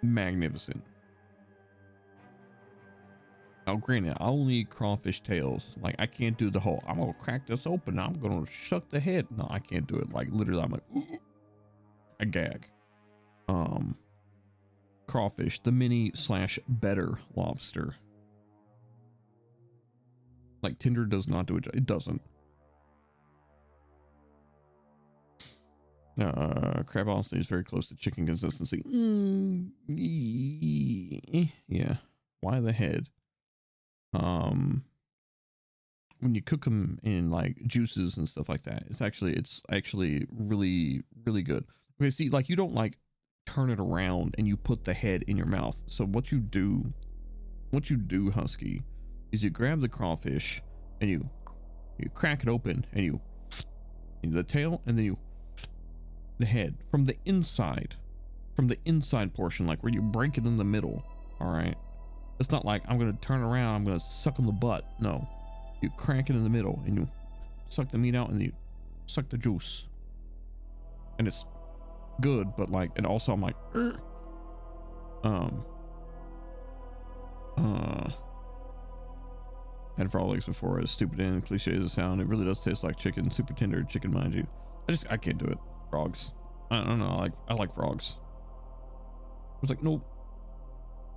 magnificent. Now granted, I only eat crawfish tails. Like I can't do the whole, I'm gonna crack this open, I'm gonna suck the head. No, I can't do it. Like literally I'm like, ooh, I gag. Crawfish, the mini / better lobster. Like Tinder does not do it. It doesn't. Crab honestly is very close to chicken consistency. Yeah. Why the head? When you cook them in like juices and stuff like that, it's actually really, really good. Okay, see, like you don't like turn it around and you put the head in your mouth. So what you do, Husky, is you grab the crawfish and you crack it open and you the tail and then you the head from the inside portion, like where you break it in the middle. All right, it's not like I'm gonna turn around, I'm gonna suck on the butt. No, you crack it in the middle and you suck the meat out and you suck the juice, and it's good. But like, and also I'm like had frog legs before, as stupid and cliche as it sounds, it really does taste like chicken. Super tender chicken, mind you. I can't do it. Frogs, I don't know, I like frogs. I was like, nope.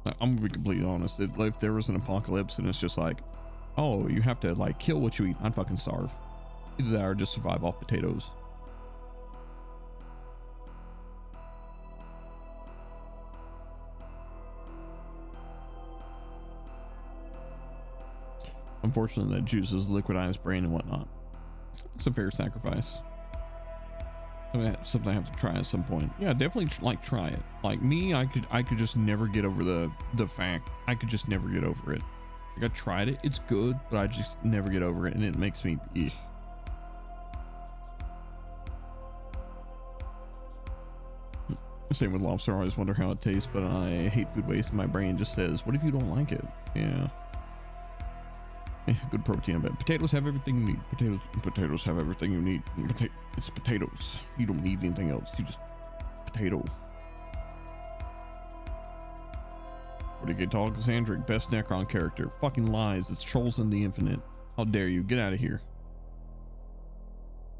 I'm gonna be completely honest. If there was an apocalypse and it's just like, oh, you have to like kill what you eat, I'd fucking starve. Either that or just survive off potatoes. Unfortunately, that juices liquidized brain and whatnot. It's a fair sacrifice. Something I have to try at some point. Yeah, definitely like try it. Like me, I could just never get over the fact. I could just never get over it. Like I tried it, it's good, but I just never get over it, and it makes me eek. Same with lobster. I always wonder how it tastes, but I hate food waste. My brain just says, what if you don't like it? Yeah. Good protein, but potatoes have everything you need. Potatoes have everything you need. It's potatoes. You don't need anything else. You just potato. What do you get? Alexandric, best Necron character. Fucking lies. It's Trolls in the Infinite. How dare you? Get out of here.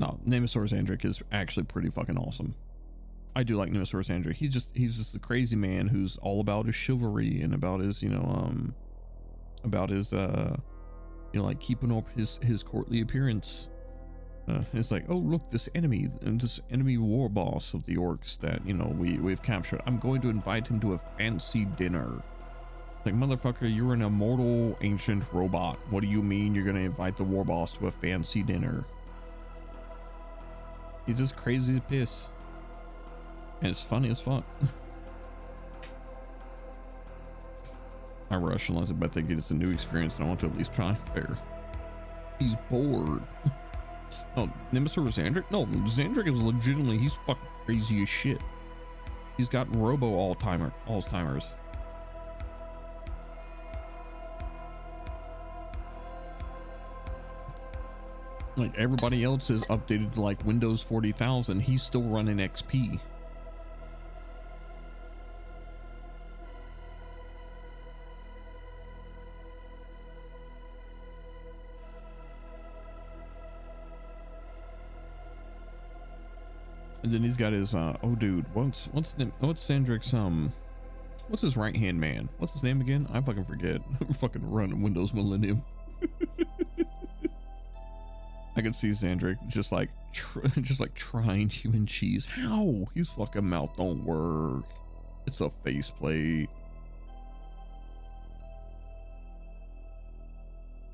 No, Nemesaurus Andric is actually pretty fucking awesome. I do like Nemesis Andrew. He's just a crazy man who's all about his chivalry and about his, about his, like keeping up his courtly appearance. It's like, oh look, this enemy war boss of the orcs that we've captured. I'm going to invite him to a fancy dinner. Like, motherfucker, you're an immortal ancient robot. What do you mean you're gonna invite the war boss to a fancy dinner? He's just crazy as piss. And it's funny as fuck. I rationalize it by thinking it's a new experience and I want to at least try. Fair. He's bored. No, Nemesis Xandric? No, Xandric is legitimately, he's fucking crazy as shit. He's got Alzheimer's. Like, everybody else is updated to like Windows 40,000. He's still running XP. And then he's got his oh dude, what's Xandric's what's his right hand man? What's his name again? I fucking forget. I'm fucking running Windows Millennium. I could see Xandric just like trying human cheese. How? His fucking mouth don't work. It's a faceplate.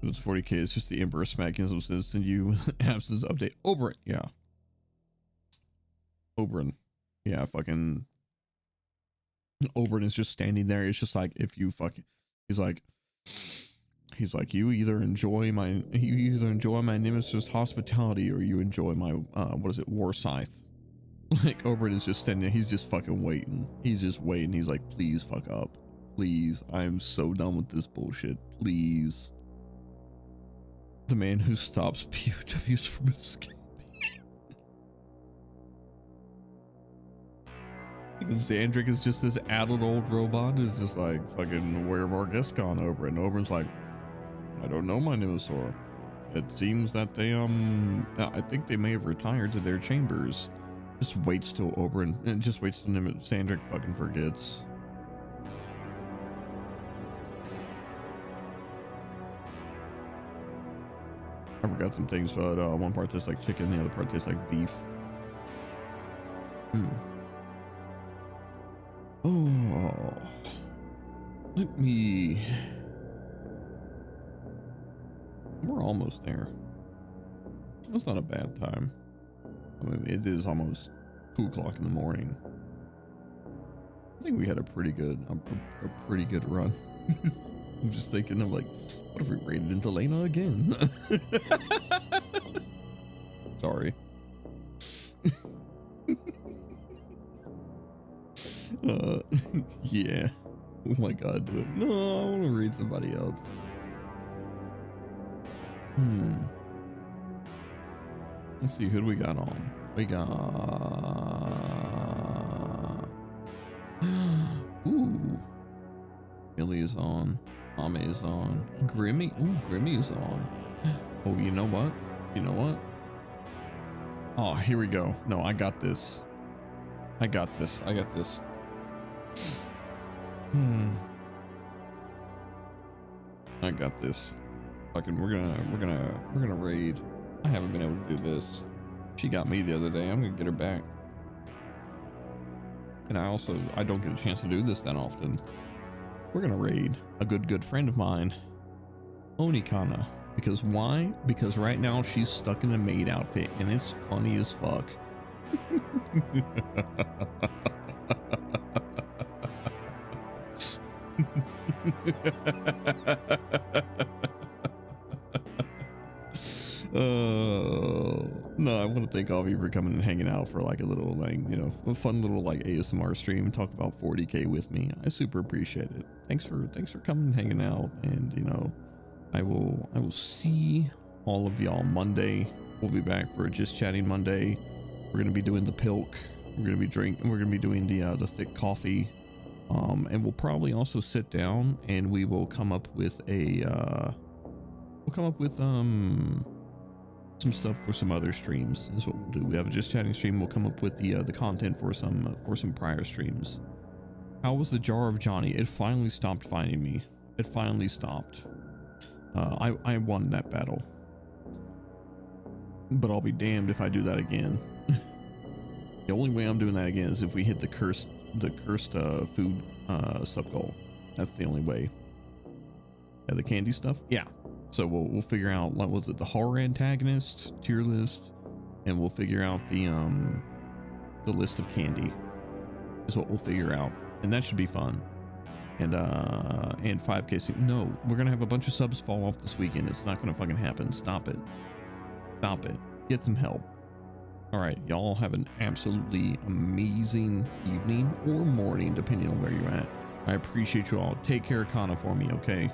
It's 40k. It's just the Emperor smacking some sense in you. Absence update. Oberyn. Yeah. Oberyn. Yeah, fucking Oberyn is just standing there. It's just like, if you fucking, he's like you either enjoy my Nemesis hospitality or you enjoy my what is it, war scythe. Like, Oberyn is just standing there. He's just fucking waiting. He's just waiting. He's like, please fuck up, please. I'm so done with this bullshit, please. The man who stops POWs from escaping. Xandric is just this addled old robot who's just like, fucking, where have our guests gone? Over and Oberyn's like, I don't know, my Nemesis. It seems that they I think they may have retired to their chambers. Just waits till Oberyn, and just waits till Xandric fucking forgets. I forgot some things, but one part tastes like chicken, the other part tastes like beef. Oh, let me. We're almost there. That's not a bad time. I mean, it is almost 2 o'clock in the morning. I think we had a pretty good run. I'm just thinking of like, what if we raided into Lena again? Sorry. Yeah. Oh my god, do it. No, I want to read somebody else. Let's see, who do we got on? We got ooh, Billy is on. Ame is on. Grimmy. Ooh, Grimmy is on. Oh, you know what? Oh, here we go. No, I got this. I got this. I got this. Fucking, we're gonna raid. I haven't been able to do this. She got me the other day. I'm gonna get her back. And I don't get a chance to do this that often. We're gonna raid a good friend of mine, Onikana. Because why? Because right now she's stuck in a maid outfit and it's funny as fuck. No, I want to thank all of you for coming and hanging out for like a little, like, a fun little like ASMR stream, talk about 40k with me. I super appreciate it. Thanks for coming and hanging out, and I will see all of y'all Monday. We'll be back for a Just Chatting Monday. We're gonna be doing the pilk. We're gonna be doing the thick coffee. And we'll probably also sit down and we will come up with a some stuff for some other streams is what we'll do. We have a just chatting stream. We'll come up with the content for some prior streams. How was the jar of Johnny? It finally stopped finding me. It finally stopped. I won that battle, but I'll be damned if I do that again. The only way I'm doing that again is if we hit the cursed food sub goal. That's the only way. Yeah, the candy stuff. Yeah. So we'll figure out, what was it, the horror antagonist tier list, and we'll figure out the list of candy is what we'll figure out, and that should be fun. And 5K. No, we're gonna have a bunch of subs fall off this weekend. It's not gonna fucking happen. Stop it. Stop it. Get some help. All right, y'all have an absolutely amazing evening or morning, depending on where you're at. I appreciate you all. Take care of Kana for me, okay?